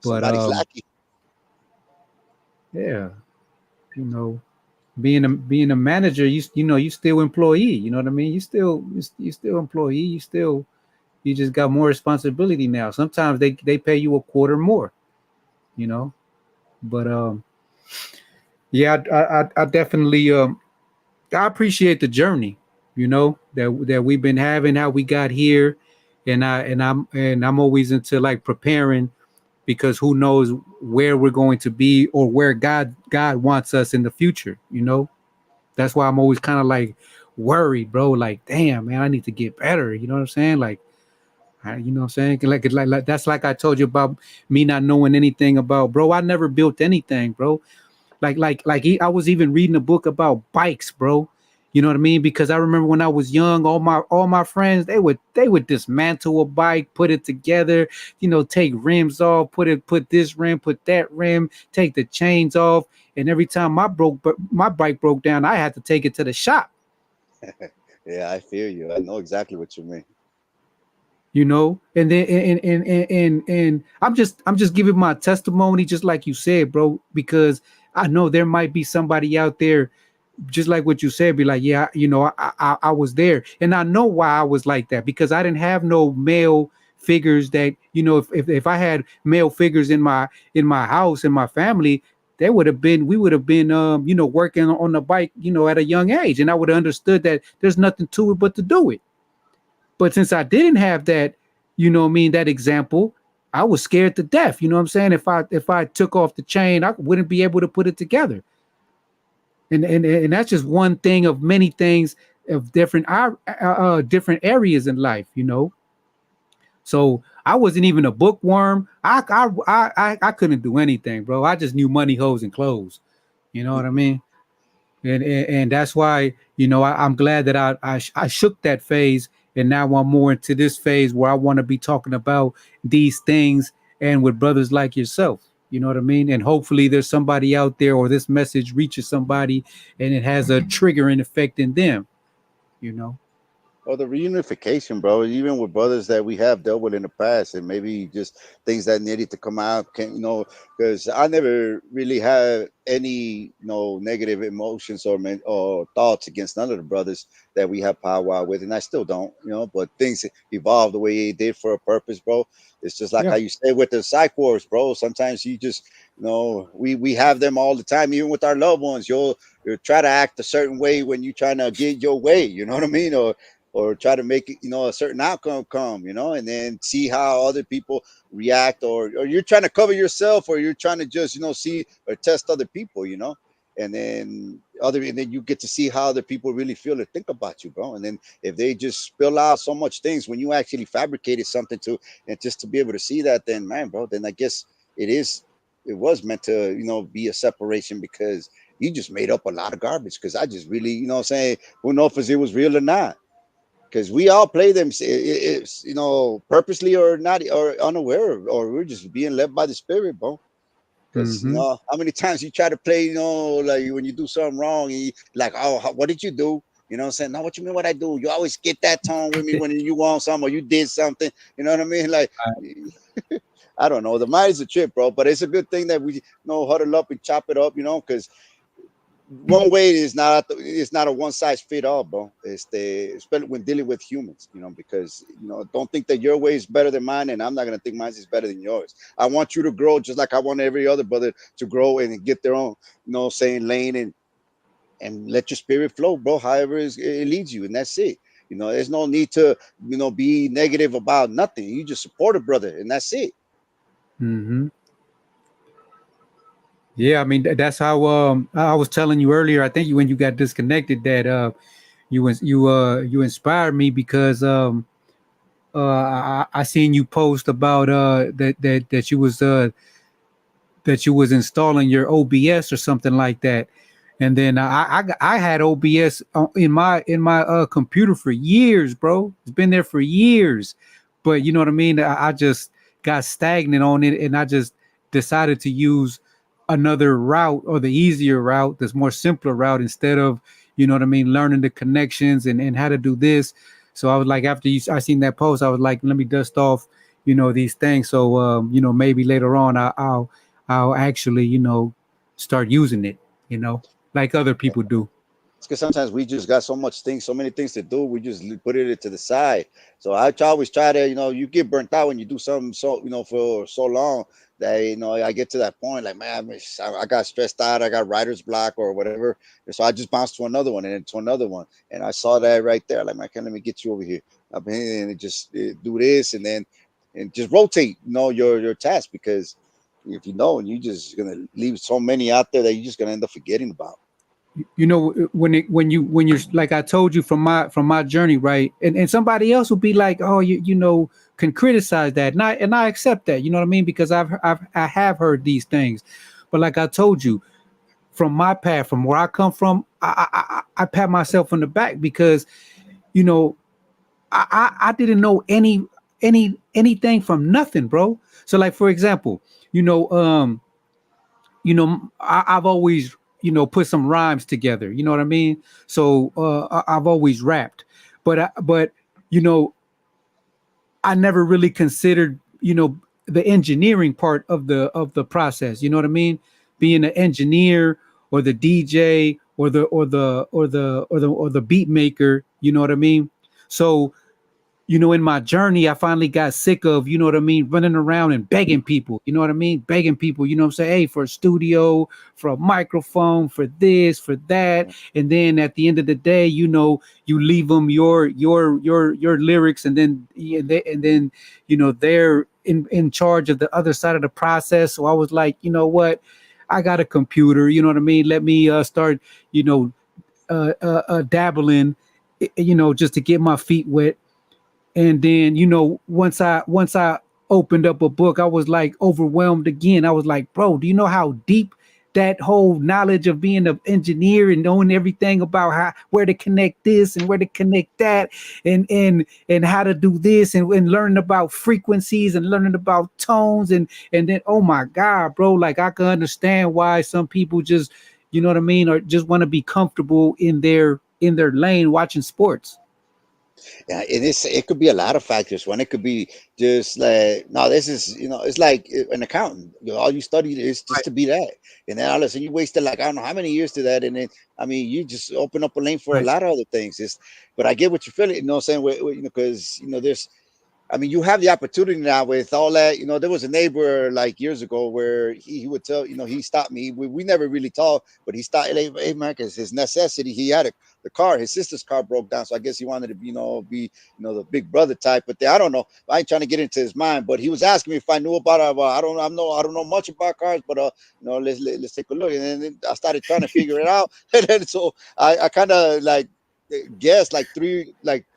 But somebody's lucky. yeah, you know, being a manager, you know, you still employee. You know what I mean? You still employee. You just got more responsibility now. Sometimes they pay you a quarter more. You know, but yeah, I definitely I appreciate the journey, you know, that we've been having, how we got here, and I'm always into like preparing, because who knows where we're going to be, or where God wants us in the future, you know. That's why I'm always kind of like worried, bro. Like, damn, man, I need to get better. You know what I'm saying? Like, you know what I'm saying? Like that's like I told you about me not knowing anything about, bro. I never built anything, bro. I was even reading a book about bikes, bro, You know what I mean? Because I remember when I was young, all my friends, they would dismantle a bike, put it together, take rims off, put this rim, put that rim, take the chains off. And every time my bike broke down, I had to take it to the shop. Yeah, I feel you. I know exactly what you mean. And then and I'm just giving my testimony, just like you said, bro, because I know there might be somebody out there just like what you said, be like, yeah, I was there, and I know why I was like that, because I didn't have no male figures that, if I had male figures in my house, in my family, we would have been working on the bike, at a young age, and I would have understood that there's nothing to it but to do it. But since I didn't have that, that example, I was scared to death. You know what I'm saying? If I took off the chain, I wouldn't be able to put it together. And that's just one thing of many things of different areas in life. So I wasn't even a bookworm. I couldn't do anything, bro. I just knew money, hoes, and clothes. You know what I mean? And that's why, I'm glad that I shook that phase, and now I'm more into this phase where I want to be talking about these things, and with brothers like yourself. You know what I mean? And hopefully there's somebody out there, or this message reaches somebody and it has a triggering effect in them, Or the reunification, bro, even with brothers that we have dealt with in the past, and maybe just things that needed to come out, because I never really had any, negative emotions or thoughts against none of the brothers that we have powwow with, and I still don't, but things evolve the way they did for a purpose, bro. It's just like how you say with the psych wars, bro. Sometimes you just, we have them all the time, even with our loved ones. You'll try to act a certain way when you're trying to get your way, you know what I mean? Or try to make it, a certain outcome come, and then see how other people react, or you're trying to cover yourself, or you're trying to just, see or test other people, and then you get to see how other people really feel or think about you, bro. And then if they just spill out so much things when you actually fabricated something and just to be able to see that, then man, bro, then I guess it was meant to, be a separation, because you just made up a lot of garbage. Because I just really, what I'm saying, who knows if it was real or not. Because we all play them, it's, purposely or not, or unaware, or we're just being led by the spirit, bro. Because how many times you try to play, like when you do something wrong, and you like, oh, what did you do? You know what I'm saying? No, what you mean what I do? You always get that tone with me when you want something or you did something. You know what I mean? Like, I don't know. The mind is a trip, bro. But it's a good thing that we huddle up and chop it up, because one way is not a one size fit all, bro. Especially when dealing with humans, because don't think that your way is better than mine, and I'm not gonna think mine is better than yours. I want you to grow just like I want every other brother to grow and get their own, lane, and let your spirit flow, bro. However it leads you, and that's it. There's no need to be negative about nothing. You just support a brother, and that's it. Yeah, I mean that's how I was telling you earlier. I think when you got disconnected, that you inspired me, because I seen you post about that you was installing your OBS or something like that, and then I had OBS in my computer for years, bro. It's been there for years, but you know what I mean. I just got stagnant on it, and I just decided to use another route, or the easier route, that's more simpler route, instead of, learning the connections and how to do this. So I was like, after I seen that post, I was like, let me dust off, these things. So, maybe later on I'll actually, start using it, like other people do. It's because sometimes we just got so many things to do. We just put it to the side. So I always try to, you get burnt out when you do something for so long that, I get to that point like, man, I got stressed out. I got writer's block or whatever. And so I just bounced to another one and then to another one. And I saw that right there. Like, man, let me get you over here. I mean, and just do this and just rotate, your task, because if and you're just going to leave so many out there that you're just going to end up forgetting about. When you're like I told you from my journey, right? And somebody else will be like, oh, you can criticize that, and I accept that, you know what I mean, because I have heard these things. But like I told you, from my path, from where I come from, I pat myself on the back because, you know, I didn't know anything from nothing, bro. So like, for example, I've always, put some rhymes together. You know what I mean? So I've always rapped, but you know, I never really considered, the engineering part of the process. You know what I mean? Being an engineer or the DJ or the beat maker. You know what I mean? So, in my journey, I finally got sick of, what I mean, running around and begging people, you know what I mean? Begging people, what I'm saying? Hey, for a studio, for a microphone, for this, for that. And then at the end of the day, you leave them your lyrics, and then they're in charge of the other side of the process. So I was like, you know what? I got a computer, you know what I mean? Let me start, dabbling, just to get my feet wet. And then, once I opened up a book, I was like overwhelmed again. I was like, bro, do you know how deep that whole knowledge of being an engineer and knowing everything about where to connect this and where to connect that, and how to do this, and learning about frequencies and learning about tones, and then, oh my God, bro, like I can understand why some people just, you know what I mean, or just want to be comfortable in their lane watching sports. Yeah, it could be a lot of factors. One, it could be just like, no, this is, it's like an accountant. All you studied is just to be that, and then all of a sudden you wasted like I don't know how many years to that, and then I mean you just open up a lane for a Right. lot of other things. But I get what you're feeling. You know what I'm saying? Because there's, I mean, you have the opportunity now with all that. There was a neighbor like years ago where he would tell, he stopped me. We never really talked, but he stopped. Hey, man, because his necessity, he had the car. His sister's car broke down, so I guess he wanted to, be the big brother type. But I don't know. I ain't trying to get into his mind. But he was asking me if I knew about it. I don't know much about cars, but let's take a look. And then I started trying to figure it out, and then so I kind of like guess like 2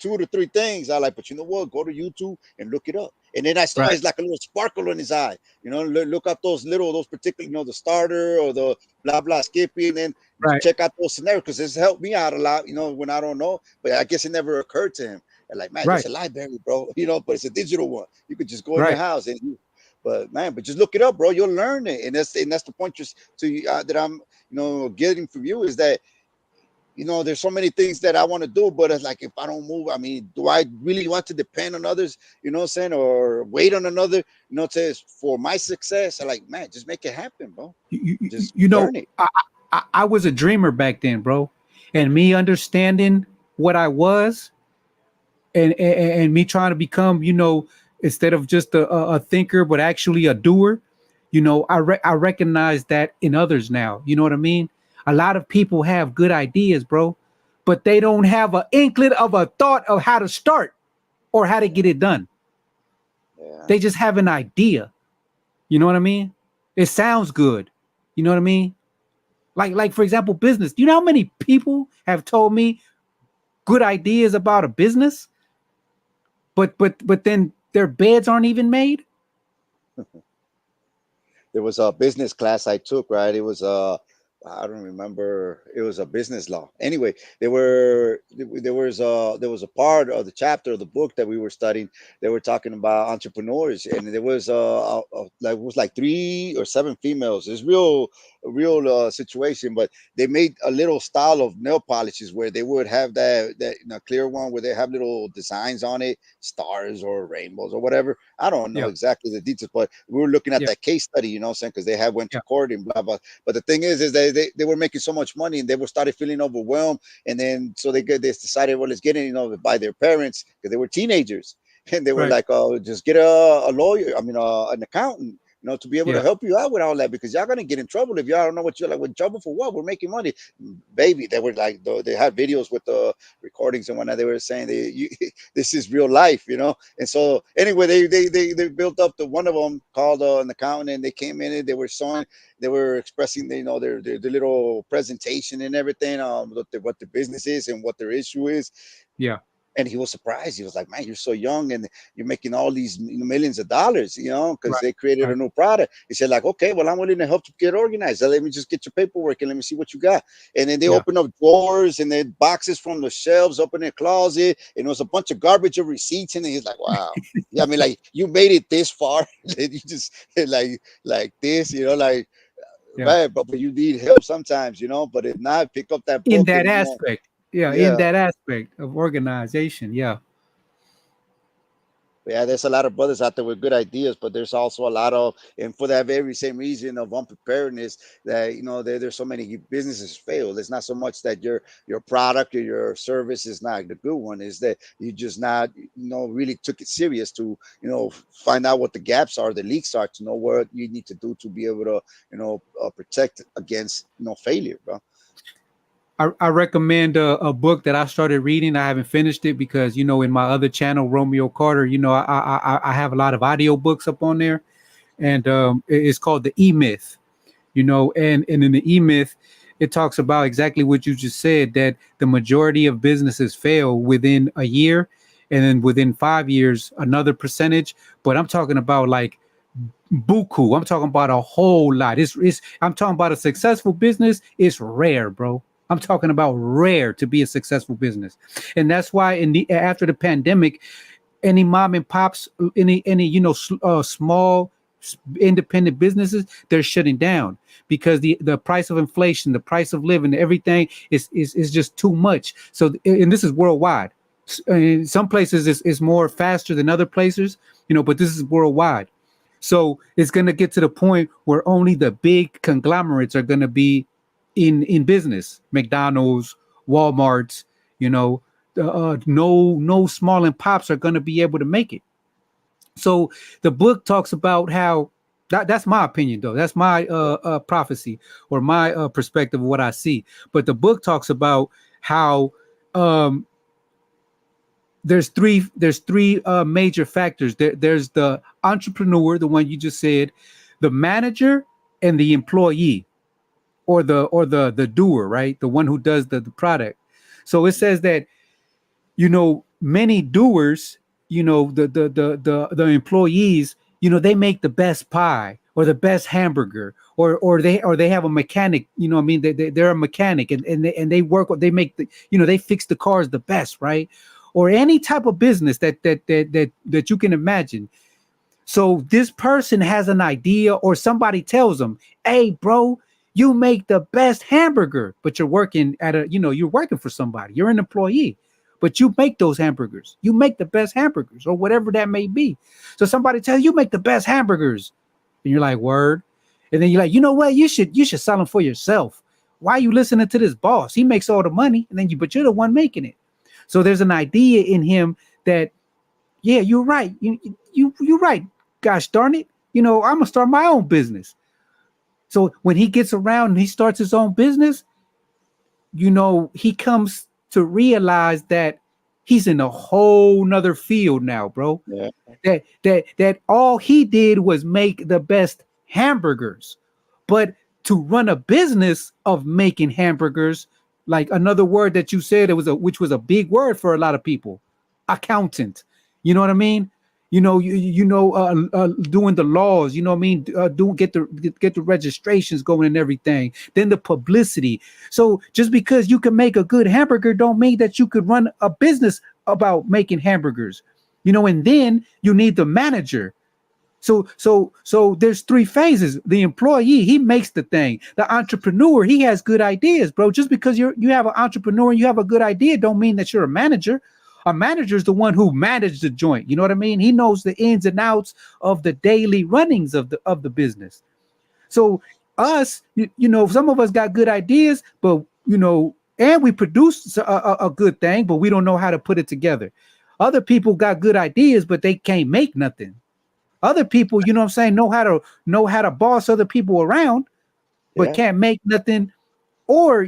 to 3 things. I like, but you know what? Go to YouTube and look it up. And then I saw Right. it's like a little sparkle in his eye. Look up those particular, the starter or the blah blah skippy, and then Right. check out those scenarios because it's helped me out a lot. When I don't know, but I guess it never occurred to him. And like, man, Right. there's a library, bro. But it's a digital one. You could just go in your Right. house and but just look it up, bro. You'll learn it, and that's the point that I'm getting from you is that there's so many things that I want to do, but it's like if I don't move, I mean, do I really want to depend on others, what I'm saying, or wait on another, for my success? I like, man, just make it happen, bro. Just learn it. I was a dreamer back then, bro, and me understanding what I was, and me trying to become, instead of just a thinker, but actually a doer. I recognize that in others now. You know what I mean? A lot of people have good ideas, bro, but they don't have an inkling of a thought of how to start or how to get it done. Yeah. They just have an idea. You know what I mean? It sounds good. You know what I mean? Like for example, business. Do you know how many people have told me good ideas about a business, but then their beds aren't even made? There was a business class I took, right? It was I don't remember. It was a business law. Anyway, there was a part of the chapter of the book that we were studying. They were talking about entrepreneurs, and there was like it was like 3 or 7 females. It's a real situation, but they made a little style of nail polishes where they would have that clear one where they have little designs on it, stars or rainbows or whatever. I don't know Yeah. exactly the details, but we were looking at Yeah. that case study, what I'm saying, because they had went to Yeah. court and blah blah. But the thing is they were making so much money and they were started feeling overwhelmed, and then so they decided, well, let's get it, by their parents because they were teenagers, and they were Right. like, oh, just get a lawyer, I mean, an accountant, to be able to Yeah. help you out with all that because y'all gonna get in trouble if y'all don't know what you're like. In trouble for what? We're making money, baby. They were like, they had videos with the recordings and whatnot. They were saying this is real life, And so anyway, they built up the one of them called an accountant, and they came in and they were showing, they were expressing, their little presentation and everything, what the business is and what their issue is. Yeah. And he was surprised. He was like, "Man, you're so young and you're making all these millions of dollars, you know, because Right. they created a Right. new product." He said, "Like, okay, well, I'm willing to help you get organized. Let me just get your paperwork and let me see what you got." And then they Yeah. open up drawers and then boxes from the shelves, open their closet, and it was a bunch of garbage of receipts. And he's like, "Wow, yeah, I mean, like you made it this far, and you just like this, you know, like." Yeah. Right, but you need help sometimes, you know. But if not, pick up that In book that and aspect. Yeah. In yeah. that aspect of organization. Yeah. Yeah, there's a lot of brothers out there with good ideas, but there's also a lot of, and for that very same reason of unpreparedness, that there's so many businesses fail. It's not so much that your product or your service is not the good one, is that you just not really took it serious to find out what the gaps are, the leaks are, to know what you need to do to be able to protect against failure, bro. I recommend a book that I started reading. I haven't finished it because in my other channel, Romeo Carter, I have a lot of audio books up on there, and it's called the E-Myth. And in the E-Myth, it talks about exactly what you just said, that the majority of businesses fail within a year, and then within 5 years another percentage. But I'm talking about like buku. I'm talking about a whole lot. I'm talking about a successful business. It's rare, bro. I'm talking about rare to be a successful business. And that's why after the pandemic, any mom and pops, any small independent businesses, they're shutting down because the price of inflation, the price of living, everything is just too much. So, and this is worldwide. In some places it's more faster than other places, but this is worldwide. So it's going to get to the point where only the big conglomerates are going to be in business. McDonald's, Walmart's, no small and pops are going to be able to make it. So the book talks about how that's my opinion, though. That's my prophecy or my perspective of what I see. But the book talks about how there's three major factors. There's the entrepreneur, the one you just said, the manager, and the employee, or the doer, right? The one who does the product. So it says that many doers, the employees, they make the best pie or the best hamburger, or they have a mechanic, I mean, they're a mechanic, and they work, they make they fix the cars the best, right? Or any type of business that you can imagine. So this person has an idea, or somebody tells them, "Hey, bro, you make the best hamburger," but you're working you're working for somebody. You're an employee, but you make those hamburgers. You make the best hamburgers, or whatever that may be. So somebody tells you make the best hamburgers, and you're like, "Word," and then you're like, "You know what? You should sell them for yourself. Why are you listening to this boss? He makes all the money, and then but you're the one making it." So there's an idea in him that, yeah, you're right. You're right. Gosh darn it. I'm gonna start my own business. So when he gets around and he starts his own business, he comes to realize that he's in a whole nother field now, bro. Yeah. That all he did was make the best hamburgers. But to run a business of making hamburgers, like another word that you said, which was a big word for a lot of people, accountant. You know what I mean? Doing the laws, what I mean, get the registrations going and everything. Then the publicity. So just because you can make a good hamburger, don't mean that you could run a business about making hamburgers. And then you need the manager. So there's three phases. The employee, he makes the thing. The entrepreneur, he has good ideas, bro. Just because you have an entrepreneur and you have a good idea, don't mean that you're a manager. A manager is the one who managed the joint. You know what I mean? He knows the ins and outs of the daily runnings of the business. So us, some of us got good ideas, but and we produce a good thing, but we don't know how to put it together. Other people got good ideas, but they can't make nothing. Other people, know how to boss other people around, but can't make nothing, or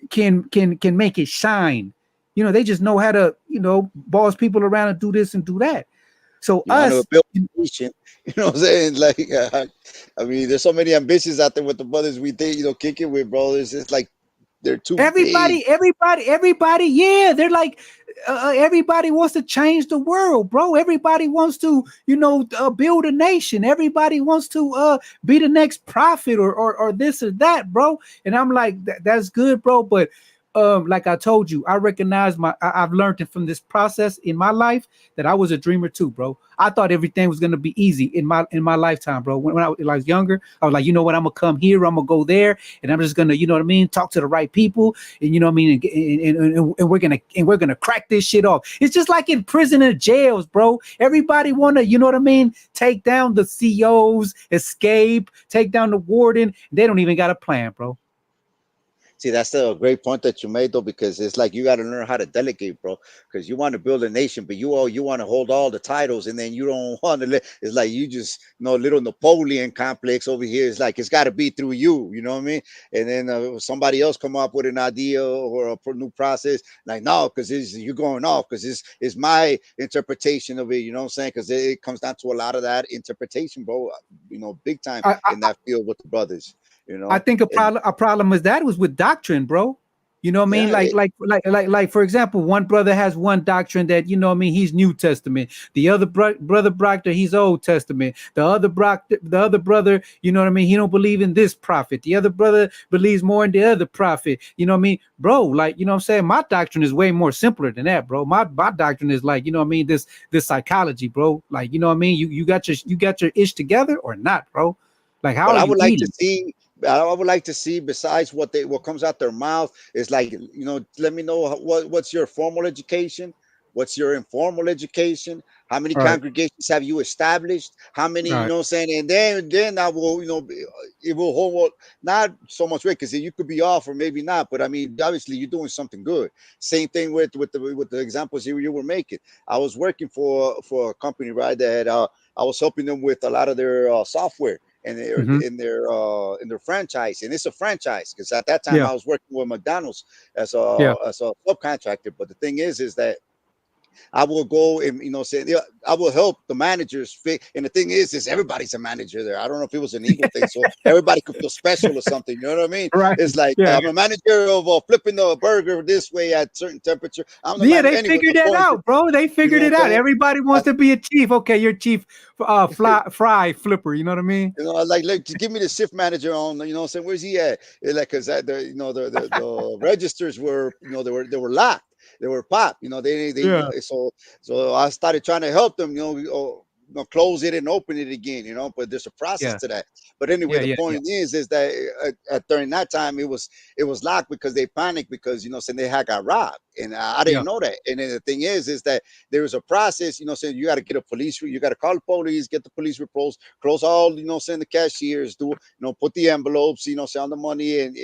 can make it shine. They just know how to boss people around and do this and do that. So us, build nation, what I'm saying? Like, I mean, there's so many ambitions out there with the brothers we think, kicking with, bro. It's just like they're too big. Everybody, yeah, they're like, everybody wants to change the world, bro. Everybody wants to, build a nation. Everybody wants to be the next prophet or this or that, bro. And I'm like, that's good, bro. But like I told you, I recognize I've learned from this process in my life that I was a dreamer too, bro. I thought everything was gonna be easy in my lifetime, bro. When I was younger, I was like, you know what, I'm gonna come here, I'm gonna go there, and I'm just gonna, you know what I mean, talk to the right people, and you know what I mean, and we're gonna crack this shit off. It's just like in prison and jails, bro. Everybody wanna, you know what I mean, take down the COs, escape, take down the warden. They don't even got a plan, bro. See, that's a great point that you made, though, because it's like you got to learn how to delegate, bro. Because you want to build a nation, but you want to hold all the titles, and then you don't want to let. It's like you just little Napoleon complex over here. It's like it's got to be through you, you know what I mean? And then somebody else come up with an idea or a new process, like no, because you're going off because it's my interpretation of it. You know what I'm saying? Because it comes down to a lot of that interpretation, bro. Big time in that field with the brothers. I think a problem with that was with doctrine, bro. You know what I mean? Like for example, one brother has one doctrine that, you know what I mean, he's New Testament. The other brother Proctor, he's Old Testament. The other brother, you know what I mean, he don't believe in this prophet. The other brother believes more in the other prophet. You know what I mean? Bro, like, you know what I'm saying? My doctrine is way more simpler than that, bro. My doctrine is like, you know what I mean, this psychology, bro. Like, you know what I mean? You got your ish together or not, bro? Like, how I are you would like eating? to see. I would like to see, besides what comes out their mouth, is like, let me know what's your formal education, what's your informal education, how many Right. congregations have you established, how many, Right. you know what I'm saying, and then I will, it will hold not so much weight because you could be off or maybe not, but I mean, obviously you're doing something good. Same thing with the examples you were making. I was working for a company, right, that I was helping them with a lot of their software and Mhm. in their franchise, and it's a franchise because at that time Yeah. I was working with McDonald's as Yeah. a subcontractor. But the thing is that I will go and say I will help the managers fit. And the thing is everybody's a manager there. I don't know if it was an ego thing, so everybody could feel special or something. You know what I mean? Right. It's like Yeah. I'm a manager of flipping the burger this way at certain temperature. I'm the Yeah, manager they anyway. figured The that point is, out, bro. They you figured know it what I'm out. saying? Everybody wants to be a chief. Okay, you're chief fry flipper. You know what I mean? Like give me the shift manager on, you know what I'm saying, where's he at? Like, because the registers were, they were locked, they were popped, Yeah. so I started trying to help them, close it and open it again, but there's a process Yeah. to that. But anyway, Yeah. the Yeah. Yeah. point is that during that time it was locked because they panicked because saying they had got robbed, and I Yeah. didn't know that. And then the thing is that there was a process, saying you got to get a police, you got to call the police, get the police reports, close all, send the cashiers, do, put the envelopes, send the money, and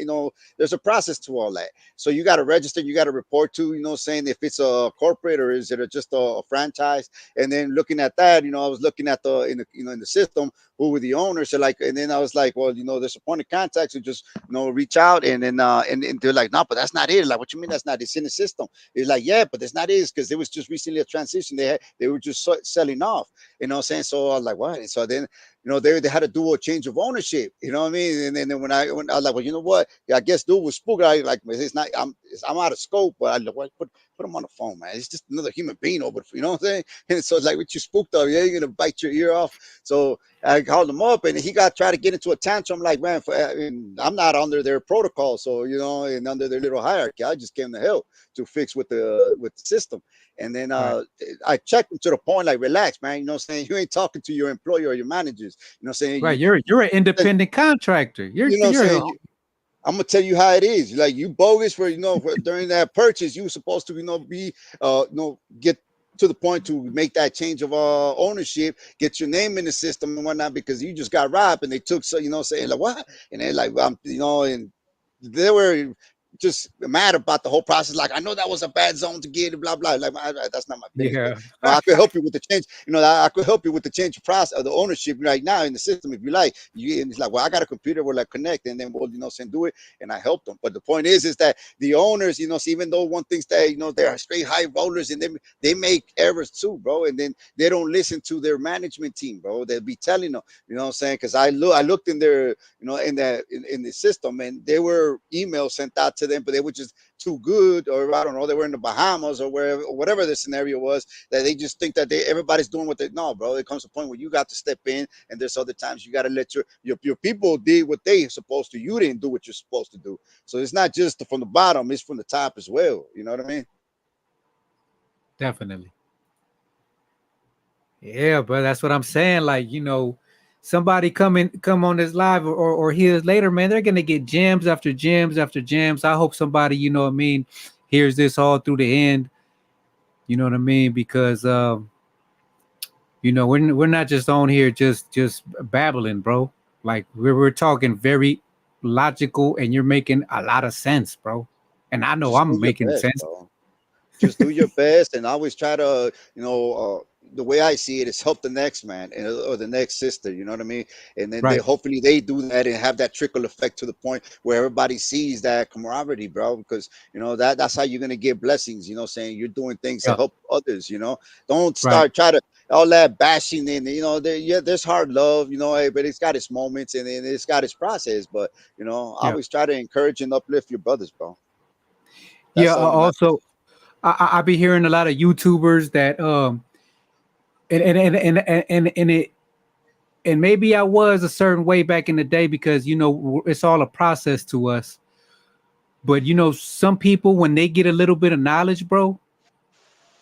there's a process to all that. So you got to register, you got to report to, saying if it's a corporate or is it just a franchise. And then looking at that, I was looking at in the system who were the owners. So like, and then I was like, well, there's a point of contacts who just reach out, and then and they're like, no, but that's not it. Like, what you mean that's not? It's in the system. It's like, yeah, but that's not it, because it was just recently a transition. They were just selling off. You know what I'm saying? So I was like, what? And so then they had to do a change of ownership. You know what I mean? And then when I was like, well, you know what? Yeah, I guess dude was spooked. I like, it's not. I'm out of scope. But I like, well, put him on the phone, man. It's just another human being over. You know what I'm saying? And so it's like, what you spooked of? Yeah, you're gonna bite your ear off. So I called him up, and he tried to get into a tantrum. Like, man, I'm not under their protocol, so and under their little hierarchy. I just came to help to fix with the system. And then Right. I checked him to the point, like, relax, man. You know what I'm saying? You ain't talking to your employer or your managers. You know what I'm saying? Right. You're an independent contractor. You're You know what I'm you're saying? I'm gonna tell you how it is. Like, you bogus for during that purchase, you were supposed to be get to the point to make that change of ownership, get your name in the system and whatnot, because you just got robbed and they took, so saying like, what? And they're like, and they were just mad about the whole process. Like, I know that was a bad zone to get, blah blah. Like, that's not my business. yeah. But I could help you with the change. I could help you with the change of process of the ownership right now in the system if you like. And it's like, well, I got a computer, we'll like connect, and then we'll do it. And I help them. But the point is that the owners, even though one thinks that they're straight high rollers, and they make errors too, bro. And then they don't listen to their management team, bro. They'll be telling them, you know what I'm saying? Because I looked in their, in the system, and there were emails sent out to to them, but they were just too good, or I don't know, they were in the Bahamas or wherever, or whatever the scenario was, that they just think that everybody's doing what they no, bro. It comes to a point where you got to step in, and there's other times you got to let your people did what they supposed to. You didn't do what you're supposed to do. So it's not just from the bottom, it's from the top as well. You know what I mean? Definitely. Yeah, but that's what I'm saying. Like, you know, somebody come on this live or hears later, man, they're gonna get gems after gems after gems. I hope somebody, you know what I mean, hears this all through the end. You know what I mean? Because you know, we're not just on here just babbling, bro. Like we're talking very logical, and you're making a lot of sense, bro. And I know Just do I'm your making best, sense. bro. Just do your best, and always try to, the way I see it is help the next man or the next sister. You know what I mean? And then Right. hopefully they do that and have that trickle effect to the point where everybody sees that camaraderie, bro. Because that's how you're gonna get blessings. You know, saying you're doing things to Yeah. help others. Don't Right. try to all that bashing and there's hard love. But it's got its moments and it's got its process. But Yeah. always try to encourage and uplift your brothers, bro. Yeah. That's all that matters. Also, I be hearing a lot of YouTubers that and it and maybe I was a certain way back in the day because it's all a process to us. But some people when they get a little bit of knowledge, bro,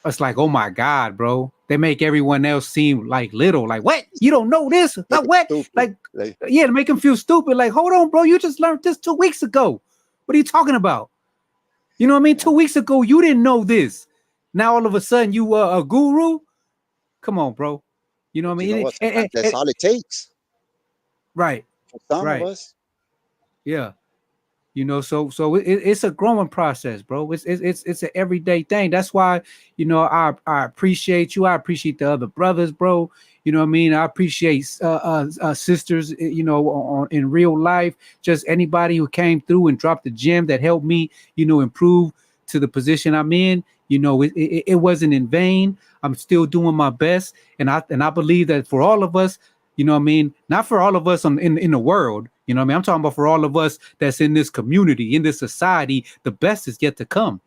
it's like, oh my God, bro. They make everyone else seem like little. Like, what? You don't know this? Make Like them what? stupid. Like, yeah, to make them feel stupid. Like, hold on, bro. You just learned this 2 weeks ago. What are you talking about? You know what I mean? Yeah. 2 weeks ago, you didn't know this. Now all of a sudden you a guru. Come on, bro. You know what But I you know mean? what? Sometimes that's all it takes Right, for some of right. us. Yeah. So it's a growing process, bro. It's an everyday thing. That's why I appreciate you. I appreciate the other brothers, bro. You know what I mean? I appreciate sisters. In real life, just anybody who came through and dropped the gem that helped me, improve to the position I'm in. It wasn't in vain. I'm still doing my best, and I believe that for all of us, you know what I mean? Not for all of us in the world. You know what I mean? I'm talking about for all of us that's in this community, in this society, the best is yet to come.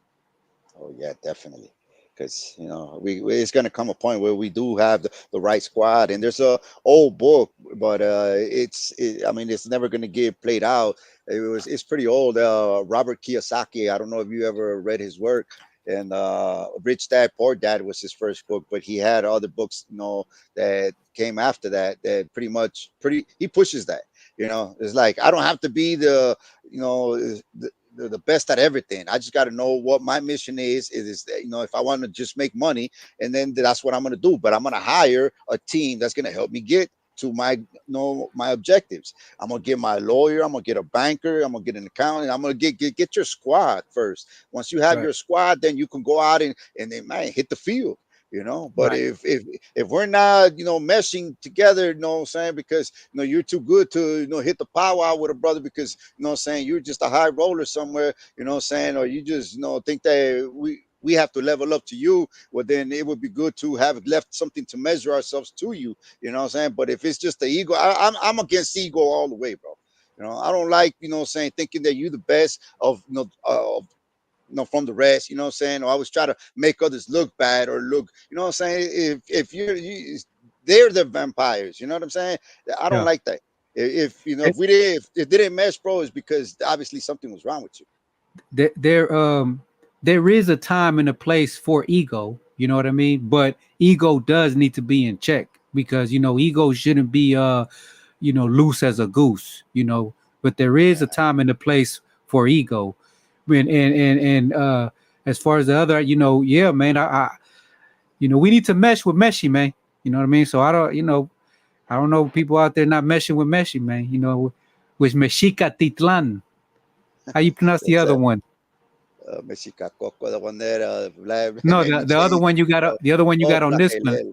Oh yeah, definitely. Because it's gonna come a point where we do have the right squad, and there's a old book, but I mean, it's never gonna get played out. It's pretty old. Robert Kiyosaki. I don't know if you ever read his work. And Rich Dad Poor Dad was his first book, but he had other books, that came after that. That he pushes that. It's like I don't have to be you know, the best at everything. I just got to know what my mission is. If I want to just make money, and then that's what I'm going to do. But I'm going to hire a team that's going to help me get to my objectives. I'm gonna get my lawyer. I'm gonna get a banker. I'm gonna get an accountant. I'm gonna get your squad first. Once you have Right. your squad, then you can go out and then man hit the field. But Right. if we're not meshing together, you know what I'm saying, because you're too good to hit the powwow with a brother because what I'm saying, you're just a high roller somewhere, what I'm saying, or you just think that we have to level up to you. Well, then it would be good to have left something to measure ourselves to you. You know what I'm saying? But if it's just the ego, I'm against ego all the way, bro. I don't like saying thinking that you're the best of from the rest, what I'm saying? Or I always try to make others look bad or look, what I'm saying? If they're the vampires, you know what I'm saying? I don't Yeah. like that. If It- we didn't, if it didn't mesh, bro, it's because obviously something was wrong with you. there is a time and a place for ego. You know what I mean? But ego does need to be in check because ego shouldn't be loose as a goose. But there is Yeah. a time and a place for ego. And as far as the other, yeah, man, I we need to mesh with Meshi, man. You know what I mean? So I don't know people out there not meshing with Meshi, man. With MeChicaTitlan. How you pronounce the That's other one? Mechica Coco, the one that No, made me the other change. one you got the other one you got on this one. Black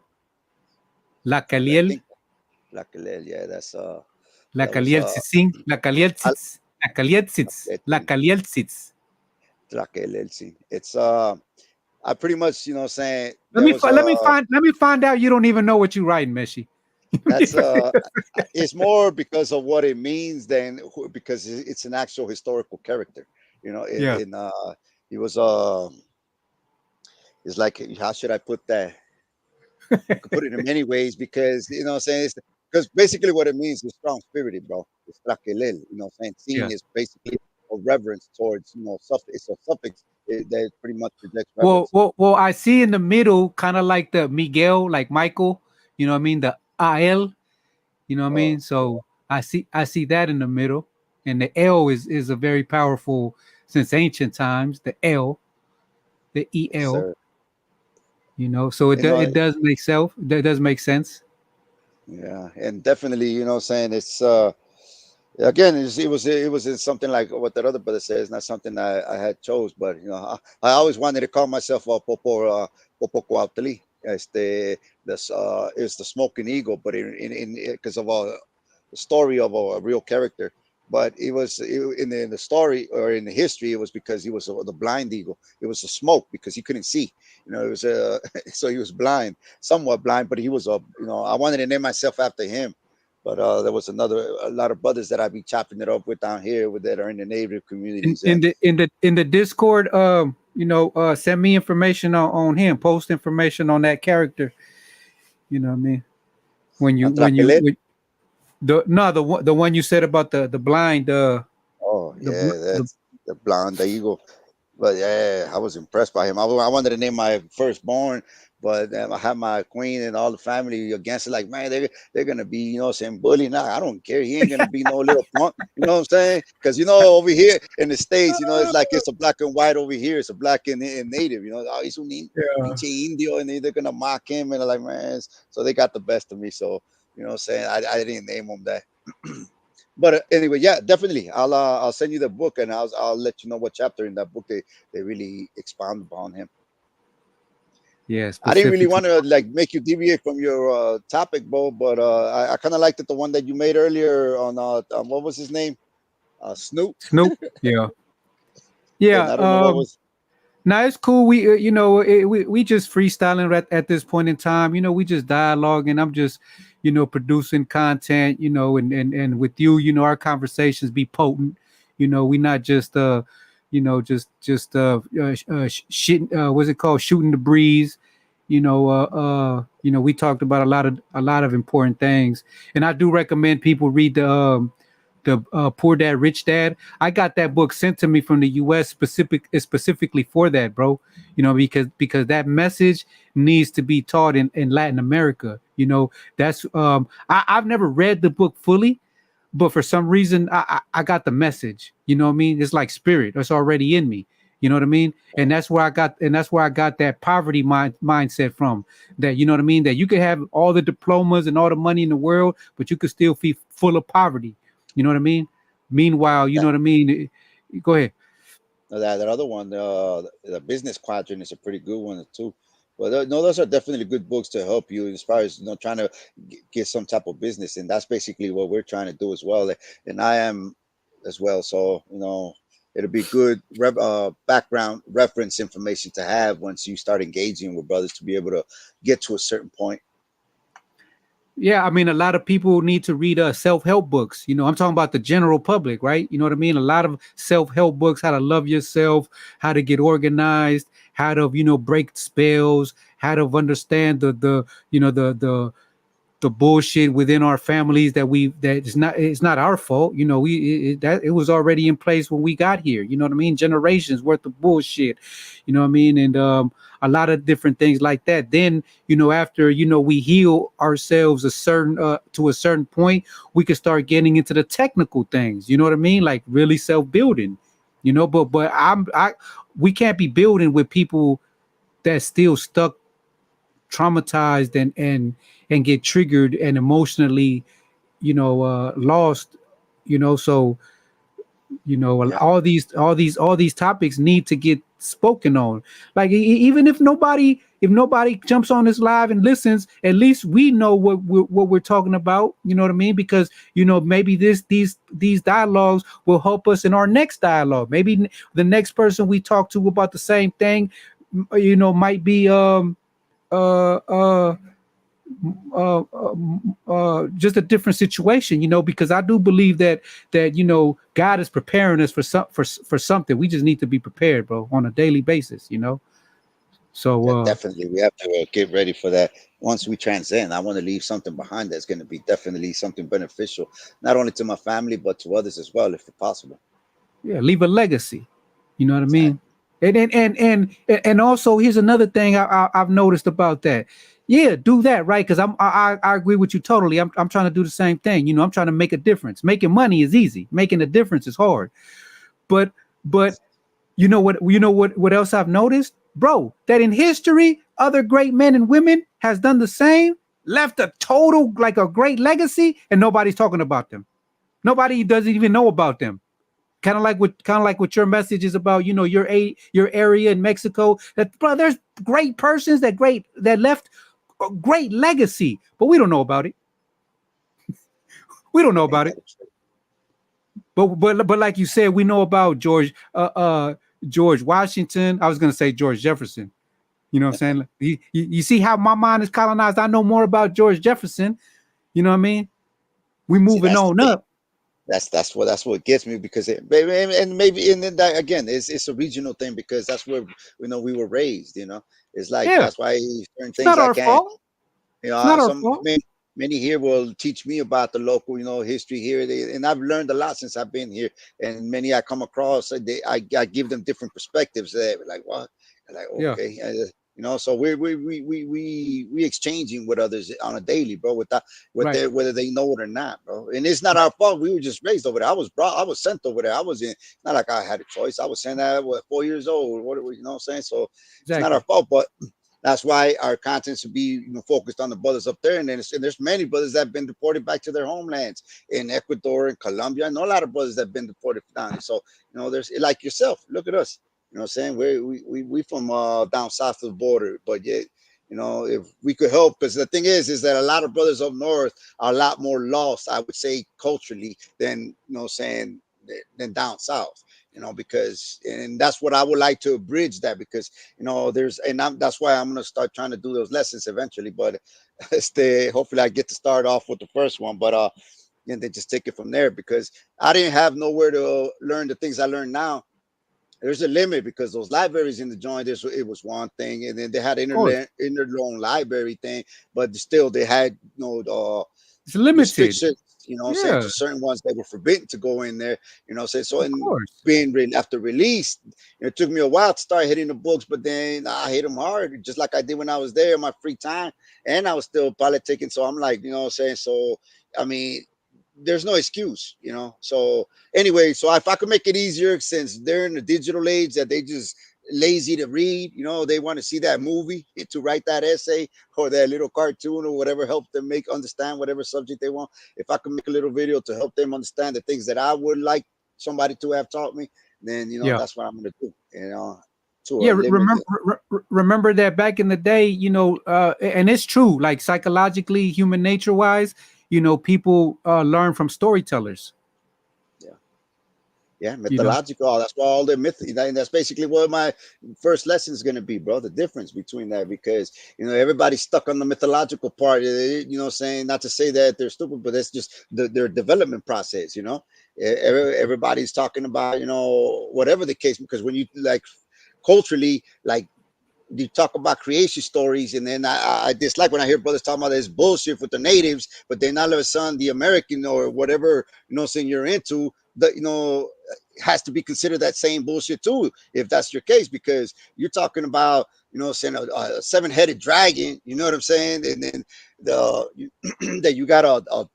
La I Caliel, think Black yeah, La that was Caliel Tsitsing, La Caliel Al- Tsits, La Caliel Tsits, La Caliel Tsits. Black LLC. It's I pretty much saying Let there me was let me find out you don't even know what you writing, Meshi. that's it's more because of what it means than because it's an actual historical character. You know, Yeah. he was it's like, how should I put that? You could put it in many ways because you know what I'm saying, because basically what it means is strong spirited, bro. It's traquelel, you know what I'm saying? Seeing Yeah. is basically a reverence towards, you know, it's a suffix that pretty much projects Well, reverence. well, well, I see in the middle, kind of like the Miguel, like Michael, you know what I mean? The AL, you know what I Oh, mean? So I see that in the middle. And the L is a very powerful since ancient times, the L, the yes, EL, sir. you know. So You know, it does make that does make sense. yeah, and definitely, you know what I'm saying, it's again, it was something like what that other brother said. It's not something I had chose, but you know, I always wanted to call myself a Popo Cuautli. This is the smoking eagle, but in because of the story of a real character. But in the story or in the history, it was because he was the blind eagle. It was the smoke because he couldn't see. You know, it was so he was blind, somewhat blind, but he was a, you know, I wanted to name myself after him. But there was a lot of brothers that I be chopping it up with down here with that are in the native In communities, in and the in the in the Discord, send me information on him, post information on that character. You know what I mean? When you when you Antrapelet. when, the one you said about the blind Oh the yeah, that's the blonde the eagle. But yeah, I was impressed by him. I wanted to name my firstborn, but I had my queen and all the family against it. Like, man, they're gonna be, you know, saying bully. Nah, I don't care. He ain't gonna be no little punk. You know what I'm saying? Because you know, over here in the states, you know, it's like it's a black and white. Over here, it's a black and native. You know, oh, he's un yeah. pinche indio, and they're gonna mock him, and they're like, man. So they got the best of me. So you know, what I'm saying, I didn't name him that. But anyway, yeah, definitely. I'll send you the book, and I'll let you know what chapter in that book they really expound upon him. Yeah, I didn't really specifically. want to like make you deviate from your topic, Bo, but I kind of liked it, the one that you made earlier on what was his name, Snoop. Snoop. Yeah. Yeah. And I don't know what was. Now it's cool. We just freestyling at this point in time. We just dialoguing. I'm just, producing content. And with you, our conversations be potent. We not just shit. What's it called? Shooting the breeze. We talked about a lot of important things, and I do recommend people read the Poor Dad Rich Dad. I got that book sent to me from the U.S. specifically for that, bro. Because that message needs to be taught in Latin America. That's I've never read the book fully, but for some reason I got the message. You know what I mean? It's like spirit. It's already in me. You know what I mean? And that's where I got that poverty mindset from. That, you know what I mean? That you could have all the diplomas and all the money in the world, but you could still be full of poverty. You know what I mean? Meanwhile, you know what I mean? Go ahead. That other one, the Business Quadrant, is a pretty good one too. But no, those are definitely good books to help you as far as, trying to get some type of business, and that's basically what we're trying to do as well. And I am as well. So it'll be good background reference information to have once you start engaging with brothers to be able to get to a certain point. Yeah, I mean, a lot of people need to read self-help books. I'm talking about the general public, right? You know what I mean? A lot of self-help books, how to love yourself, how to get organized, how to, break spells, how to understand the bullshit within our families that it's not our fault. It was already in place when we got here. You know what I mean? Generations worth of bullshit. You know what I mean? And a lot of different things like that. Then after we heal ourselves to a certain point, we can start getting into the technical things. You know what I mean? Like really self-building. But we can't be building with people that's still stuck, traumatized, and get triggered and emotionally lost. So Yeah. all these topics need to get spoken on. Like even if nobody jumps on this live and listens, at least we know what we're talking about. You know what I mean? Because maybe these dialogues will help us in our next dialogue. Maybe the next person we talk to about the same thing might be uh just a different situation, you know, because I do believe that you know, God is preparing us for something. We just need to be prepared, bro, on a daily basis, you know. Yeah, So definitely. We have to get ready for that. Once we transcend, I want to leave something behind that's going to be definitely something beneficial, not only to my family, but to others as well, if possible. yeah, leave a legacy. You know what I mean? Exactly. And also, here's another thing I've noticed about that. Yeah, do that, right? Because I agree with you totally. I'm trying to do the same thing. You know, I'm trying to make a difference. Making money is easy. Making a difference is hard. But you know what? You know what else I've noticed, bro? That in history, other great men and women has done the same, left a total like a great legacy, and nobody's talking about them. Nobody doesn't even know about them. Kind of like what your message is about, you know, your area in Mexico. That, bro, there's great persons that left a great legacy, but we don't know about it. We don't know Ain't about that it. a trip? But like you said, we know about George Washington. I was gonna say George Jefferson. You know what I'm saying? You see how my mind is colonized. I know more about George Jefferson. You know what I mean? We See, moving that's the on thing. up. That's what gets me because maybe and then that, again, it's a regional thing because that's where we were raised. It's like Yeah, that's why certain it's not things I our can't. fault. It's not our Some fault. many here will teach me about the local, history here, and I've learned a lot since I've been here. And many I come across, I give them different perspectives. Like what? Like Yeah, okay, so we exchanging with others on a daily, bro. right, Whether they know it or not, bro. And it's not our fault. We were just raised over there. I was sent over there. I was in. Not like I had a choice. I was sent at 4 years old. You know what I'm saying? So it's not our exactly. fault, but that's why our content should be focused on the brothers up there. And then there's many brothers that have been deported back to their homelands in Ecuador and Colombia. I know a lot of brothers that have been deported down. So, there's like yourself. Look at us. You know what I'm saying? We from down south of the border, but yet, if we could help, because the thing is that a lot of brothers up north are a lot more lost, I would say, culturally than, saying, than down south. Because and that's what I would like to bridge that because that's why I'm gonna start trying to do those lessons eventually. But hopefully I get to start off with the first one, but and then just take it from there because I didn't have nowhere to learn the things I learned now. There's a limit because those libraries in the joint, it was one thing, and then they had Of course, inner library thing, but still they had it's limited. restrictions, saying Yeah, to certain ones that were forbidden to go in there, saying so. of And course, being after release, it took me a while to start hitting the books, but then I hit them hard, just like I did when I was there in my free time, and I was still politicking. So I'm like, saying so. I mean, there's no excuse, So anyway, so if I could make it easier, since they're in the digital age that they just lazy to read, they want to see that movie to write that essay or that little cartoon or whatever, help them make understand whatever subject they want. If I could make a little video to help them understand the things that I would like somebody to have taught me, then yeah. that's what I'm gonna do, to Yeah, a limit. remember that back in the day, you know, and it's true, like psychologically, human nature wise, you know, people learn from storytellers, Yeah. Yeah, you know. mythological. That's why all the myth. That's basically what my first lesson is going to be, bro. The difference between that, because everybody's stuck on the mythological part. Saying not to say that they're stupid, but that's just their development process. Everybody's talking about whatever the case, because when you like culturally, like you talk about creation stories, and then I dislike when I hear brothers talking about this bullshit with the natives, but then all of a sudden the American or whatever saying you're into that has to be considered that same bullshit too, if that's your case, because you're talking about saying a seven-headed dragon, you know what I'm saying, and then that you got a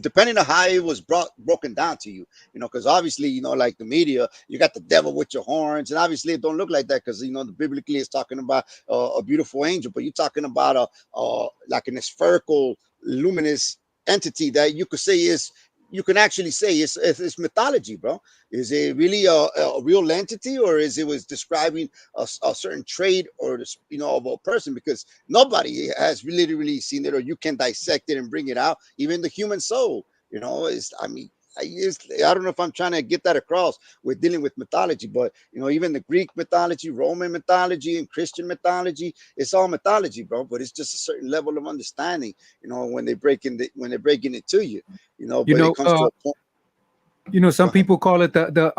depending on how it was broken down to you, because obviously, like the media, you got the devil with your horns, and obviously it don't look like that because the biblically it's talking about a beautiful angel, but you're talking about like an spherical, luminous entity that you could say is. You can actually say it's mythology, bro. Is it really a real entity, or is it was describing a certain trait or of a person? Because nobody has really seen it, or you can dissect it and bring it out. Even the human soul, is, I mean, I don't know if I'm trying to get that across with dealing with mythology, but even the Greek mythology, Roman mythology, and Christian mythology, it's all mythology, bro. But it's just a certain level of understanding, when when they're breaking it to you, You But it know, comes to a point. Go some ahead. people call it the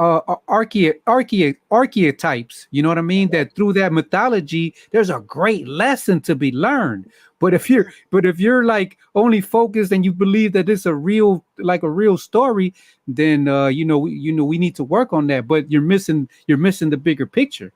archetypes. You know what I mean? That through that mythology, there's a great lesson to be learned. But if you're like only focused and you believe that it's a real story, then we need to work on that. But you're missing the bigger picture.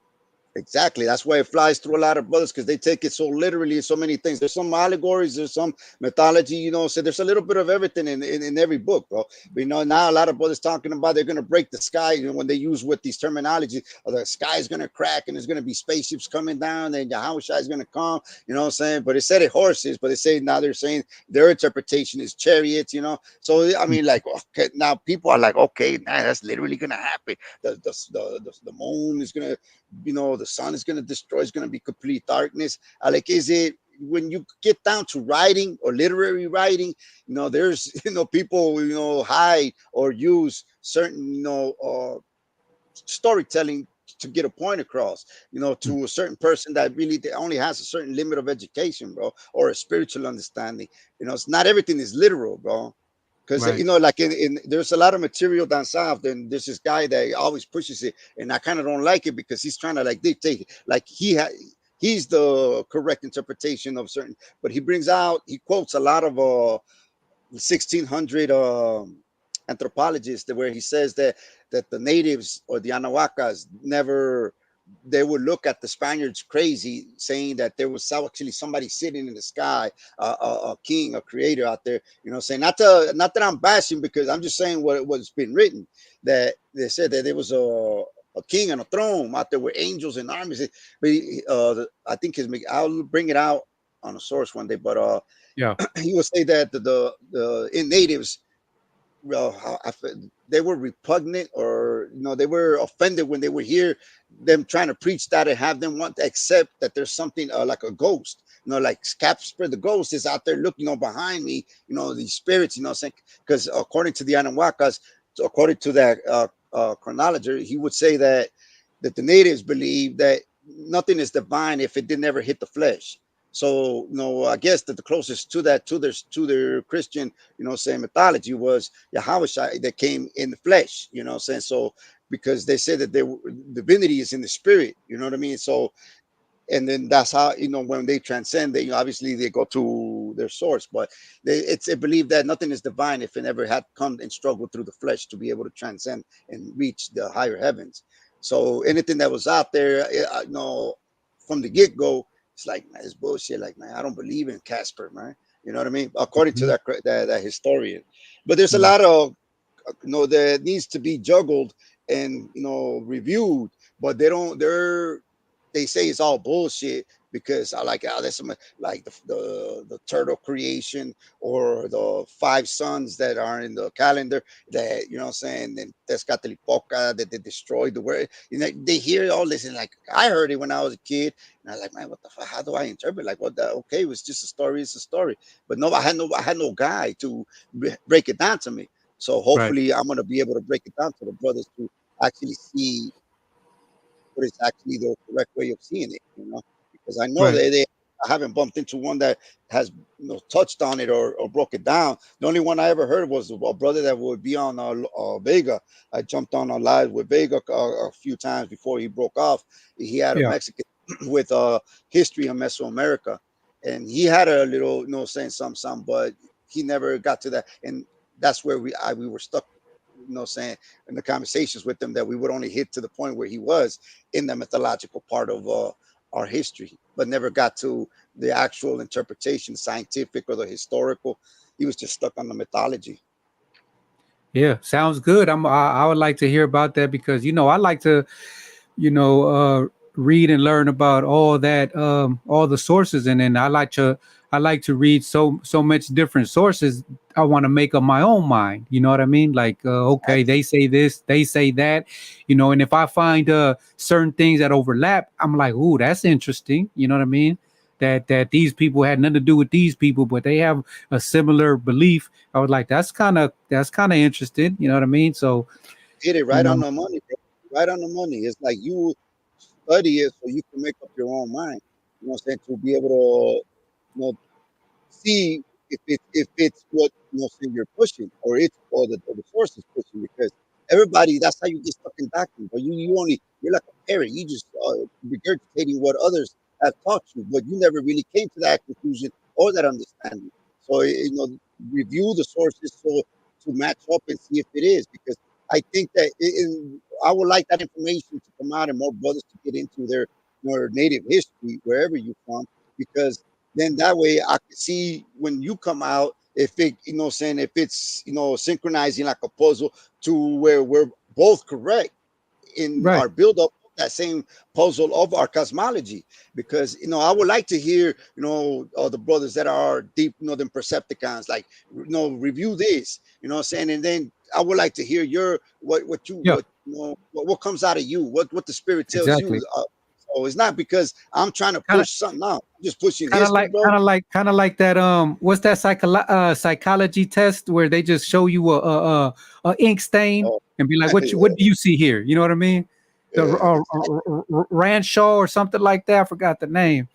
Exactly. That's why it flies through a lot of brothers because they take it so literally. So many things. There's some allegories. There's some mythology. So there's a little bit of everything in every book, bro. But now a lot of brothers talking about they're gonna break the sky. When they use with these terminology, the sky is gonna crack and there's gonna be spaceships coming down and Yahweh is gonna come. You know what I'm saying? But it said it horses. But they say now they're saying their interpretation is chariots. So I mean, like, okay, now people are like, okay, nah, that's literally gonna happen. The moon is gonna, the sun is going to destroy, it's going to be complete darkness. Like, is it when you get down to writing or literary writing, there's, people, hide or use certain, storytelling to get a point across, to a certain person that really only has a certain limit of education, bro, or a spiritual understanding. It's not everything is literal, bro. Because Right. like in there's a lot of material down south, and there's this guy that always pushes it, and I kind of don't like it because he's trying to like dictate it. Like he's the correct interpretation of certain, but he quotes a lot of 1600 anthropologists where he says that the natives or the Anahuacas never, they would look at the Spaniards crazy, saying that there was actually somebody sitting in the sky, a king, a creator out there. Saying not that I'm bashing, because I'm just saying what's been written. That they said that there was a king on a throne out there with angels and armies. But I think I'll bring it out on a source one day. But Yeah. he would say that the in natives, well, they were repugnant, or they were offended when they would hear them trying to preach that and have them want to accept that there's something like a ghost, like Casper the ghost is out there looking behind me, these spirits, saying, because according to the Anahuacas, according to that chronology, he would say that the natives believe that nothing is divine if it didn't ever hit the flesh. So, I guess that the closest to that, to their Christian, saying mythology was Yahweh that came in the flesh, saying. So, because they said that divinity is in the spirit, you know what I mean? So, and then that's how, when they transcend, they obviously they go to their source, but they believe that nothing is divine if it never had come and struggled through the flesh to be able to transcend and reach the higher heavens. So anything that was out there, from the get go, it's like, man, it's bullshit. Like, man, I don't believe in Casper, man. You know what I mean? According to Mhm. that historian. But there's a Mm. lot of, that needs to be juggled and, reviewed, but they say it's all bullshit because I like, there's some like the turtle creation or the five suns that are in the calendar that, what I'm saying, and Tezcatlipoca, that they destroyed the world. They hear all this, and like, I heard it when I was a kid, and I was like, man, what the fuck? How do I interpret? Like, what the, okay, it was just a story, it's a story. But no, I had no guy to break it down to me. So Right. hopefully I'm gonna be able to break it down to the brothers to actually see what is actually the correct way of seeing it, because I know Right. they I haven't bumped into one that has, touched on it or broke it down. The only one I ever heard was a brother that would be on Vega. I jumped on a live with Vega a few times before he broke off. He had a Yeah. Mexican with history of Mesoamerica, and he had a little, saying some, but he never got to that, and that's where we were stuck, saying in the conversations with him, that we would only hit to the point where he was in the mythological part of our history, but never got to the actual interpretation, scientific or the historical. He was just stuck on the mythology. Yeah. Sounds good. I would like to hear about that because I like to read and learn about all that, all the sources, and then I like to read so much different sources. I want to make up my own mind. You know what I mean? Like, okay, Exactly. they say this, they say that, and if I find certain things that overlap, I'm like, ooh, that's interesting. You know what I mean? that these people had nothing to do with these people, but they have a similar belief. I was like, that's kind of interesting. You know what I mean? So, Hit it you right on know, the money, bro. Right on the money. It's like you study it so you can make up your own mind. You know what I'm saying? To be able to, you know, see if it's what say you're pushing, or it's or the source is pushing, because everybody, that's how you get stuck in doctrine. But you're like a parrot. You just regurgitating what others have taught you, but you never really came to that conclusion or that understanding. So review the sources so to match up and see if it is, because I think that I would like that information to come out and more brothers to get into their more native history wherever you're from, because then that way I can see when you come out if it, saying if it's, synchronizing like a puzzle to where we're both correct in right. our build up of that same puzzle of our cosmology. Because, I would like to hear, the brothers that are deep, them Percepticons, like, review this, what I'm saying? And then I would like to hear Yeah, what comes out of you, what the spirit tells you. exactly. So it's not because I'm trying to Kind of push something out. I'm just pushing kind of history, like bro. that what's that psychology test where they just show you a ink stain Oh, and be like, yeah, what do you see here? You know what I mean? The yeah, Ranshaw or something like that. I forgot the name.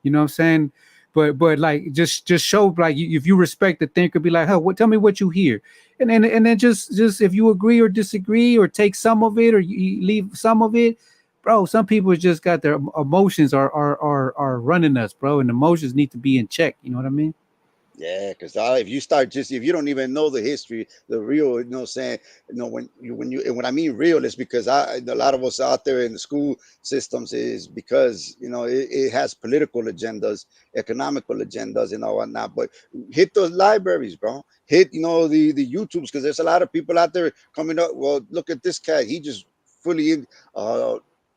You know what I'm saying? But like just show, like, if you respect the thinker, be like, huh, tell me what you hear, and then just if you agree or disagree or take some of it or you leave some of it, bro. Some people just got their emotions are running us, bro, and emotions need to be in check. You know what I mean? yeah. Because if you don't even know the history, the real, saying, and when I mean real is because a lot of us out there in the school systems is because it has political agendas, economical agendas, and all whatnot. But hit those libraries, bro. Hit the YouTubes, because there's a lot of people out there coming up. Well, look at this cat. He just fully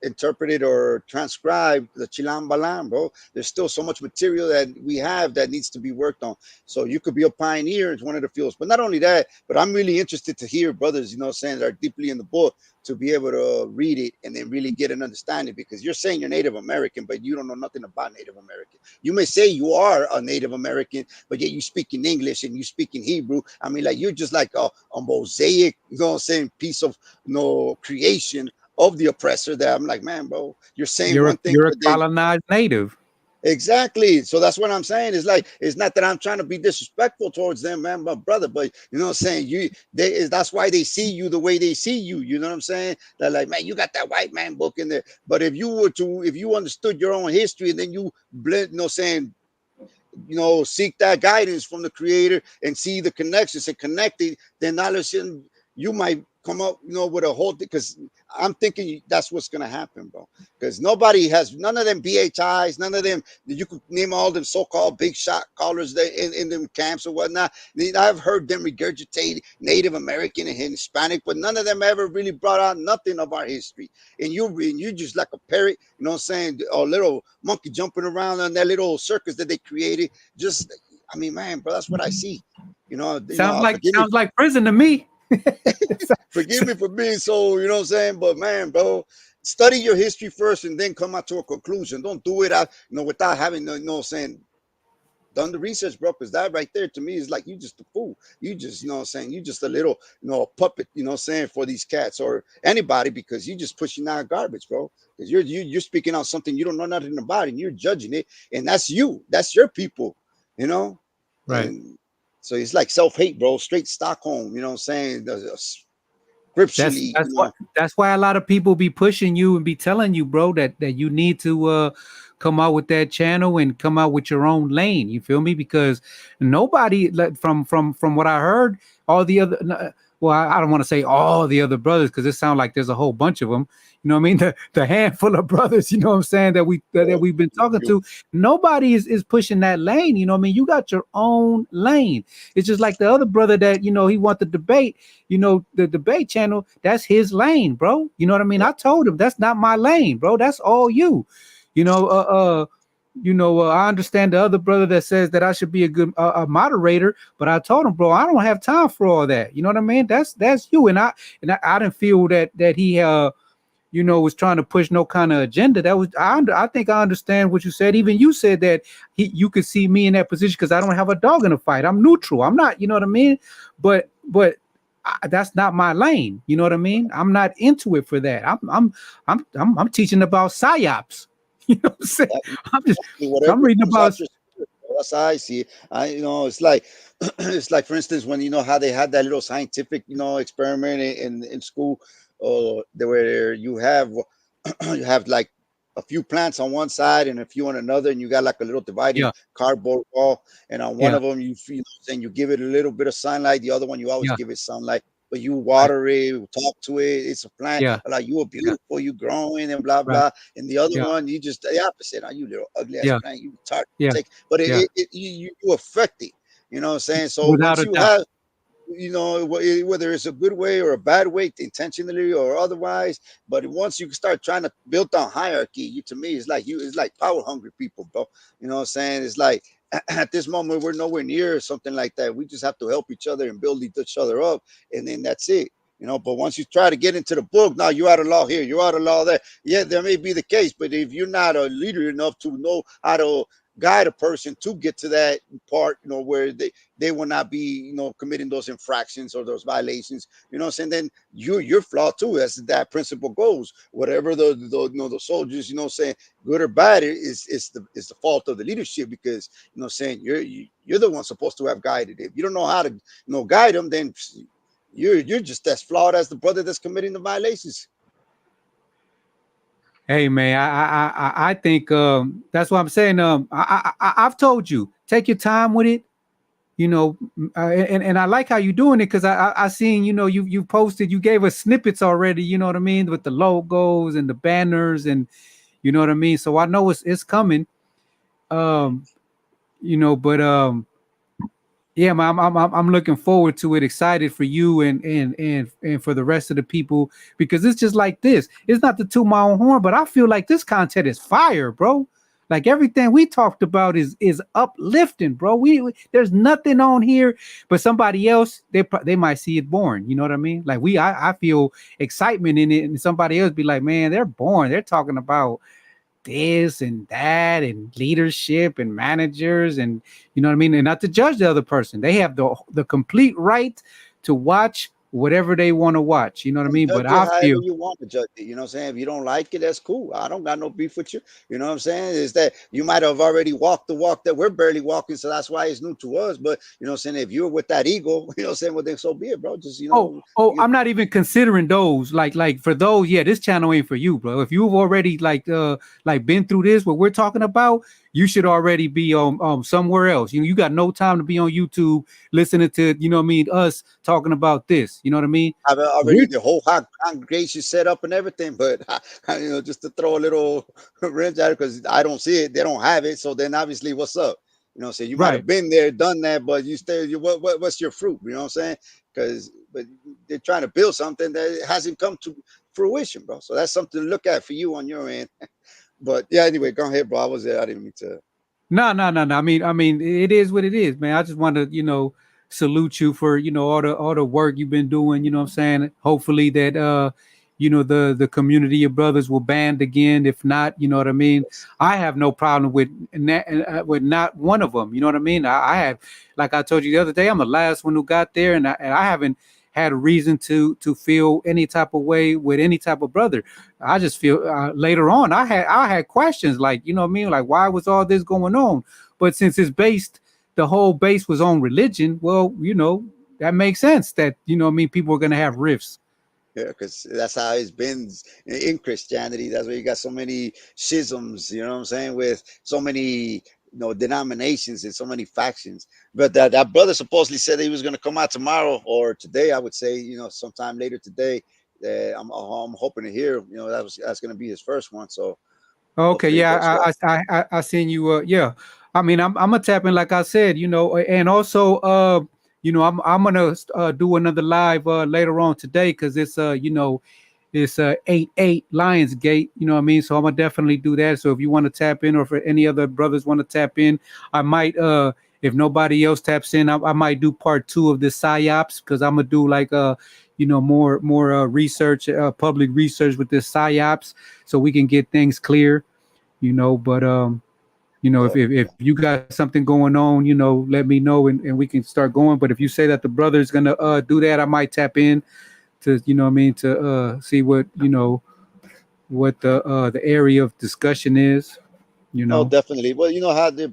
interpreted or transcribed the Chilam Balam, bro. There's still so much material that we have that needs to be worked on. So you could be a pioneer in one of the fields. But not only that, but I'm really interested to hear brothers, saying that are deeply in the book, to be able to read it and then really get an understanding, because you're saying you're Native American, but you don't know nothing about Native American. You may say you are a Native American, but yet you speak in English and you speak in Hebrew. I mean, like, you're just like a mosaic, piece of creation of the oppressor, that I'm like, man, bro, you're saying one thing, You're a but then colonized native. exactly. So that's what I'm saying. It's like, it's not that I'm trying to be disrespectful towards them, man, my brother, but you know what I'm saying? That's why they see you the way they see you. You know what I'm saying? They're like, man, you got that white man book in there. But if you understood your own history and then you blend, saying, seek that guidance from the creator and see the connections and connect it, then all of a sudden you might come up, with a whole, because I'm thinking that's what's going to happen, bro. Because none of them BHIs, none of them, you could name all them so-called big shot callers in them camps or whatnot. I've heard them regurgitate Native American and Hispanic, but none of them ever really brought out nothing of our history. And you just like a parrot, you know what I'm saying? A little monkey jumping around on that little circus that they created. Just, I mean, man, bro, that's what I see. Sounds like prison to me. Forgive me for being so, you know what I'm saying? But man, bro, study your history first and then come out to a conclusion. Don't do it out, without having, saying, done the research, bro. Because that right there to me is like, you just a fool. You just, you know what I'm saying? You just a little, puppet, saying, for these cats or anybody, because you just pushing out garbage, bro. Because you're speaking out something you don't know nothing about and you're judging it. And that's you. That's your people, Right. And so it's like self-hate, bro. Straight Stockholm, you know what I'm saying? Scripturally, That's why a lot of people be pushing you and be telling you, bro, that you need to come out with that channel and come out with your own lane. You feel me? Because nobody, from what I heard, all the other, well, I don't want to say all the other brothers, because it sounds like there's a whole bunch of them. You know what I mean? The handful of brothers, you know what I'm saying, that we've been talking to, nobody is pushing that lane. You know what I mean? You got your own lane. It's just like the other brother that, he want the debate, the debate channel, that's his lane, bro. You know what I mean? I told him that's not my lane, bro. That's all you. I understand the other brother that says that I should be a good a moderator, but I told him, bro, I don't have time for all that. You know what I mean? That's you. And I didn't feel that he was trying to push no kind of agenda. That was I think I understand what you said. Even you said that you could see me in that position because I don't have a dog in the fight. I'm neutral. I'm not, you know what I mean? But that's not my lane. You know what I mean? I'm not into it for that. I'm teaching about PSYOPs. You know what I'm saying? I'm reading about. That's how I see it. It's like it's like, for instance, when how they had that little scientific experiment in school, where you have you have like a few plants on one side and a few on another, and you got like a little dividing cardboard wall, and on one of them you and you give it a little bit of sunlight, the other one you always give it sunlight, but you water it, talk to it, it's a plant, like you are beautiful, you growing and blah blah, and the other one you just the opposite. You little ugly ass plant, you talk, but you affect it, you know what I'm saying? So without once you have whether it's a good way or a bad way, intentionally or otherwise, but once you start trying to build on hierarchy, to me, it's like power hungry people, bro. You know what I'm saying? It's like at this moment we're nowhere near something like that. We just have to help each other and build each other up, and then that's it. But once you try to get into the book, now you're out of law here, you're out of law there. Yeah, there may be the case, but if you're not a leader enough to know how to guide a person to get to that part, where they will not be, committing those infractions or those violations, what I'm saying, then you're flawed too, as that principle goes. Whatever the soldiers, saying good or bad, is the fault of the leadership, because saying you're the one supposed to have guided it. If you don't know how to guide them, then you're just as flawed as the brother that's committing the violations. Hey man, I think that's what I'm saying. I've told you, take your time with it, and I like how you're doing it, because I seen you posted, you gave us snippets already, you know what I mean, with the logos and the banners, and you know what I mean. So I know it's coming, but yeah, man, I'm looking forward to it, excited for you and for the rest of the people, because it's just like this. It's not to toot my own horn, but I feel like this content is fire, bro. Like everything we talked about is uplifting, bro. There's nothing on here, but somebody else they might see it boring. You know what I mean? Like I feel excitement in it, and somebody else be like, man, they're boring. They're talking about this and that and leadership and managers, and you know what I mean, and not to judge the other person. They have the complete right to watch whatever they want to watch, you know what I mean? But I feel you want to judge it, you know what I'm saying? If you don't like it, that's cool. I don't got no beef with you. You know what I'm saying? Is that you might have already walked the walk that we're barely walking, so that's why it's new to us. But you know what I'm saying? If you're with that ego, you know what I'm saying, well then so be it, bro. Just I'm not even considering those. Like for those, this channel ain't for you, bro. If you've already like been through this, what we're talking about, you should already be on somewhere else. You got no time to be on YouTube listening to, you know what I mean, us talking about this. You know what I mean? I've already the whole congregation set up and everything, but just to throw a little wrench at it, because I don't see it, they don't have it. So then obviously, what's up? You know what I'm saying? You might have been there, done that, but you still, what's your fruit? You know what I'm saying? But they're trying to build something that hasn't come to fruition, bro. So that's something to look at for you on your end. But yeah, anyway, go ahead, bro. I was there. I didn't mean to. No. I mean, it is what it is, man. I just want to, salute you for, all the work you've been doing. You know what I'm saying? Hopefully that, the community of brothers will band again. If not, you know what I mean? I have no problem with not one of them. You know what I mean? I have, like I told you the other day, I'm the last one who got there, and I haven't had a reason to feel any type of way with any type of brother. I just feel later on I had questions, like, you know what I mean, like, why was all this going on? But since the whole base was on religion, well, that makes sense that, you know what I mean, people are going to have rifts. Yeah, because that's how it's been in Christianity. That's why you got so many schisms, you know what I'm saying, with so many denominations and so many factions. But that brother supposedly said that he was going to come out tomorrow or today, I would say, sometime later today. I'm hoping to hear, that's going to be his first one. So okay, yeah, I seen you. Yeah, I mean, I'm gonna tap in, like I said, and also I'm gonna do another live later on today, because it's it's 8-8 Lionsgate, you know what I mean? So I'm gonna definitely do that. So if you want to tap in, or if any other brothers want to tap in, I might if nobody else taps in, I might do part 2 of the PSYOPs, because I'm gonna do like more research, public research with this PSYOPs, so we can get things clear. But if you got something going on, let me know, and we can start going. But if you say that the brother is gonna do that, I might tap in to to see what what the area of discussion is. No, definitely. Well, you know how they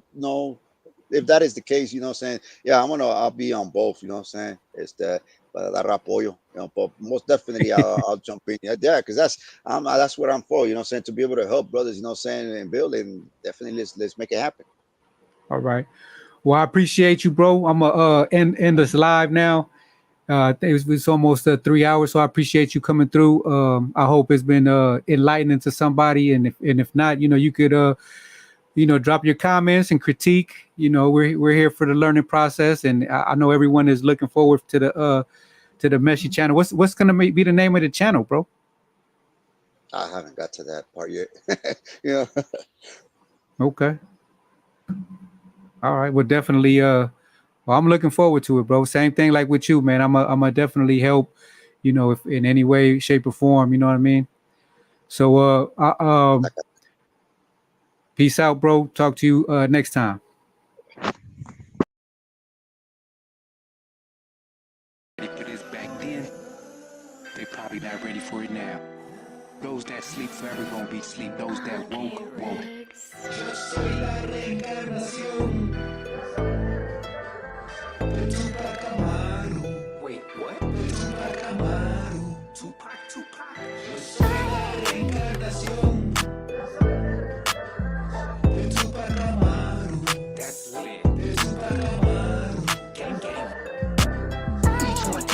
if that is the case, saying, yeah, I'll be on both, saying, it's the para dar apoyo, but most definitely I'll jump in. Yeah, because that's what I'm for, saying, to be able to help brothers, saying, and build, and definitely let's make it happen. All right. Well, I appreciate you, bro. I'm gonna end this live now. It's almost 3 hours, so I appreciate you coming through. I hope it's been enlightening to somebody, and if not, you could drop your comments and critique. We're here for the learning process, and I know everyone is looking forward to the Mechi channel. What's gonna be the name of the channel, bro? I haven't got to that part yet. Yeah. Okay. All right. Well, definitely. Well, I'm looking forward to it, bro. Same thing like with you, man. I'm a definitely help, if in any way, shape, or form. You know what I mean? So, peace out, bro. Talk to you next time. Ready for this back then? They probably not ready for it now. Those that sleep forever gonna be asleep. Those that woke. Yo soy la reencarnación de Tupac Amaru. Wait, what? De Tupac Amaru. Tupac. Yo soy la reencarnación de Tupac Amaru. That's lit. De Tupac Amaru. Gang.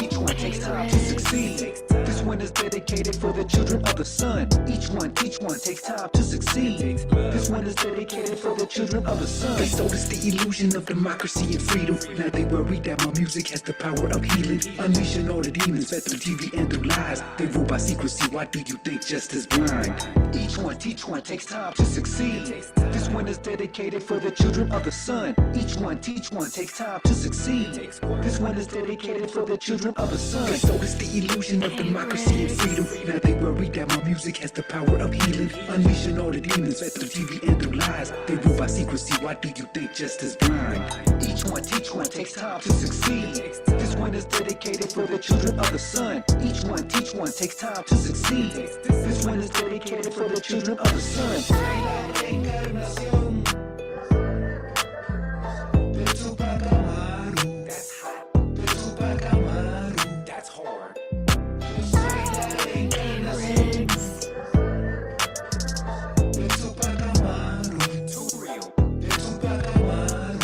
Each one takes time to succeed. This one is dedicated for the children of the sun. Each one takes time to succeed. This one is dedicated for the children of the sun. They sold us the illusion of democracy and freedom. Now they worry that my music has the power of healing. Unleashing all the demons fed through TV and through lies. They rule by secrecy. Why do you think justice blind? Each one takes time to succeed. This one is dedicated for the children of the sun. Each one takes time to succeed. This one is dedicated for the children of the sun. They sold us the illusion of democracy and freedom. Now they worry that my music has the power of healing. Unleashing all the demons fed through TV and through lies. They rule by secrecy. Why do you think justice blind? Each one takes time to succeed. This one is dedicated for the children of the sun. Each one takes time to succeed. This one is dedicated for the children of the sun. Soy la reencarnación de Tupac Amaru. That's hot. De Tupac Amaru. That's hard. Yo soy la reencarnación de Tupac Amaru. Too real. De Tupac Amaru.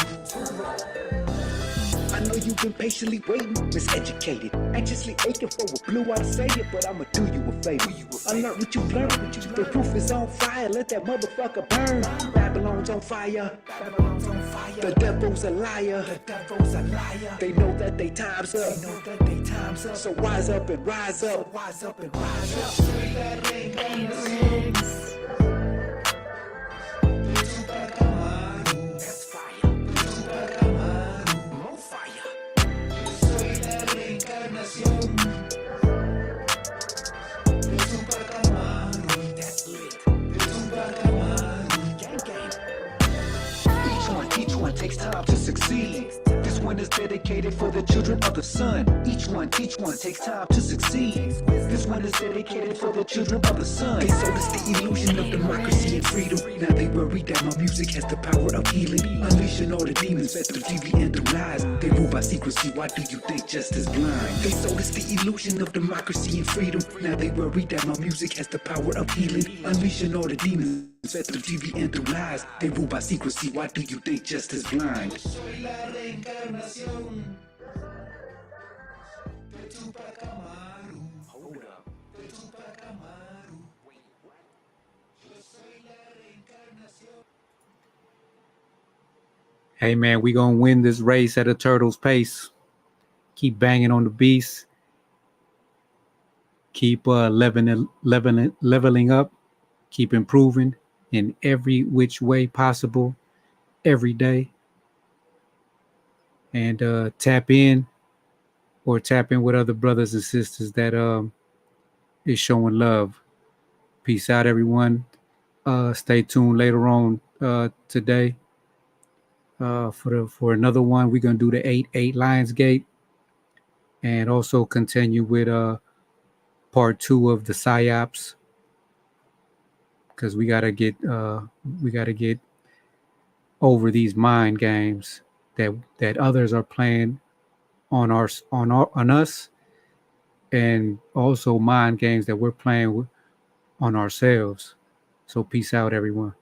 I know you've been patiently waiting, miseducated, anxiously aching for a blue eye savior, but I'ma do you a favor. Unlearn what you've learned. The proof is on fire. Let that motherfucker burn. Babylon's on fire. The devil's a liar. They know that they time's up. So rise up and rise up. Soy la reencarnación de Tupac Amaru. That's fire. De Tupac Amaru. More fire. Soy la reencarnación de Tupac Amaru. That's lit. De Tupac Amaru. Gang. Each one takes time to succeed. This one is dedicated for the children of the sun. Each one takes time to succeed. This one is dedicated for the children of the sun. They sold us the illusion of democracy and freedom. Now they worry that my music has the power of healing. Unleashing all the demons fed through TV and through lies. They rule by secrecy. Why do you think justice blind? They sold us the illusion of democracy and freedom. Now they worry that my music has the power of healing. Unleashing all the demons fed through TV and through lies. They rule by secrecy. Why do you think justice blind? Soy la reencarnación de Tupac Amaru. Hold up. De Tupac Amaru. Yo soy la reencarnación. Hey, man, we gonna win this race at a turtle's pace. Keep banging on the beast. Keep leveling up. Keep improving in every which way possible every day. And tap in or tap in with other brothers and sisters that is showing love. Peace out, everyone. Stay tuned later on today for another one. We're gonna do the 8 Lionsgate, and also continue with part 2 of the PSYOPS, because we gotta get over these mind games that others are playing on us, and also mind games that we're playing on ourselves. So peace out, everyone.